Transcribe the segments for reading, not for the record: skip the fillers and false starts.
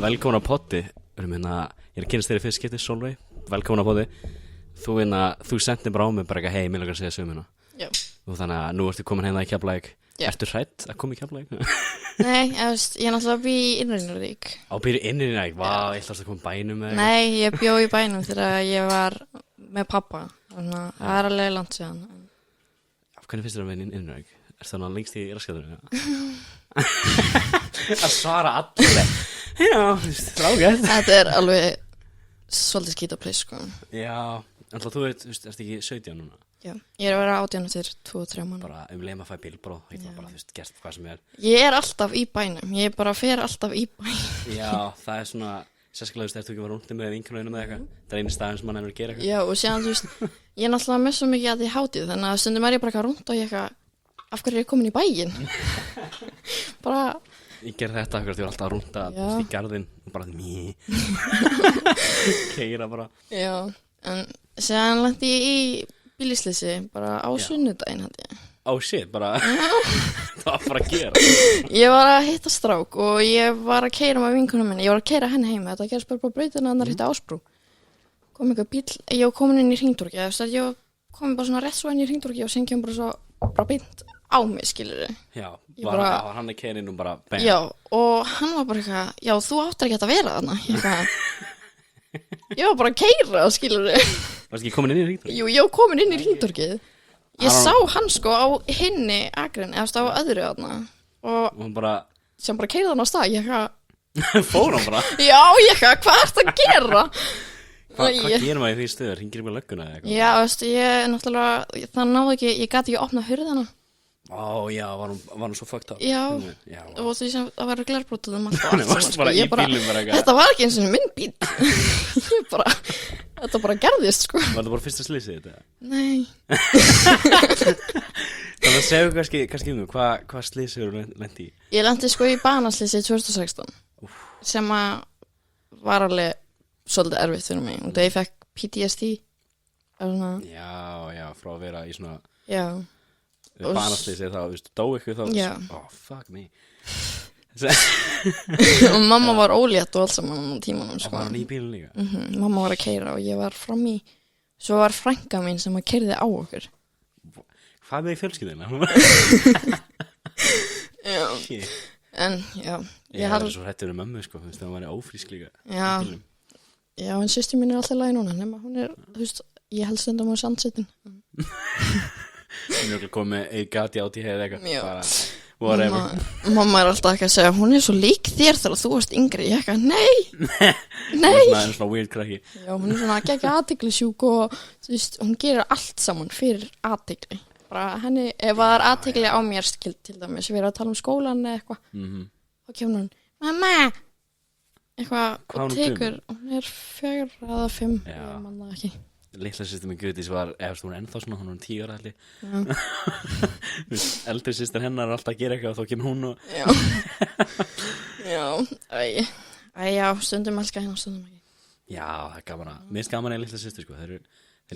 Velkomin á poddi. Ég kynast þér í fyrst skipti, Solveig. Velkomin á poddi. Þú sendi bara á mig bara eitthvað, hei, mér langar að segja söguna. Já. Og þannig að nú ertu komin hérna í Keflavík. Ertu hrædd að koma í Keflavík? Nei, ég er náttúrulega bý í Innriðavík. Á býri Innriðavík, vá, ég ætlaðist að koma í bænum með. Nei, ég bjó í bænum þegar ég var með pappa. Þannig að það er alveg langt síðan. Hvernig finnst þér að vera í Innriðavík? Er það lengst í raskatunum? Að svara allir. Já, frágætt. Þetta er alveg svolítið skítapleis, sko. Já, en þú veit, ertu ekki 17 núna? Já, ég er að vera 18 eftir 2-3 mánuði. Bara leið maður að fæ bílbróð, bara, gert hvað sem er. Ég er alltaf í bænum, ég bara fer alltaf í bænum. Já, það er svona, sérstaklega, ertu ekki að vera rúndið með vinkunum eða eitthvað. Það er einu staðin sem mann hefur að gera eitthvað. Já, og síðan, ég er náttúrulega með svo mikið að því hátíð, þannig að stundum er ég bara eitthvað rúnd og ég eitthvað, af hverju er ég komin í bæinn? Bara... Ég ger þetta akkurat, ég var alltaf að rúnda í garðinn og bara keyra bara. Já, en síðan lenti ég í bílsleysi bara á sunnudaginn held ég. Shit, bara það var bara að gera. Ég var að hitta strák og ég var að keyra með vinkonum minni, ég var að keyra henni heim, þetta gerst bara på brautina annar hitta Ásbrú. Kom eitthvað bíl, ég var komin inn í hringtorgi, ég var komin bara svona rétt svo inn í hringtorgi og sen kemur bara beint á mig, skilurðu. Já, var hann að keyra inn og bara bang. Já, og hann var bara eitthvað, já, þú áttir ekki að vera þarna. Ég var bara að keyra, skilurðu. Varstu ekki komin inn í hringtorgið? Jú, ég var komin inn í hringtorgið. Ég sá hann sko á hinni akrinni, eða á öðru þarna. Og hún bara... sem bara keyrði hann á stað, ég Fór hann bara? Já, ég hvað ertu að gera? Hvað gerir maður í því stöður? Hringir með lögguna eða eitthvað? Já, ég náttúrulega, það náði ekki, ég gat ekki að opna hurðina. Já, var hún svo fucked up? Já, og því sem það var glerbrotuð allt saman, ég bara, þetta var ekki eins og minn bíl. Þetta bara gerðist, sko. Var þetta bara fyrsta slysið þetta? Nei. Þannig að segja kannski hvað slysið eru lent í? Ég lenti sko í banaslysið 2016 sem að var alveg svolítið erfitt fyrir mig og þegar ég fekk PTSD. Já, frá að vera í svona... Já. Banaslýsið þá, dó ykkur þá fuck me. Og mamma var ólétt og allt saman á tímanum sko. Og var hann í bílun líka? Mamma var að keyra og ég var fram í. Svo var frænka mín sem að keyrði á okkur. Hvað með í fjölskyldina? Já. En já ég er svo hrættur mömmu sko, það var ófrísk líka. Já, en systir mín er alltaf lagi núna nema hún er, ég held stundum á sandsetin. Hún er komið með gati átt í heiði eitthvað. Mamma er alltaf ekki að segja hún er svo lík þér þegar þú varst yngri. Ég ekki, nei. Það er svona weird krakki. Já, hún er svona ekki athyglisjúk og hún gerir allt saman fyrir athygli. Bara henni, ef það er athygli á mér skild til dæmis, við erum að tala um skólan eða eitthvað, þá kemur hún, mamma, eitthvað og tekur, hún er 4 eða 5, ég man það ekki. Litla systir minn Guðdís var, hún er ennþá svona, hún er 10 ára allir. Eldri systir hennar er alltaf að gera eitthvað og þá kemur hún og... Já, stundum elska hennar, stundum ekki. Já, það er gaman að, minnst gaman er litla systir sko, þeir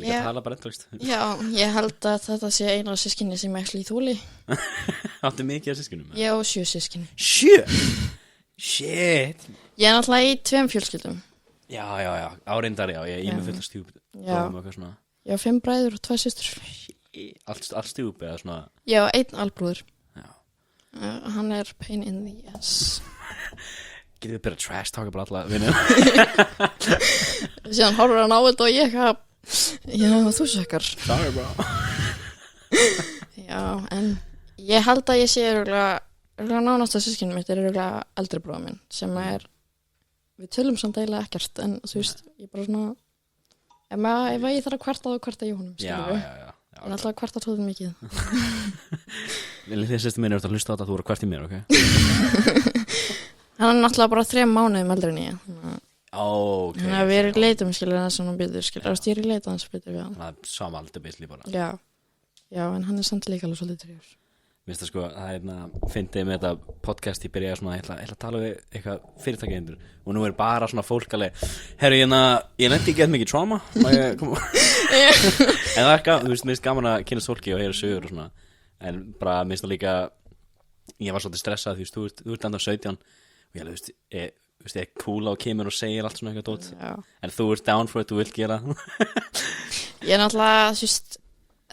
líka að tala bara endlust. Já, ég held að þetta sé eina systkinni sem ekki þúli. Áttu mikið af systkinum? Já, 7 systkinni. 7? Shit! Ég er náttúrulega í 2 fjölskyldum. Já, áreindar, ég er með fullt af stjúp. Já, ég har 5 bræður og 2 systur. Allt stjúp eða svona? Já, 1 albrúður. Hann er pain in the ass. Getur við byrjað trash talka bara alla vinna? Síðan horfur hann á þetta og ég já, þú sökkar. Sorry bro. Já, en ég held að ég sé örugglega nánasta systkini mitt er örugglega eldri bróðir minn sem er, við tölum samt eiginlega ekkert en þú veist, ég bara svona ef ég þarf að kvarta þá kvarta ég honum. Já. En alltaf kvarta tóðum mikið. Þið sýstum minni að hlusta á þetta að þú voru kvart í mér, ok? Hann er náttúrulega bara 3 mánuðum eldri en ég. Okay. Þannig að við erum í leitum, skilur það sem hann byrður, skilur. Ég er í leitum hans byrður við hann. Það er sama aldur beisli bara. Já, en hann er samt líka alveg svolítið 3 árs. Mér finnst það sko, það fyndið með þetta podcast, ég byrjaði svona, ég ætla að tala við eitthvað fyrirtækjendur og nú bara svona fólk alveg, herru, ég nefndi ekki mikið trauma, má ég koma? En það ekki, þú veist, mér finnst gaman að kynast fólki og heyra sögur og svona, en bara mér finnst það líka, ég var svolítið stressað, þú ert enda 17 og ég alveg, þú veist, ég kúla og kemur og segir allt svona eitthvað dót, en þú ert down for it, þú vilt gera. Ég náttúrulega, þú veist,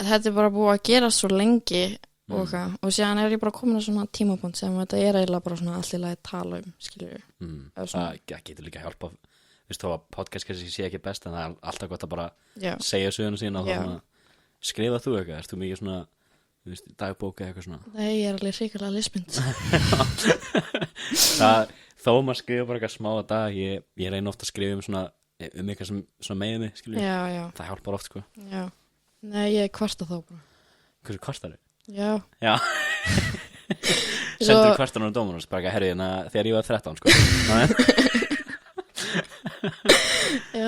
þetta bara búið að gera svo lengi og síðan ég bara komin að svona tímapunkt sem þetta eiginlega bara svona allir að tala skilur það getur líka hjálpa, þú veist, þó að podcast kannski sé ekki best, en það alltaf gott að bara segja söguna sína og þá skrifa þú eitthvað, ert þú mikið svona, þú veist, dagbóka eitthvað svona? Nei, ég alveg hrikalega lesbind. Þó maður skrifa bara eitthvað smá að dag, ég reyna ofta að skrifa svona eitthvað sem svona megið mig, skilur það hjálpar oft, sko. Nei, ég kvarta þá bara. Hversu kvartar þau? Já. Sendur kvartanum á dómunum, bara herri, þegar ég var 13, sko. Já,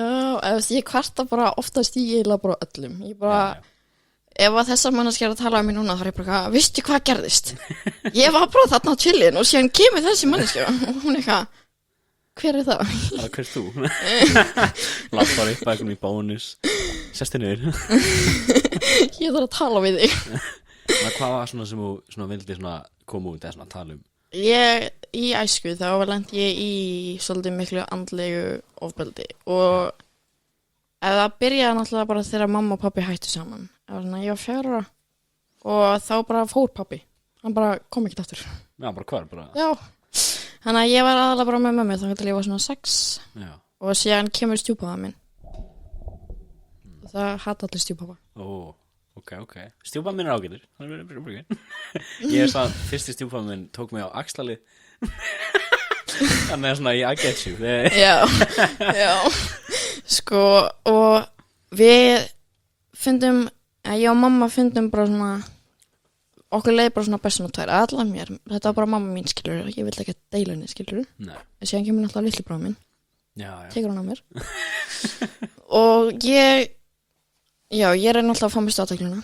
ég kvarta bara oftast bara öllum. Ég bara, ef að þessar manneskjær að tala um mig núna, þá ég bara, veistu hvað gerðist? Ég var bara þarna á chillin og síðan kemur þessi manneskjær og hún eitthvað, hver það? Hver er þú? Lappar upp eitthvað í bónus, sestu niður. Ég þarf að tala við þig. Hvað var svona sem þú vildi koma út eða svona tala um? Ég, í æsku, þá lenti ég í svolítið miklu andlegu ofbeldi og það byrjaði náttúrulega bara þegar mamma og pabbi hættu saman. Ég var 4 ára og þá bara fór pabbi. Hann bara kom ekkert aftur. Já, bara hvar? Bara... Já, þannig að ég var aðalega bara með mömmu þannig að ég var svona 6 og síðan kemur stjúpaða minn. Það hatt allir stjúpapa. Ok. Stjúpað minn ágætur. Ég það, fyrsti stjúpað minn tók mig á axlalið. Þannig að svona, I get you. Já. Sko, og við fundum, ég og mamma fundum bara svona, okkur leið bara svona bessun og tvær, allar mér. Þetta var bara mamma mín, skilur, ég vildi ekki deila henni, skilur. Nei. En síðan kemur náttúrulega litli bróðir minn. Já. Tekur hann á mér. Og ég reyni alltaf að fá mér stáðtækluna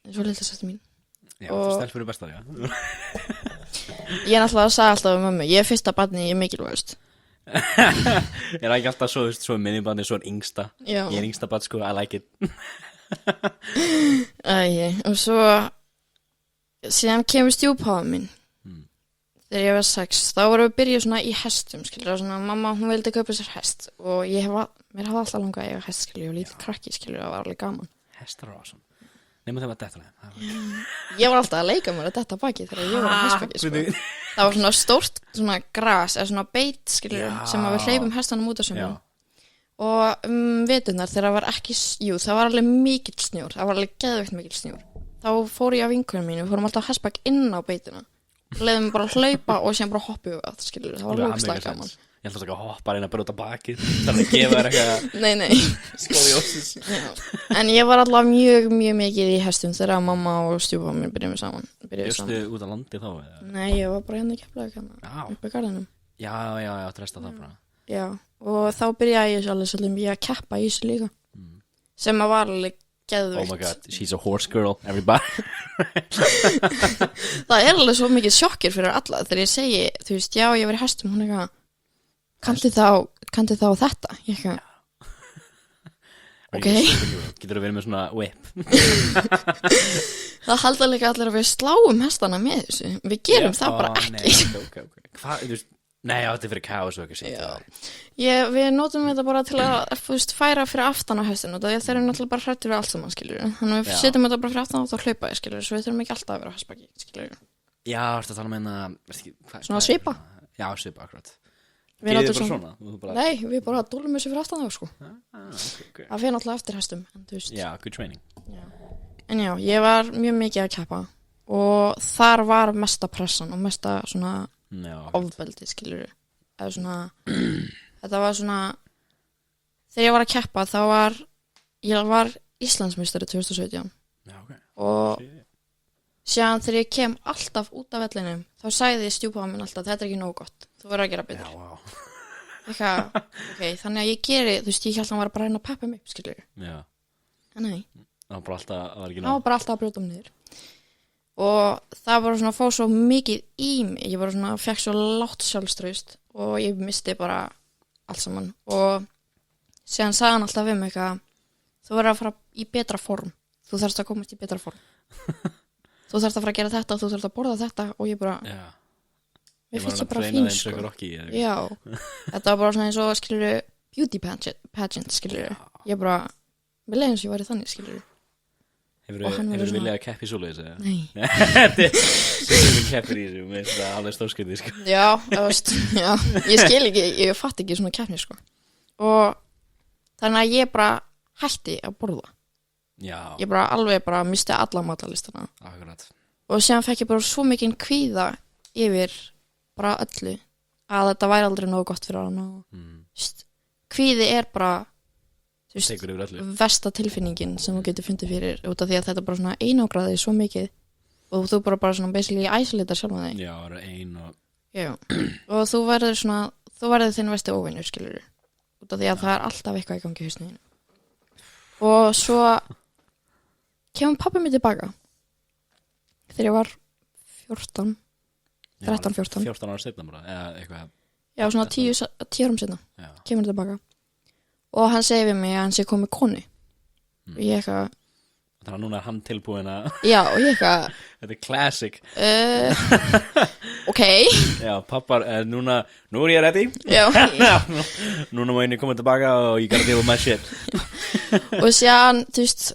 eins og litla sýstir mín. Já, það stelpur er bestar, já. Ég er alltaf að sagja alltaf um mömmu, ég er fyrsta barni, ég er mikilvægust. Ég er ekki alltaf svo minnibarni, svo yngsta. Já. Ég er yngsta barn, sko, I like it. Og svo síðan kemur stjúpáða mín þegar ég var 6, þá vorum við byrjuð svona í hestum, skilur, svona mamma, hún vildi kaupa sér hest og mér hafði alltaf langað að eiga hest, skilur, og lítið krakki, skilur, það var alveg gaman. Hestar er awesome. Nefnum það var dettalega. Ég var alltaf að leika mér að detta baki þegar ég var á hestbaki, sko. Það var svona stórt, svona gras, eða svona beit, skilur, sem að við hleypum hestanum út á sumum. Og veturnar þegar það var ekki, það var alveg mikill snjór, það var alveg geðveikt mikill snjór. Þá fór ég á vinkonum mínu, við fórum alltaf hestbak inn á beitina. Leiðum bara að hlaupa og síðan bara hoppa við að, skilur, það var lókslega gaman. Ég ætla að hoppa að reyna að brjóta bakið, það er að gefa þér eitthvað. Nei. Skóliósis. En ég var alltaf mjög mikið í hestum þegar mamma og stjúpa mér byrjuðum saman. Bjóstu út á landi þá? Eða? Nei, ég var bara hérna í Keflavík upp í garðinum. Já, tresta það bara. Já, og þá byrjaði ég svolítið að keppa í þessu líka. Sem að var alveg geðveikt. Oh my god, she's a horse girl, everybody. Það er alveg svo mikið sjokkir fyrir alla þegar ég segi, þú veist, já, ég var í hestum, hún eitthvað, kanntu þá þetta? Ég eitthvað, ok. Getur þú verið með svona whip? Það halda líka allir að við sláum hestana með þessu. Við gerum það bara ekki. Ok. Hvað, þú veist, nei, þetta er fyrir kaos og eitthvað sitt. Við notum þetta bara til að, þú veist, færa fyrir aftan á hestinu. Þeir eru náttúrulega bara hrættir við allt saman, skilur. Þannig við setjum þetta bara fyrir aftan og þá hlaupa ég, skilur. Svo við þurfum ekki alltaf að vera á hestbaki, skilur. Já, ertu að tala með svona svipa. Já, svipa, akkurat. Við notum svona. Nei, við bara dólum þessu fyrir aftan þá, sko. Okay. Það fer náttúrulega eftir hestum, en þú veist. Já, good training. En já, ég var mjög mikið að keppa og þar var mesta pressan og mesta svona ofbeldi, skilur. Eða svona, þetta var svona, þegar ég var að keppa þá ég var Íslandsmeistari 2017. Já, ok. Og síðan þegar ég kem alltaf út af vellinum, þá sagði stjúpaða minn alltaf, þetta er ekki nógu gott, þú verður að gera betur. Já, wow. Ok, þannig að ég geri, þú veist, ég held að hann var bara að reyna að peppa mig, skilur. Já. En nei. Það var bara alltaf að vera ekki nóg. Það var bara alltaf að brjóta mig niður. og það bara svona fór svo mikið í mig, ég bara svona fekk svo lágt sjálfstraust og ég misti bara allt saman og síðan sagði hann alltaf við mig eitthvað, þú verður að fara í betra form, þú þarfst að komast í betra form þú þarfst að fara að gera þetta, þú þarfst að borða þetta og ég bara mér finnst ég bara fín sko já, þetta var bara svona eins og skilurðu beauty pageant skilurðu ég bara, mér leiði eins og ég væri þannig skilurðu Hefur viljað að keppi svoleiðis eða? Nei Þetta er sem keppir í þessu, mér finnst það alveg stórskriði sko. Já, já, ég skil ekki, ég fatt ekki svona keppni sko. Og þannig að ég bara hætti að borða. Já. Ég bara alveg bara misti alla matalistana. Akkurat. Og síðan fekk ég bara svo mikinn kvíða yfir bara öllu að þetta væri aldrei nógu gott fyrir hann og kvíði er bara versta tilfinningin sem þú getur fundið fyrir út af því að þetta bara svona einangraði svo mikið og þú bara svona basically isolatar sjálf með þig já, það er ein og já, og þú verður þinn versti óvinur skilur út af því að það er alltaf eitthvað í gangi í hausnum og svo kemur pabbi mér tilbaka þegar ég var 13-14 14 ára setna bara, eða eitthvað já, svona 10 árum setna kemur hann tilbaka og hann segir við mig að hann sé komið konu og ég eitthvað þannig að núna er hann tilbúin að já og ég eitthvað þetta er classic ok já pappar nú er ég ready já núna má ég koma tilbaka og ég gotta deal with my shit og séðan þú veist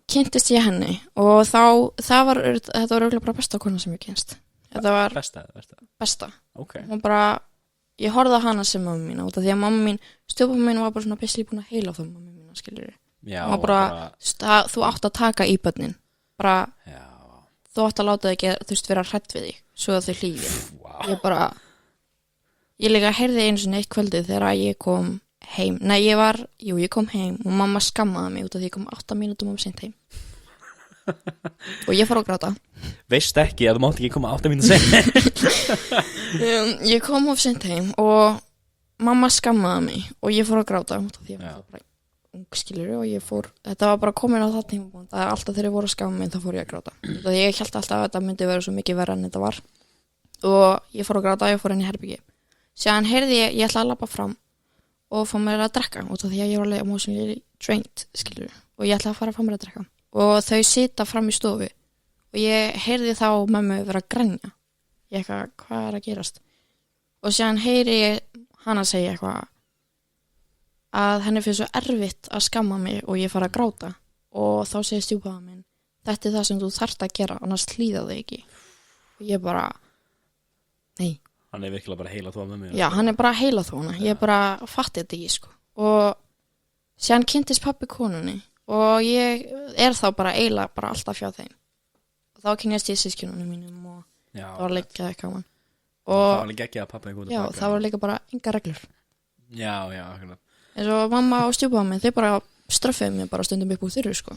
kynntist ég henni og þetta var örugglega bara besta kona sem ég kynst þetta var besta okay. hún bara ég horfði á hana sem mamma mín út af því að mamma mín, stjúpamma mín var bara svona basically búin að heila þá mamma mín, skilur já, hún var bara, þú átt að taka í börnin bara, já. þú átt að láta þig þú veist vera hrætt við þig, svo að þau hlýði ég bara ég líka heyrði einu sinni eitt kvöldið þegar ég kom heim, nei ég kom heim og mamma skammaði mig út af því ég kom 8 mínútum seint heim og ég fór að gráta veist ekki að þú mátt ekki koma 8 mínútur seint ég kom of seint heim og mamma skammaði mig og ég fór að gráta út af því ég var bara ung skilur og ég fór, þetta var bara komin á það tímabúnd að alltaf þegar ég voru að skamma mig þá fór ég að gráta og ég held alltaf að þetta myndi vera svo mikið verra en þetta var og ég fór að gráta og ég fór inn í herbyggi síðan heyrði ég ætla að labba fram og fá mér að drekka út af því að ég var alveg emotionally drained skilur og ég ætla að fara að fá mér að drekka og þau sita fram í stofu og ég heyrði þá mömmu vera að grænja ég eitthvað, hvað er að gerast og síðan heyri ég hana segja eitthvað að henni finnst svo erfitt að skamma mig og ég fara að gráta og þá segir stjúpaða minn þetta er það sem þú þarft að gera annars hlýða þig ekki og ég bara nei hann er virkilega bara heila þó með mig já, hann er bara heila þó hana ég bara fatti þetta ekki sko og síðan kynntist pabbi konunni og ég er þá bara eiginlega bara alltaf hjá þeim og þá kynnist ég systkinunum mínum og já, það var líka eitthvað og það var líka ekki að pappa já, það var líka bara enga reglur já, akkurat eins og mamma og stjúpaða minn, þeir bara ströffuðu mig bara stundum upp úr þurru sko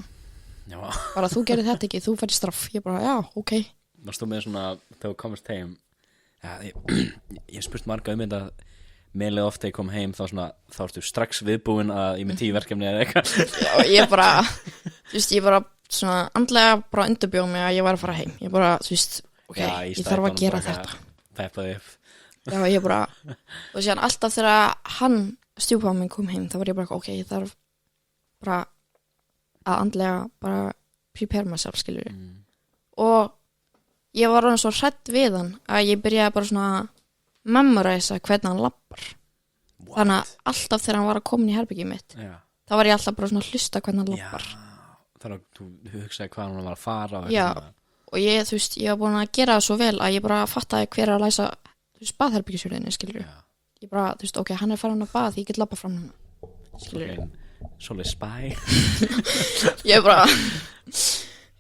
já. bara þú gerir þetta ekki, þú færi straff ég bara, já, ok varst þú með svona, þegar þú komast heim já, ég spurt marga þetta meðlega ofta ég kom heim þá ertu strax viðbúin að ég með 10 verkefni eða eitthvað já, ég bara þú veist, ég bara svona andlega bara undirbjóð mig að ég var að fara heim ég bara, þú veist, ok, já, ég þarf að gera þetta peppaði upp já, ég bara, og síðan alltaf þegar hann stjúpaða minn kom heim þá var ég bara, ok, ég þarf bara að andlega bara prepare myself, skilur og ég var orðin svo hrædd við hann að ég byrjaði bara svona memoræsa hvernig hann lappar þannig að alltaf þegar hann var að koma í herbyggið mitt þá var ég alltaf bara svona að hlusta hvernig hann lappar þannig að þú hugsaði hvað hann var að fara já, og ég, þú veist, ég var búin að gera það svo vel að ég bara fattaði hver að læsa þú veist, baðherbyggisjörðinni, skilur ég bara, þú veist, ok, hann er farin að bað ég get labba fram hann skilur svolítið spæ ég bara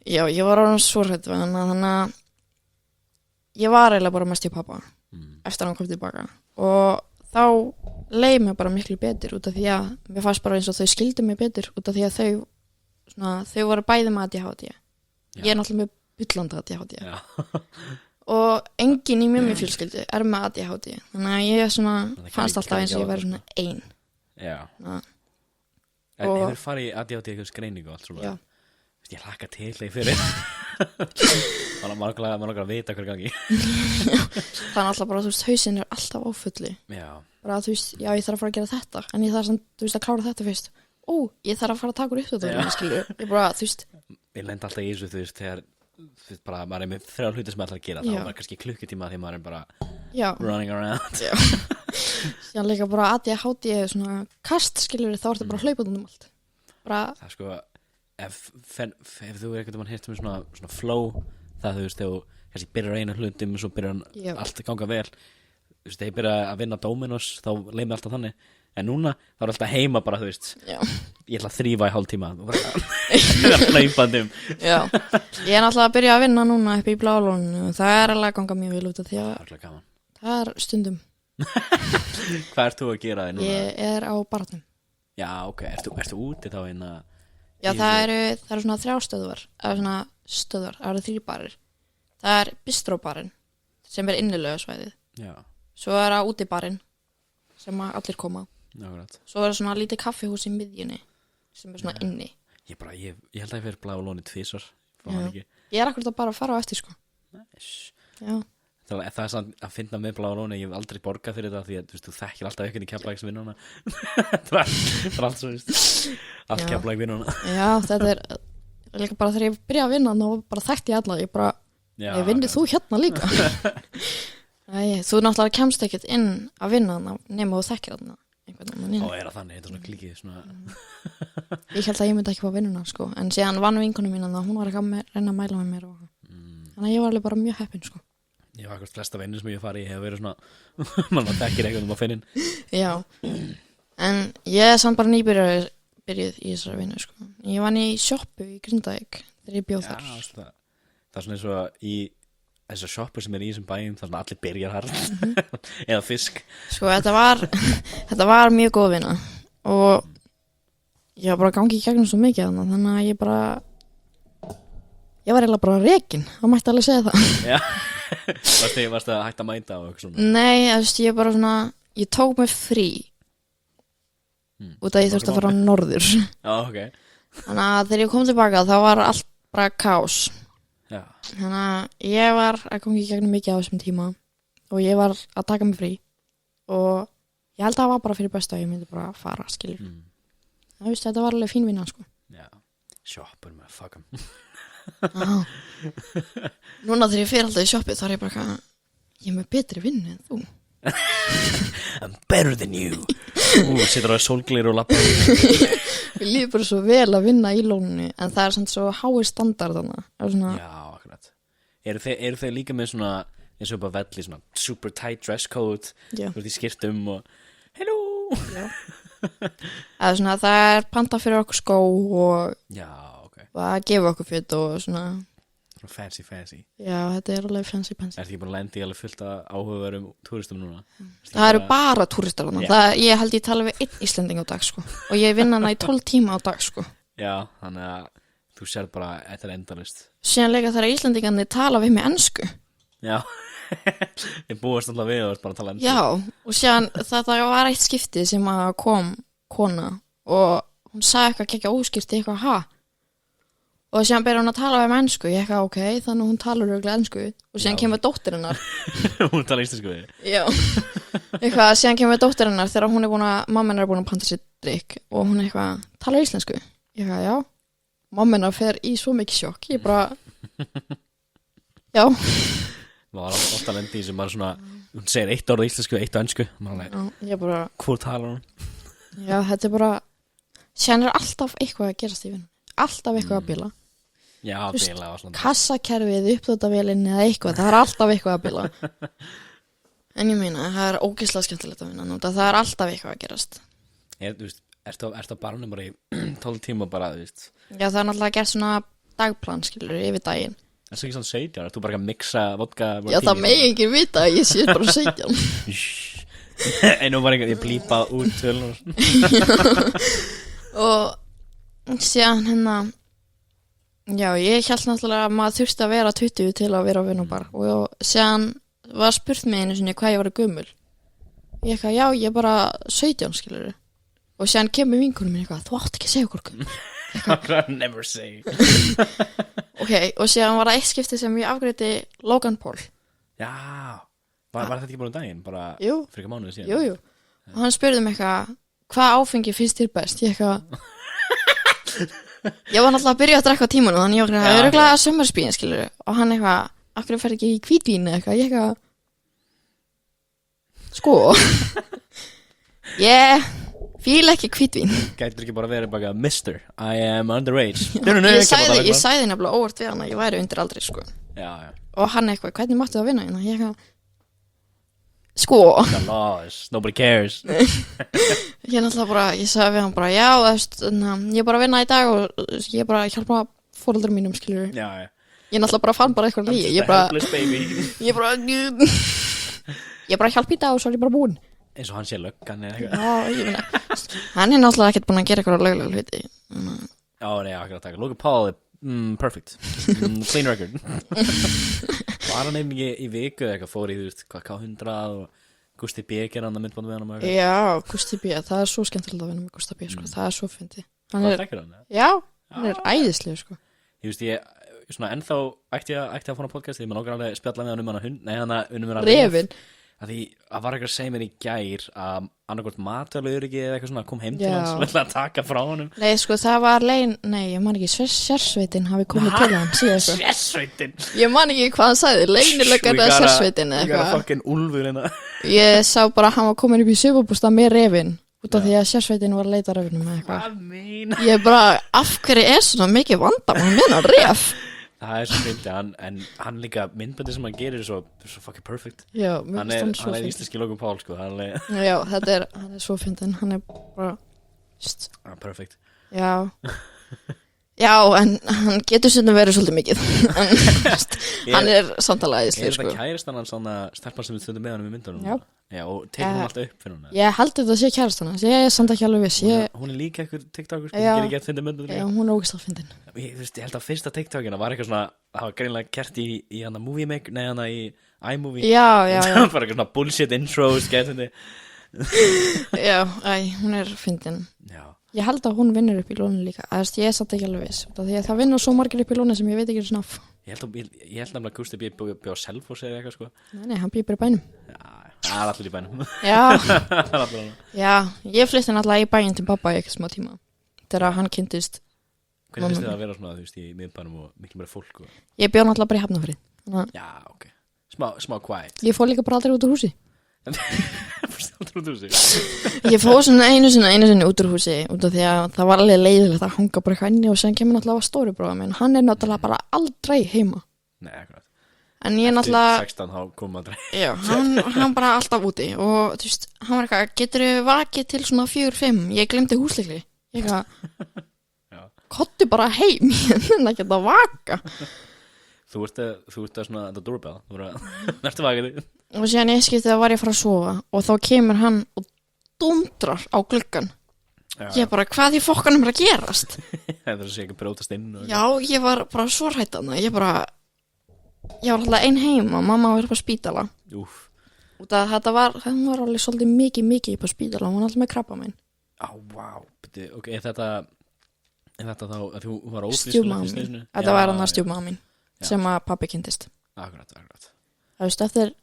já, ég var orðin svo hrædd við hann þannig að ég var eiginlega bara mest í pappa eftir að hann kom tilbaka og þá leið mér bara miklu betur út af því að mér fannst bara eins og þau skildu mig betur út af því að þau voru bæði með ADHD ég er náttúrulega með bullandi ADHD og enginn í mjög fjölskyldu er með ADHD þannig að ég fannst alltaf eins og ég væri svona ein já hefur farið í ADHD eitthvað skreiningu og allt svona já Ég hlakka til þegar fyrir maður langar að vita hver gangi. Það alltaf bara, þú veist, hausinn alltaf á fulli. Já. Bara, þú veist, já, ég þarf að fara að gera þetta, en ég þarf samt, þú veist, að klára þetta fyrst. Ég þarf að fara að taka úr uppdáttur, skilju. Ég bara, þú veist. Ég lendi alltaf í þessu, þú veist, þegar þú veist, bara, maður með 3 hluti sem ætlar að gera, þá er maður kannski klukkutíma því maður bara running around. Já. Síðan líka bara að ég háti svona kast, skilju, þá ertu bara hlaupað allt. Bara... Það sko, ef þú einhvern veginn hirtum svona flow, það þú veist, þegar þú kannski byrjar einu hlutum og svo byrjar allt að ganga vel, þú veist, þegar ég byrja að vinna Dominos, þá leið mér alltaf þannig, en núna þá er alltaf heima bara, þú veist, ég ætla að þrífa í hálftíma og bara hlaupandum. Já, ég er náttúrulega að byrja að vinna núna upp í Bláalóninu, það er alveg að ganga mjög vel út af því að það er stundum. Hvað ert þú að gera þig núna? Ég er á barnum. Já, ok, ertu úti þá inn að... Já, það eru svona 3 stöðvar, eða svona stöðvar, það eru 3 barir. Það er bistróbarinn, sem er innilögu svæðið. Já. Svo er það útibarinn, sem allir koma. Akkurat. Svo er það svona lítið kaffihús í miðjunni, sem er svona inni. Ég held að ég fyrir Bláalóni 2 svar. Ég er akkurat að bara fara á eftir, sko. Nice. Já. Það er sann að finna með Bláalóni, ég hef aldrei borgað fyrir þetta því að þú þekkir alltaf ykkur í Keflavík sem vinnuna. Það er allt svo, allt Keflavík vinnuna. Já, þetta er líka bara þegar ég byrja að vinna og bara þekkti ég alla, ég vinnir þú hérna líka. Þú náttúrulega kemst ekkert inn að vinna nema þú þekkir þarna einhvern veginn. Og er það þannig, þetta er svona klikið. Ég held að ég myndi ekki fá vinnuna, sko, en síðan vann vinkonu mín að hún var ekki að reyna að mæla með mér og þannig að ég var alveg bara mjög heppin, sko. Ég var eitthvað flesta vinnur sem ég farið, ég hef verið svona mann að þekkir eitthvað að finna. Já, en ég er samt bara nýbyrjuð í þessari vinnu, sko. Ég vann í sjoppu í Grindavík þegar ég bjóð þar. Já, það er svona eins og í þessar sjoppu sem er í þessum bæjum, þar sem allir byrjar harð eða fisk. Sko, þetta var mjög góð vinna og ég var bara gangið í gegnum svo mikið þannig að ég var eiginlega bara rekin, það mætti alveg segja það. Já. Varstu að hætta að mæta og eitthvað svona? Nei, ég bara svona ég tók mig frí út að ég þurfti að fara á norður. Já, ok. Þannig að þegar ég kom tilbaka þá var allt bara kaos. Já. Þannig að ég var að koma í gegnum mikið á þessum tíma og ég var að taka mig frí og ég held að það var bara fyrir besta að ég myndi bara fara, skilur. Það veist, þetta var alveg fín vinna, sko. Já, shoppur með fuck 'em. Núna þegar ég fer alltaf í shoppið þá er ég bara ég er með betri vinnu en þú. I'm better than you. Sittur á sólglir og lappa. Ég líður bara svo vel að vinna í Lóninu en það er svona svo háir standard svona... Já, akkurat. Eru þeir líka með svona eins og bara velli svona super tight dress code þú ert í skirtum og hello. Það er panta fyrir okkur skó og já, og að gefa okkur fyrir og svona fancy. Já, þetta er alveg fancy. Ertu ekki bara lendi alveg fullt af áhugaverðum túristum núna? Það eru bara túristar þarna. Ég held ég tala við 1 Íslending á dag, sko. Og ég vinna hana í 12 tíma á dag, sko. Já, þannig að þú sér bara þetta er endalist. Síðan líka þegar Íslendingarnir tala við mig ensku. Já, ég búast alltaf við og bara að tala ensku. Já, og síðan þetta var eitt skipti sem að kom kona og hún sagði eitthvað ekki óskýrt eitthvað og síðan byrja hún að tala við ensku ég eitthvað ok, þannig hún talar örugglega ensku og síðan kemur dóttir hennar hún talar íslensku við já, eitthvað, síðan kemur dóttir hennar þegar hún er búin að, mamma hennar er búin að panta sér drikk og hún eitthvað, talar íslensku ég eitthvað, já, mamma hennar fer í svo mikið sjokk, ég bara já maður var ofta lendi sem bara svona hún segir 1 orð á íslensku, 1 á ensku ég bara, hvor talar hún? Já, þetta er bara síðan er alltaf eitthvað að gerast í vinn alltaf eitthvað að bila já, bila og svona kassakerfið, uppþvottavélinni eða eitthvað, það er alltaf eitthvað að bila en ég meina, það er ógeðslega skemmtilegt að vinna það er alltaf eitthvað að gerast Ertu á barnum bara í 12 tíma bara, þú veist Já, það er náttúrulega gert svona dagplan, skilur, yfir daginn Það er ekki svona 17, er þú bara að mixa vodka Já, það megi ekki vita, ég sé bara 17 En nú var ég blípað út tölur og síðan já, ég held náttúrulega að maður þurfti að vera 20 til að vera á vinnubar og síðan var spurt mig einu sinni hvað ég var gömul ég eitthvað, já, ég er bara 17 skilur og síðan kemur vinkonum minn eitthvað, þú átt ekki að segja okkur gömul Never say. Ok, og síðan var það eitt skipti sem ég afgreiddi Logan Paul. Já, var þetta ekki bara daginn? Bara Jú. fyrir ekki mánuði síðan? Jú. Og hann spurði mig eitthvað, hvað áfengi finnst þér best? Ég eitthvað... Ég var náttúrulega að byrja að drekka á tímanum, þannig ég var eitthvað, örugglega summarspín, skilur. Og hann eitthvað, af hverju fer ekki í hvítvín eða eitthvað? Ég eitthvað... Sko... Ég fíla ekki hvítvín. Gætir ekki bara verið bara Mr. I am underage. Ég sagði nefnilega óvart við hann að ég væri undir aldri, sko. Já. Og hann eitthvað, hvernig máttu það vinna hérna? Ég eitthvað... Sko... The laws, nobody cares. Ég náttúrulega bara, ég sagði við hann bara, já, ég er bara að vinna í dag og ég er bara að hjálpa foreldrum mínum, skilur. Já. Ég náttúrulega bara fann bara eitthvað lígi. Ég bara að hjálpa í dag og svo er ég bara búin. Eins og hann sé löggan eða eitthvað. Já, ég meina, hann er náttúrulega ekkert búin að gera eitthvað löglega hluti. Já, nei, akkurat takk. Logan Paul perfect. Clean record. Var hann einnig í viku eða eitthvað fór í, þú veist, hvað K100 og Gústi B gerði hann að myndband við hann og Já, Gústi B, það er svo skemmtilegt að vinna með Gústi B, sko, það er svo fyndið. Hvað þekkir hann? Já, hann er æðislega, sko. Ég veist, svona ennþá ætti að fóna podcast, ég maður okkur alveg spjalla með hann hana hund, nei, hann að Refin. Að því að var eitthvað að segja mér í gær að annarkvort matvælaöryggi eða eitthvað svona kom heim til hans og ætla að taka frá honum. Nei, sko, það var ég man ekki, sérsveitin hafi komið til hann síðan, sko. Sérsveitin? Ég man ekki hvað hann sagði, leynilegan eða sérsveitin eða eitthvað. Ég var fucking úlfur hérna. Ég sá bara að hann var komin upp í sumarbústað með refin, út af því að sérsveitin var að leita að refinum eða eitthvað. Hvað meina? Ég bara, af hverju er svona mikið vandamál með hann ref? Það er svo fyndið, en hann líka myndbandi sem hann gerir svo fucking perfect. Já, hann er íslenski Logan Paul, sko. Já, hann er svo fyndið, hann er bara... Perfect. Já, en hann getur stundum verið svolítið mikið. Hann er samtalaðið, sko. Er þetta kærastan hann svona stelpan sem við stundum með hann í myndunum? Já, og tekur hann alltaf upp fyrir hann? Ég held þetta að sé kærastan hans, ég er samt ekki alveg viss. Hún er líka eitthvað TikTokur, sko, hún gerir ekki að finna myndunum. Já, hún er ógeðslega fyndin. Ég held að fyrsta TikTokina var eitthvað svona, það var greinlega gert í hana Movie Make, nei hana í iMovie. Já. Það var eitthvað svona bullshit intros, getandi. Já, hún er fyndin. Já. Ég held að hún vinnur upp í lónu líka, ég er samt ekki alveg viss, því að það vinnur svo margir upp í lónu sem ég veit ekki snaf. Ég held að Gústi bjó á Selfoss eða eitthvað, sko. Nei, hann bjó bara í bænum. Já, það er allir í bænum. Já, ég flytti náttúrulega í bæinn til pappa í eitthvað smá tíma, þegar hann kynntist. Hvernig finnst þið að vera svona, þú veist, í miðbænum og miklu meira fólk? Ég bjó náttúrulega bara í Hafnarfirði. Já, ok. Smá quiet. Ég fór líka bara aldrei út úr húsi. Ég fór svona einu sinni út úr húsi út af því að það var alveg leiðilegt að hanga bara eitthvað inni og sen kemur náttúrulega stóri bróða minn, hann er náttúrulega bara aldrei heima. Nei, akkurat. En ég náttúrulega eftir 16 þá kom aldrei. Já, hann bara alltaf úti og þú veist, hann var eitthvað, geturðu vakið til svona 4-5, ég glemdi húslykli. Ég eitthvað, kottu bara heim, ég nenni ekki að vaka. Þú ert að svona, þetta doorbell, þú ert að vaka þig. Og síðan ég skipti að var ég að fara að sofa og þá kemur hann og dundrar á gluggan. Ég bara, hvað í fokkanum er að gerast? Það er að segja ekki brótast inn. Já, ég var bara svo hrættan. Ég var alltaf ein heima, mamma var upp á spítala. Úff. Og hún var alveg svolítið mikið upp á spítala, hún var alltaf með krabbamein. Vá, ok, er þetta þá að þú var ófrísk? Stjúpmamma. Þetta var hann að stjúpmamma mín sem að pabbi kynntist. Akkurat. Það veist, eftir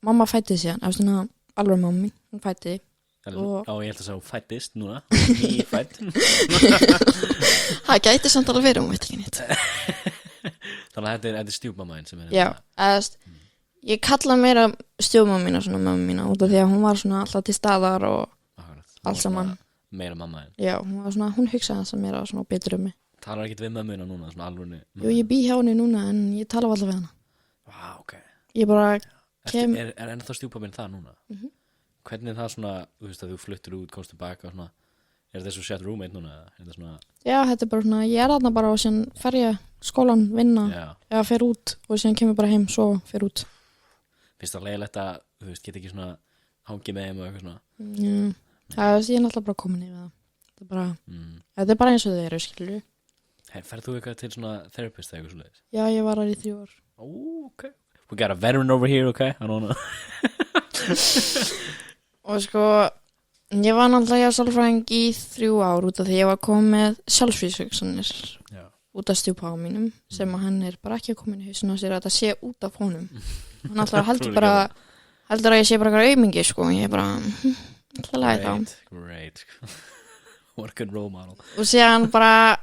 mamma fættið síðan, eftir svona alveg mamma mín, hún fættið. Ég held að það fættist núna, nýfætt. Það gæti samt alveg verið, hún veit ekki nýtt. Þannig að þetta er stjúpmamma sem er Já, ég kalla meira stjúpmamma mína svona mamma mína út af því að hún var svona alltaf til staðar og allt saman. Meira mamma en. Já, hún hugsaði þess að meira svona betur um mig. Talar ekkert við mömmuna núna, svona alveg? Jú, ég bý hjá henni núna en ég tala alltaf við hana. Vá, ok. Ég bara Er ennþá stjúpmamma það núna? Hvernig er það svona, þú veist að þú fluttir út, komst tilbaka og svona, er þetta svo shared roommate núna? Já, þetta er bara svona, ég er þarna bara og síðan fer ég skólan, vinna, eða fer út og síðan kemur bara heim, svo fer út. Finnst það leiðilegt að, þú veist, geta ekki svona hangið með þeim og eitthvað svona? Já, ég er náttúrulega bara komin yfir það. Þetta er bara eins og þau eru, skilur. Ferð þú eitthvað til svona therapist eða eitthvað svo leiðis? Já, ég var þar í 3 ár. Ok. We got a veteran over here, okay? I don't know. Og sko, Ég var náttúrulega sálfræðing í 3 ár út af því ég var komið með sjálfsvísugsanir út af stjúpa á mínum sem að hann bara ekki að koma inn í hausinn á sér að þetta sé út af honum. Hann alltaf heldur að ég sé bara eitthvað aumingi, sko. Ég bara, alltaf lagi þá. Great. What a good role model. Og síðan bara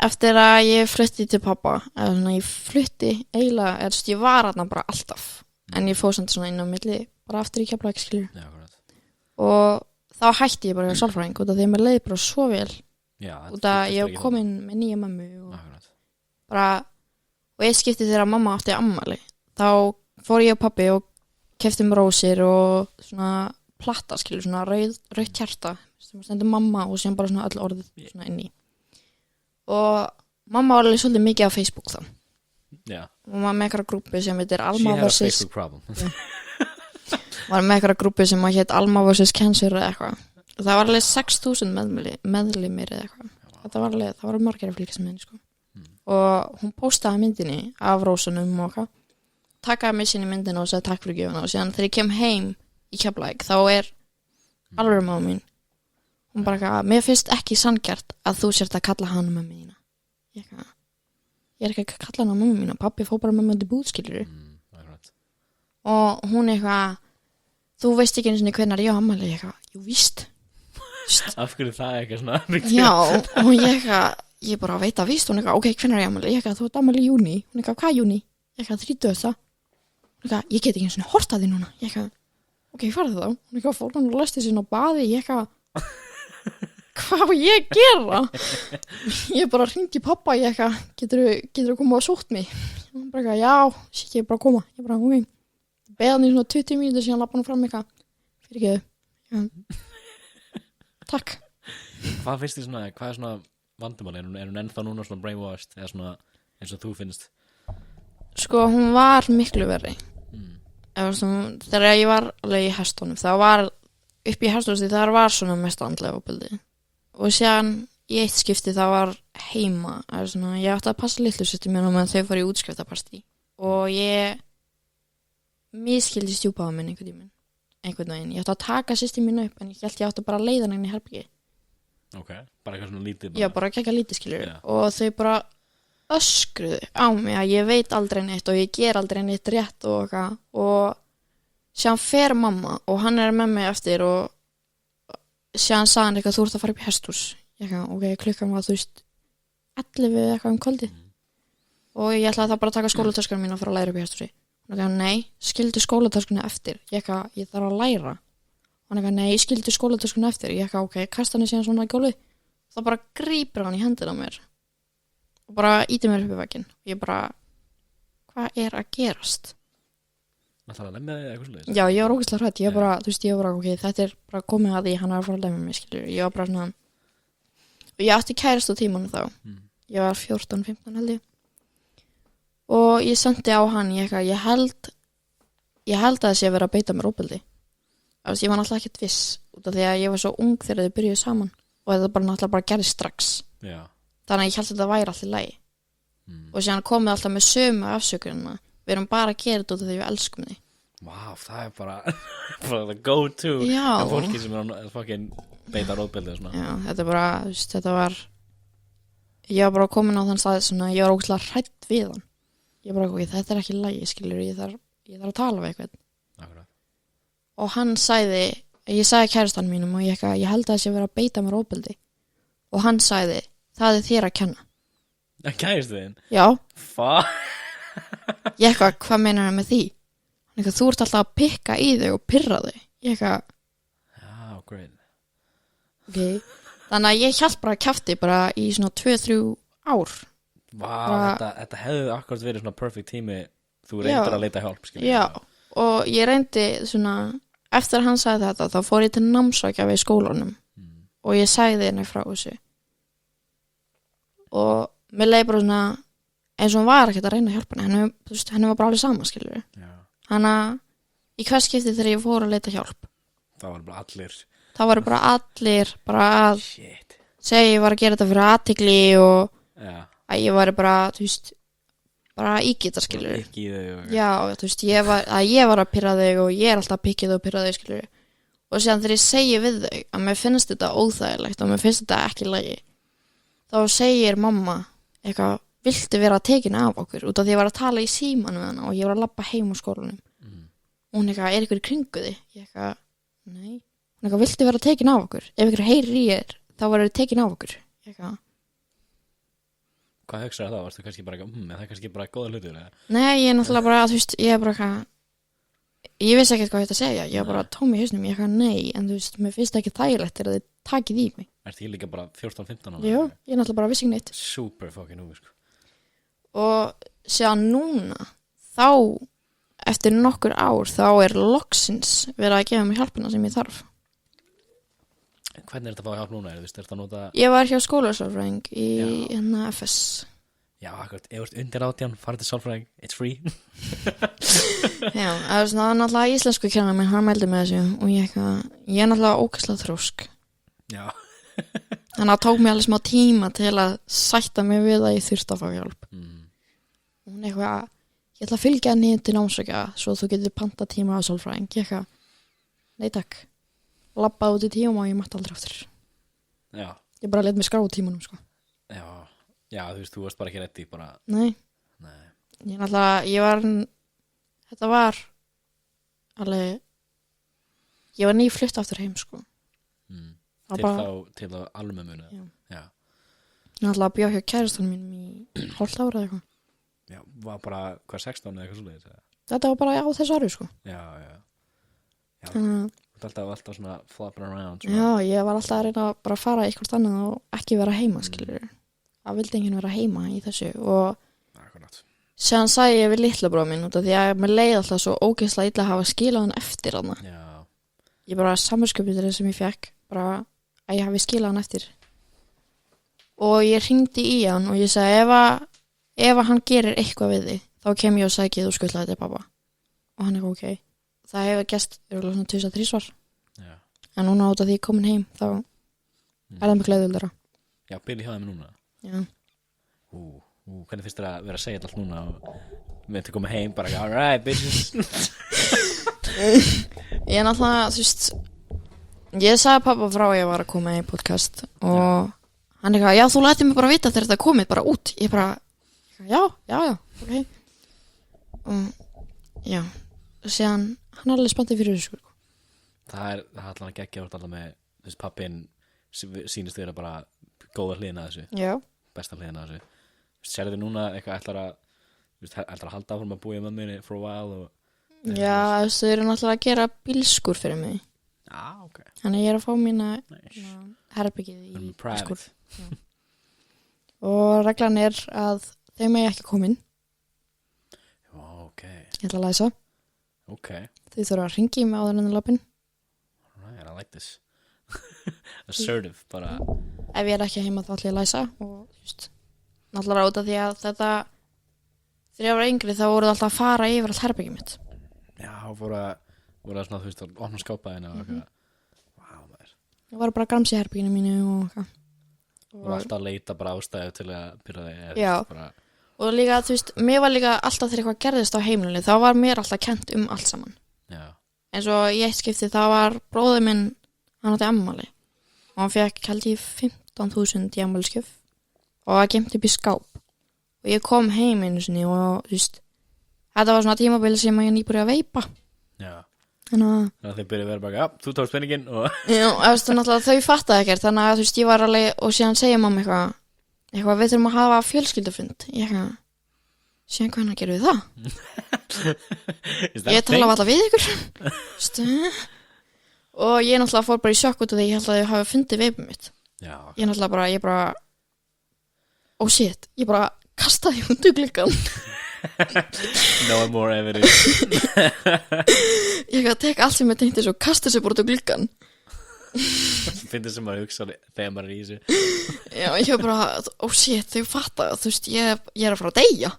eftir að ég flutti til pappa, eða svona ég flutti eiginlega, eða ég var þarna bara alltaf, en ég fóð samt svona inn á milli, bara aftur í Keflavík, skilur. Já, akkurat. Og þá hætti ég bara hjá sálfræðing út af því að mér leið bara svo vel. Já. Út af ég var komin með nýja mömmu og Akkurat. bara, og ég skipti þegar mamma átti afmæli. Þá fór ég og pappi og keyptum rósir og svona platta, skilur, svona rautt hjarta sem stendur mamma og síðan bara svona öll orðið svona inni. Og mamma var alveg svolítið mikið á Facebook þá. Já. Og maður með eitthvað grúppu sem heitir Alma She had a vs. Facebook problem. Var með eitthvað grúppu sem heit Alma vs. Cancer eða eitthvað. Og það var alveg 6.000 meðlimir eða eitthvað. Það var margir að fylgjast með henni, sko. Og hún postaði myndinni af rósunum og eitthvað. Takaði mig sín í myndina og sagði takk fyrir gjöfuna. Og síðan þegar ég kem heim í Keflavík þá alveg mamma mín. Hún bara eitthvað, mér finnst ekki sanngjarnt að þú sért að kalla hana mömmu þína. Ég er ekki að kalla hana mömmu mína. Pabbi fór bara með mig út í búð, skilurðu. Og hún eitthvað, þú veist ekki einu sinni hvenær ég á afmæli. Ég eitthvað, jú víst. Af hverju það eitthvað svona? Já, og ég bara veit að víst. Hún eitthvað, ok, hvenær er ég afmæli? Ég eitthvað, þú ert afmæli í júní. Hún eitthvað, hvað júní? Ég eitthvað, 30. Hún eitthvað, ég get ekki einu sinni hort að því núna. Ég eitthvað, ok, farðu þá. Hún eitthvað, fór hann og læsti sig inn á baði. Ég eitthvað, hvað var ég að gera? Ég bara hringdi pappa, ég eitthvað, getur koma og sótt mig? Hann bara eitthvað, já, shit, ég bara koma. Ég bara, ok. Beða hann í svona 20 mínútur síðan lappa hann fram eitthvað. Fyrirgeðu. Takk. Hvað finnst þið svona, hvað er svona vandamál? Er hún ennþá núna svona brainwashed eða svona eins og þú finnst? Sko, hún var miklu verri. Þegar ég var alveg í hestunum, það var upp í hesthúsi, þar var svona mest andlega ofbeldi. Og síðan í eitt skipti það var heima, svona, ég átti að passa litlu systur mér meðan þau fóru í útskriftapartí og ég miskildi stjúpa á minn einhvern veginn. Ég átti að taka systur mín upp en ég held ég átti bara að leiða henni í herbyggi. Ok, bara eitthvað svona lítið. Já, bara ekki lítið, skilur. Og þau bara öskruðu á mig að ég veit aldrei neitt og ég ger aldrei neitt rétt og eitthvað. Og síðan fer mamma og hann er með mig eftir og síðan sagði hann eitthvað, þú ert að fara upp í hesthús. Ég eitthvað, ok, klukkan var, þú veist, 11 eitthvað kvöldi. Og ég ætlaði það bara að taka skólatöskunum mín og fara að læra upp í hesthúsi. Hann eitthvað, nei, skildu skólatöskunni eftir. Ég eitthvað, ég þarf að læra. Hann eitthvað, nei, skildu skólatöskunni eftir. Ég eitthvað, ok, kasta hann síðan svona í gólfið. Það bara grípur hann í hendina á mér. Og bara íti mér upp í vegginn. Ég bara, hvað er að gerast? Það þarf að lemja þig eitthvað svolítið? Já, ég var ógeðslega hrædd. Ég bara, þú veist, ok, þetta er bara komið að því, hann er að fara að lemja mig, skilur. Ég var bara svona, og ég átti kærast á tímanum þá. Ég var 14-15 held ég. Og ég sendi á hann, ég held að það sé að vera að beita mér ofbeldi. Ég var náttúrulega ekkert viss, út af því að ég var svo ung þegar þau byrjuðu saman. Og þetta bara náttúrulega bara gerði strax. Já. Þannig að ég held að þetta væri alltaf í lagi. Og síðan komið alltaf með sömu afsökunina. Við erum bara að gera þetta út af því við elskum þig. Vá, það er bara the go-to. Já. Fólki sem er að fucking beita ofbeldi og svona. Já, þetta bara, þú veist, þetta var, ég var bara komin á þann stað svona, ég var ógeðslega hrædd við hann. Ég bara, ok, þetta er ekki í lagi, skilur, ég þarf að tala við eitthvað. Akkurat. Og hann sagði, ég sagði kærastan mínum og ég held að það sé vera að beita mér ofbeldi. Og hann sagði, það er þér að kenna. Kærastu þinn? Já. Fuck. Ég hvað meinar hann með því? Hann þú ert alltaf að pikka í þig og pirra þig. Ég já, great. Ok, þannig að ég hjálp bara kjafti bara í svona 2-3 ár. Vá, þetta hefði akkurat verið svona perfect tími. Þú reyndir að leita hjálp, skilur. Já, og ég reyndi svona, eftir að hann sagði þetta, þá fór ég til námsrákja við skólanum og ég sagði henni frá þessu. Og mér leið bara svona, eins og hann var ekkert að reyna að hjálpa henni, henni var bara alveg sama, skilur. Já. Þannig að í hvers skipti þegar ég fór að leita hjálp. Það var bara allir. Það var bara allir, bara að segja ég var að gera þetta fyrir athygli og að ég var bara, þú veist, bara ígita, skilur. Ekki í þau. Já, þú veist, ég var að pirra þig og ég er alltaf að pikka þig og pirra þig, skilur. og síðan þegar ég segi við þau að mér finnst þetta óþægilegt og mér finnst þetta ekki í lagi, þá segir mamma eitthvað, viltu vera tekin af okkur, út af því ég var að tala í síman við hana og ég var að labba heim úr skólanum og hún eitthvað, ykkur í kringu þig? Ég eitthvað, nei. Hún eitthvað, viltu vera tekin af okkur? Ef ykkur heyrir í þér, þá verður tekin af okkur. Ég eitthvað, Hvað hugsaðu þá? Varstu kannski bara eitthvað, er það kannski bara góða hlutur? Eða? nei, ég er náttúrulega bara, þú veist, ég er bara eitthvað, ég vissi ekkert hvað ég ætti að segja, ég var bara tóm í hausnum, ég eitthvað, nei, en þú veist, mér finnst ekki þægilegt þegar þið takið í mig. Ertu ég líka bara 14-15 ára? Jú, ég er náttúrulega bara vissi ekki neitt. Super fucking húi, sko. Og síðan núna, þá, eftir nokkur ár, þá er loksins verið að gefa mig hjálpina sem ég þarf. Hvernig er þetta að fá hjálp núna? Er þetta að nota... Ég var hjá skólasálfræðing í hérna FS. Já, akkurat, ef þú ert undir 18, farið til sálfræðing, it's free. Já, það er náttúrulega íslensku kennarinn minn, hann mældi með þessu og ég er náttúrulega ógeðslega þrjósk. Já. Þannig að það tók mig alveg smá tíma til að sætta mig við að ég þurfti að fá hjálp. Hún eitthvað, ég ætla að fylgja henni til námsökja svo þú getur panta tíma á sálfræðing. Ég eitthvað, nei takk. Labbaði út í tíma og ég mætti aldrei aftur. Já. Ég bara let mig skrá tímanum, sko. Já, þú veist, þú varst bara ekki reddi, bara... Nei. Þetta var alveg, ég var nýflutt aftur heim, sko. Til þá almennmunu. Já. Ég náttúrulega bjó hjá kærastanum mínum í hálft ára eða eitthvað. Já, var bara, 16 eða eitthvað svoleiðis? Þetta var bara á þessu ári, sko. Já. Þannig Þú ert alltaf svona flopping around. Svona. Já, ég var alltaf að reyna að bara fara eitthvað annað og ekki vera heima, skilur. Það vildi enginn vera heima í þessu og síðan sagði ég við litla bróða minn út af því að mér leið alltaf svo ógeðslega illa að hafa skilað hann eftir hana. Já. Ég bara samviskupið sem ég fekk, bara að ég hafi skilað hann eftir. Og ég hringdi í hann og ég sagði ef hann gerir eitthvað við þig, þá kem ég og sæki þú skuldlaði til pappa. Og hann ok. Það hefur gæst svona 2-3 svar. Já. En núna út af því ég komin heim, þá er það miklu auðveldara. Já, byrja hjá þeim núna. Já. Hvernig finnst þér að vera að segja allt núna og við ættum að koma heim bara, all right, bitches. Ég er náttúrulega, þú veist, ég sagði pappa frá ég var að koma í podcast og hann eitthvað, já, þú lættir mig bara vita þegar þetta komið bara út. Ég bara, já, ok. Og já, og síðan, hann er alveg spenntið fyrir þessu. Það er allan að gegja alltaf með, þú veist, pappin sýnist þér að bara góða hliðina þessu. Já. Besta hliðina þessu. Sérðu núna eitthvað ætlar að halda áfram að búa í mömmunni for a while og... Já, þau eru náttúrulega að gera bílskur fyrir mig. Ok. Þannig ég er að fá mína herbergið í bílskur. Og reglan er að þau megi ekki komin. Ok. Ég ætla að læsa. Ok. Þau þurfa að hringi mig áður en lappin. Alright, I like this. Assertive, bara. Ef ég er ekki heima þá ætla ég að læsa og just náttúrulega út af því að þetta þegar ég var yngri þá voruð alltaf að fara yfir allt herbergið mitt. Já, voru að svona, þú veist, að opna skápaðina og eitthvað. Vá, maður. Það var bara grams í herberginu mínu og eitthvað. Og alltaf að leita bara ástæðu til að byrja þig. Já, bara... og líka, þú veist, mér var líka alltaf þegar eitthvað gerðist á heimilinu, þá var mér alltaf kennt allt saman. Já. En svo í eitt skipti þá var bróðir minn, hann átti afmæli og hann fekk held ég 15.000 í afmælisgjöf og það gemt upp í skáp og ég kom heim einu sinni og þú veist þetta var svona tímabil sem ég nýbúið að veipa. Já. Þannig að þau byrjuð að vera bara, já, þú tókst penninginn og... Já, náttúrulega þau fattaði ekkert þannig að þú veist ég var alveg og síðan segja mamma eitthvað við þurfum að hafa fjölskyldufund ég síðan hvernig gerum við það? Ég tala alltaf við ykkur og ég náttúrulega fór bara í sjokk út af því ég held að ég hafi fundið veipum mitt. Já. Ég náttúrulega ég bara oh shit, ég bara kastaði út úr gluggann. No more evidence. Ég tek allt sem ég tengti svo kasta sér bara út úr gluggann. Finnst sem maður hugsa þegar maður er í þessu. Já, ég hef bara oh shit, þau fatta, þú veist, ég er að fara að deyja.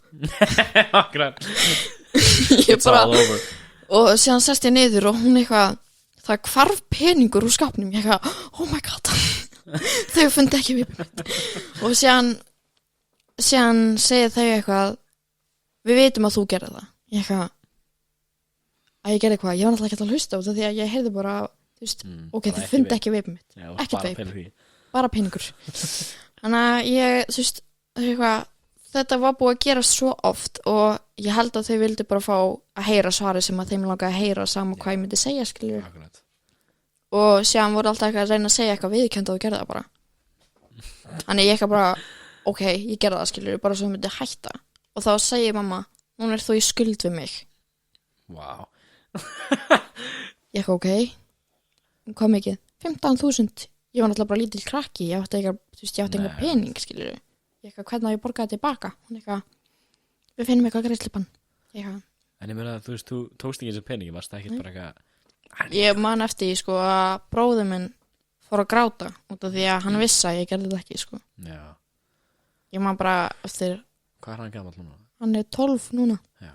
Akkurat. It's bara, all over. Og síðan sest ég niður og hún eitthvað það hvarf peningur úr skápnum. Ég eitthvað, oh my god. Þau fundi ekki vipið mitt. Og síðan segir þau eitthvað við veitum að þú gerði það. Ég eitthvað að ég gerði hvað, ég var náttúrulega ekki að hlusta út af því að ég heyrði bara, þú veist, ok, bara þið ekki fundi ekki veipið mitt, Já, ekkert bara veip, pæla í því. bara peningur. Þannig að ég, þú veist, eitthvað, þetta var búið að gerast svo oft og ég held að þau vildi bara fá að heyra svarið sem að þeim langaði að heyra sama hvað ég myndi segja, skilur. Akkurat. Og síðan voru alltaf eitthvað að reyna að segja eitthvað viðurkennt og þú gerði það bara. Þannig ég eitthvað bara, ok, ég gerði það, skilur, bara svo myndi hætta. Og þá segir mamma, núna þú í skuld við mig. Vá. Ég eitthvað, ok, hvað mikið? 15.000. Ég var náttúrulega bara lítill krakki, ég átti eitthvað, þú veist, ég átti eitthvað pening, skilur. Ég eitthvað, hvernig að ég borgaði tilbaka? Hún eitthvað, við finnum eitthvað greiðslipan. Ég eitthvað. En ég meina, þú veist, þú tókst ekki þessi peningi, varst það ekkert bara eitthvað... Ég man eftir, sko, að bróður minn fór að gráta út af því að hann vissi að ég gerði þetta ekki, sko. Já. Ég man bara eftir... Hvað hann gamall núna? Hann 12 núna. Já.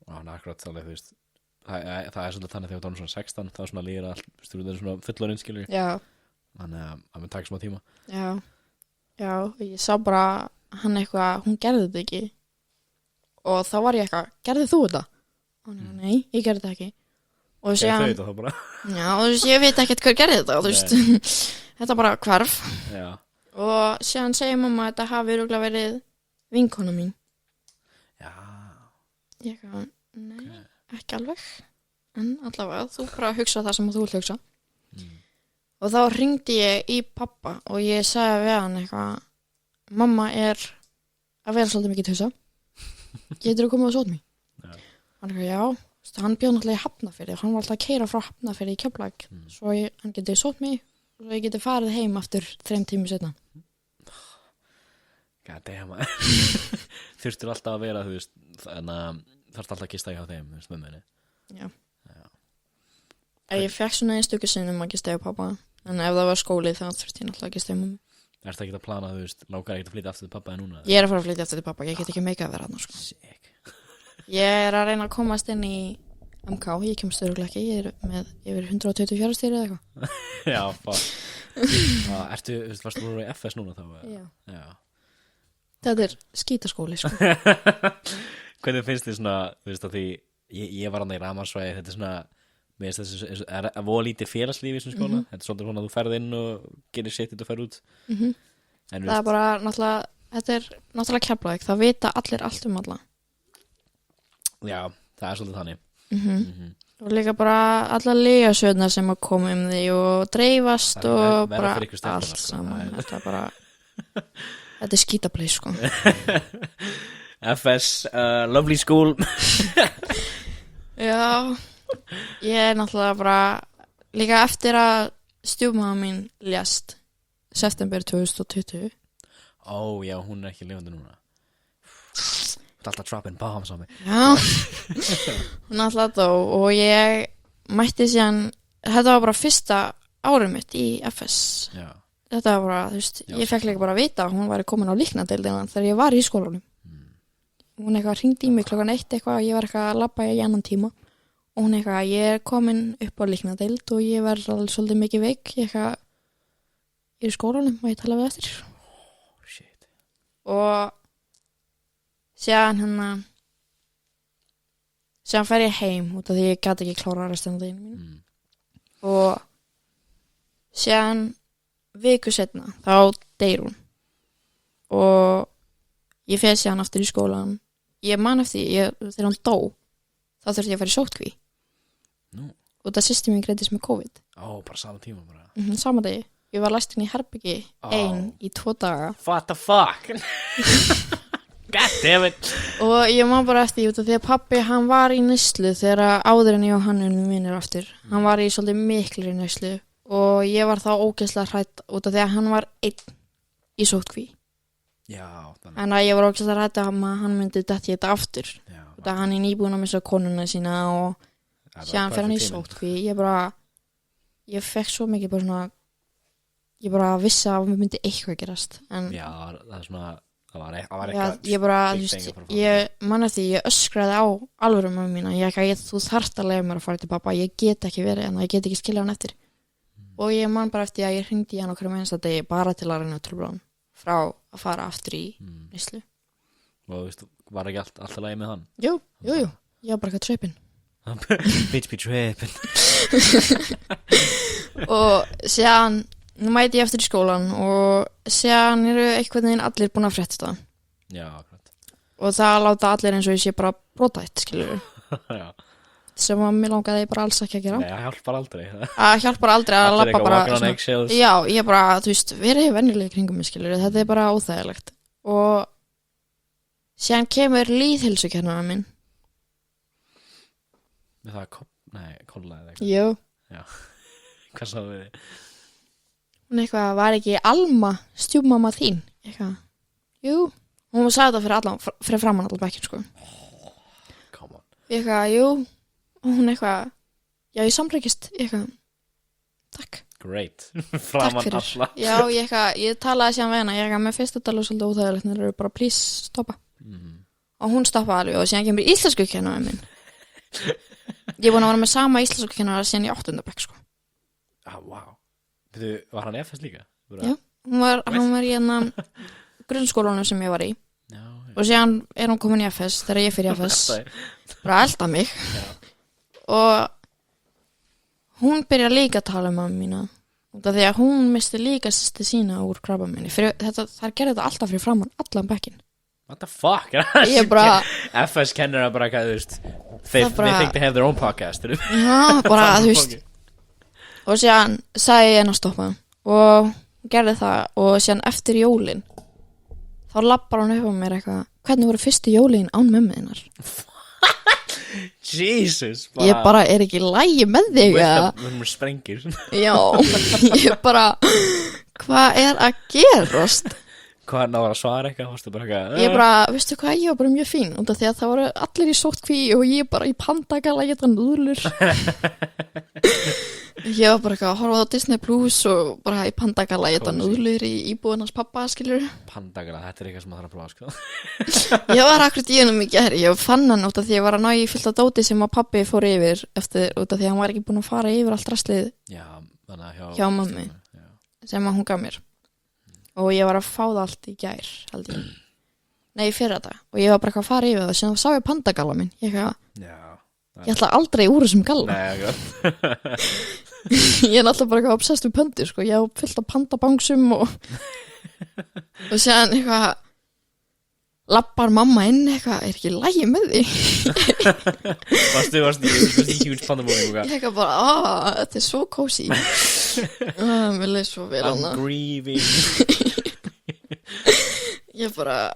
Og hann akkurat þálega, þú veist, það svolítið þannig þegar þú tónum svona 16, þá svona líður allt, þú veist, þú er svona fullorinn, skilur. Já. Þannig að það mun taka smá tíma. Já, ég sá bara hann eitthvað, hún gerði þetta ekki. Og þá var ég eitthvað, gerði þú þetta? Og hann nei, ég gerði þetta ekki. Og Þau þetta þá bara. Já, og þú veist, ég veit ekkert hver gerði þetta, þú veist. Þetta bara hvarf. Já. Og síðan segir mamma að þetta hafi örugglega verið vinkona mín. Já. Ég eitthvað, nei, ekki alveg. En allavega, þú bara hugsa það sem þú vilt hugsa. Og þá hringdi ég í pappa og ég sagði við hann eitthvað, mamma er að vera svolítið mikið tussa. Getur þú komið og sótt mig? Já. Hann eitthvað, já. Hann bjóð náttúrulega í Hafnarfirði og hann var alltaf að keyra frá Hafnarfirði í Keflavík. Svo hann getið sótt mig og svo ég getið farið heim aftur 3 tímum setna. God damn. Þurftur alltaf að vera, þú veist, þannig að þarfst alltaf að gista hjá þeim, þú veist, mömmunni. Já. Ég fekk svona einstöku sinnum að gista hjá pappa, en ef það var skóli þá þurfti ég náttúrulega að gista hjá mömmu. Ertu ekki að plana, þú veist, langar ekki að flytja aftur til pappa en núna? Ég er að fara að flytja aftur til pappa, ég get ekki meika að vera þarna, sko. Sick. Ég er að reyna að komast inn í MK, ég kemst örugglega ekki, ég er með yfir 124 stig eða eitthvað. Já, fuck. Ertu, þú veist, varstu voru í FS núna þá? Já. Þetta er skítaskóli, sko. Hvernig finnst þið svona, þú veist, að því ég var hann í ramarsvæði, þetta er svona, mér finnst þessi, er að voða lítið félagslífi í þessum skóla, þetta er svolítið svona að þú ferð inn og gerir sitt og ferð út. Það er bara náttúrulega, þetta er náttúrulega Keflavík, það vita allir allt um alla. Já, það er svolítið þannig. Og líka bara alla lygasöðnar sem að koma um því og dreifast og bara allt saman. Þetta er bara, þetta er skítableið, sko. FS, lovely school. Já, ég er náttúrulega bara, líka eftir að stjúpmamma mín lést september 2020. Ó, já, hún er ekki lifandi núna. Það er alltaf dropping bombs á mig. Já, hún alltaf dó og ég mætti síðan, þetta var bara fyrsta árið mitt í FS. Já. Þetta var bara, þú veist, ég fekk líka bara að vita að hún væri komin á líknadeildina þegar ég var í skólanum. Hún eitthvað hringdi í mig klokkan 1 eitthvað og ég var eitthvað að labba í annan tíma og hún eitthvað, ég er komin upp á líknadeild og ég verð alveg svolítið mikið veik, ég eitthvað í skólanum og ég tala við eftir. Shit. Og síðan síðan fer ég heim út af því ég gat ekki klára restina deginu mínu. Og síðan viku setna þá deyr hún og ég fer síðan aftur í skólan. Ég man eftir, þegar hún dó þá þurfti ég að fara í sóttkví. Og það systir mín greindist með COVID. Bara sama tíma bara. Sama degi. Ég var læst inn í herbyggi ein í 2 daga. What the fuck? God damn it. Og ég man bara eftir út af því að pabbi, hann var í neyslu þegar áður en ég og hann vinnir aftur. Hann var í svolítið miklir neyslu og ég var þá ógeðslega hrædd út af því að hann var einn í sóttkví. Já, þannig. En að ég var ógeðslega hrædd að hann myndi detti þetta aftur. Já. Út af hann er nýbúin að missa konuna sína og síðan fer hann í sóttkví. Ég fekk svo mikið bara svona, ég bara vissi að mér myndi eitthvað gerast. En já, það er svona, það var eitthvað. Já, ég bara, þú veist, ég man eftir, ég öskraði á alvöru mömmu mína. Þú þarft að leyfa mér að fara til pappa, ég get ekki verið en ég get ekki skilja hann eftir. Og ég man bara eftir að ég hringdi í hann okkur einsta degi bara til að reyna að trúbra hann frá að fara aftur í neyslu. Og þú veist, var ekki alltaf lagi með hann? Jú, ég var bara eitthvað tröpinn. Bitch be trippin'. Og síðan nú mæti ég eftir í skólan og síðan eru einhvern veginn allir búin að frétta það. Já, akkurat. Og það láta allir eins og ég sé bara brotætt, skilur Já. sem að mér langaði bara alls ekki að gera. Nei, það hjálpar aldrei. Það hjálpar aldrei að Allir labba eitthvað bara walking on eggshells. já, ég bara, þú veist, verið venjulega kringum mig, skilur, þetta bara óþægilegt. Og síðan kemur lýðheilsukennarinn minn. Með það kolla eða eitthvað. Jú, Hvað sagði þið? hún eitthvað, var ekki Alma stjúpmamma þín? Eitthvað, jú, hún sagði þetta fyrir framan allar bekkinn, sko. Come on. Eitthvað, jú, og hún eitthvað, já, ég samrækist, eitthvað, takk. Great. Takk Framan fyrir. alla. Já, ég talaði síðan við hana, ég eitthvað, með fyrst að tala svolítið óþægilegt, þeir eru bara, please, stoppa. Og hún stoppaði alveg og síðan kemur íslensku kennarinn minn. Ég er búin að vera með sama íslensku kennara síðan í 8. bekk, sko. Wow. Var hann FS líka? Já, hann var í grunnskólanum sem ég var í. Já. Og síðan er hún komin í FS þegar ég fyrir í FS. Bara að elda mig. Og hún byrjar líka að tala um mamma mína. Út af því að hún misti líka sýsti sína úr krabbameini. Það gerði þetta alltaf fyrir framan allan bekkinn. What the fuck? Ég bara FS kennara bara hvað, þú veist, they think they have their own podcast. já, bara, þú veist. Og síðan sagði ég henni að stoppa og hún gerði það og síðan eftir jólin þá lappar hún upp á mér eitthvað, hvernig voru fyrstu jólin án mömmu þinnar? Jesus. Ég bara, er ekki í lagi með þig? Við sprengir. Já, ég bara, hvað er að gerast? Hvað náður að svara eitthvað? Varstu bara eitthvað? Ég bara, veistu hvað, ég var bara mjög fín út af því að það voru allir í sóttkví og ég bara í pandagala að geta núðlur. Ég var bara eitthvað að horfa á Disney Plus og bara í pandagala að geta núðlur í íbúðinans pappa, skilur. Pandagala, þetta er eitthvað sem maður þarf að prófa, sko. Ég var akkurat í hennum í gæri, ég fann hann út af því ég var að ná í fullt af dóti sem að pappi fór yfir eftir út af því að hann var ekki búin að fara yfir allt rastlið hjá mammi sem að hún gaf mér. Og ég var að fá það allt í gær, held ég. Nei, fyrir þetta. Og ég var bara eitthvað að fara yfir það. Síðan sá ég pandagalla minn. Ég ætla aldrei úr þessum galla. Nei, ekki. Ég er alltaf bara eitthvað obsessed við pöndur, sko. Ég hef fyllt af pandabangsum og síðan eitthvað lappar mamma inn eitthvað, er ekki lægi með því? Varstu í huge pandabóning og Ég eitthvað bara, þetta er svo cozy. Mér leið svo vel hana. I'm grieving. Ég bara,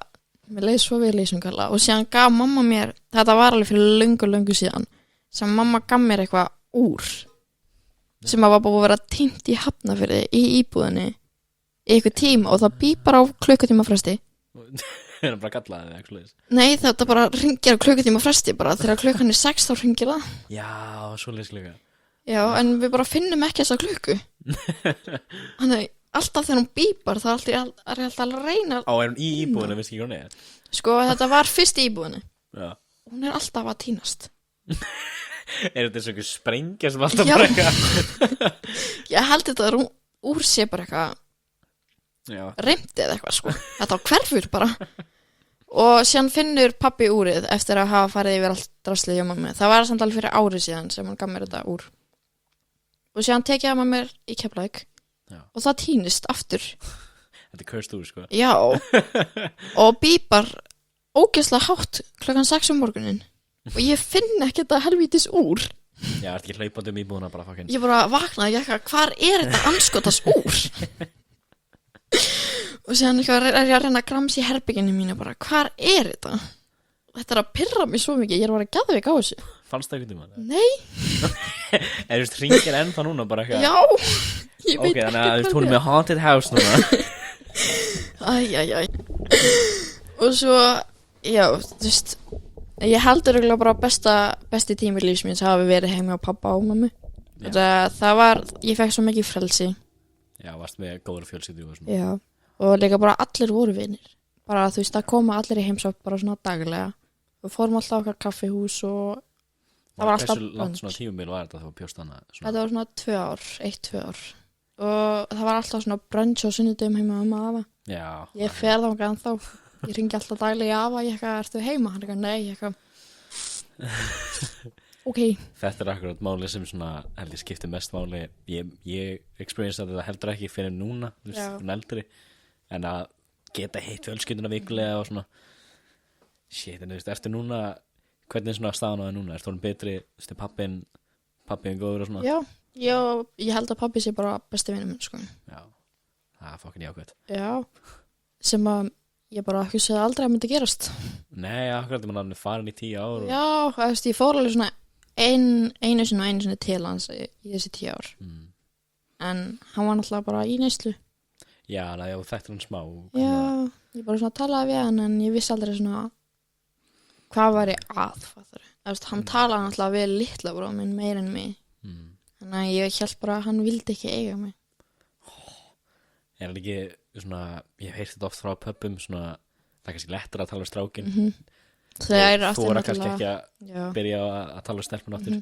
mér leið svo vel í þessum galla og síðan gaf mamma mér, þetta var alveg fyrir löngu síðan, sem mamma gaf mér eitthvað úr sem að var búið að vera týnt í Hafnarfirði í íbúðinni í eitthvað tíma og það bípar á klukkutíma fresti. Það er bara gallaðið eða eitthvað. Nei, þetta bara ringir á klukkutíma fresti bara þegar klukkan er 6 þá ringir það. Já, svo leyslega. Já, en við bara finnum ekki þessa klukku. Þannig alltaf þegar hún bípar þá er alltaf að reyna. Á, er hún í íbúðinu, veist ekki hvað hún er? Sko, þetta var fyrst í íbúðinu. Já. Hún er alltaf að týnast. Er þetta einhver sprengja sem alltaf bara eitthvað? Ég held þetta úr sé bara eitthvað reymdi eða eitthvað, sko. Þetta á hverfur bara. Og síðan finnur pappi úrið eftir að hafa farið yfir allt draslið hjá mamma. Það var samt alveg fyrir árið síðan sem hann gaf mér þetta úr. Og síðan tekið það með mér í Keflavík og það týnist aftur. Þetta er cursed úr, sko. Já. Og bípar ógeðslega hátt klukkan 6 morgunin. Og ég finn ekki þetta helvítis úr. Já, ertu ekki hlaupandi íbúðuna bara fucking. Ég bara vaknaði ekki eitthvað, hvar er þetta anskotas úr? Og síðan eitthvað er ég að reyna að gramsa í herbygginu mínu bara, hvar er þetta? Þetta er að pirra mig svo mikið, ég er að vera geðveik á þessu. Fannst það einhvern tímann? Nei. Er þú veist, hringir ennþá núna bara eitthvað? Já, ég veit ekki. Ok, þannig að þú veist, hún er með haunted house núna. Æ. Og svo, já, þú veist, ég heldur eiginlega bara besti tími lífsmins hafi verið heima á pappa og mammu. Það var, ég fekk svo mikið frelsi. Já, varst með góður fjölskyldu og svona. Já, og líka bara allir voru vinir. Bara þú veist að koma allir í heimsókn bara svona daglega. Við fórum alltaf okkar kaffihús og það var alltaf Hversu langt svona tímabil var þetta þá bjóst hana? Þetta var svona 2 ár, 1-2 ár. Og það var alltaf svona brunch á sunnudum heima með afa. Já. Ég fer þangað ennþá. Ég ringi alltaf daglega í afa, ég eitthvað, ertu heima? Hann eitthvað, nei, ég eitthvað. Ok. Þetta akkurat máli sem svona held ég skiptir mest máli. Ég experience þetta heldur ekki fyrir núna, þú veist, fyrir eldri, en að geta hitt fjölskylduna vikulega og svona shit, en þú veist, eftir núna hvernig er svona staðan á það núna? Er það betri, þú veist, pappin góður og svona? Já, ég held að pabbi sé bara besti vinur minn, sko. Já, það er fucking jákvæmt. Já, sem að ég bara hugsaði aldrei að myndi gerast. Nei, akkurat, mann er farin í 10 ár og... Já, þú veist, ég fór alveg svona einu sinni til hans í þessi 10 ár. En hann var náttúrulega bara í neyslu. Já, þetta er hann smá. Já, ég bara svona talaði við hann, en ég vissi aldrei svona hvað var ég að, fattar. Þú veist, hann talaði náttúrulega við litla bróður minn meir en mig. Þannig að ég held bara að hann vildi ekki eiga mig. Er hann ekki svona, ég hef heyrt þetta oft frá pöbbum, svona, það er kannski lettur að tala um strákin. Þú voru kannski ekki að byrja að tala um stelpun aftur.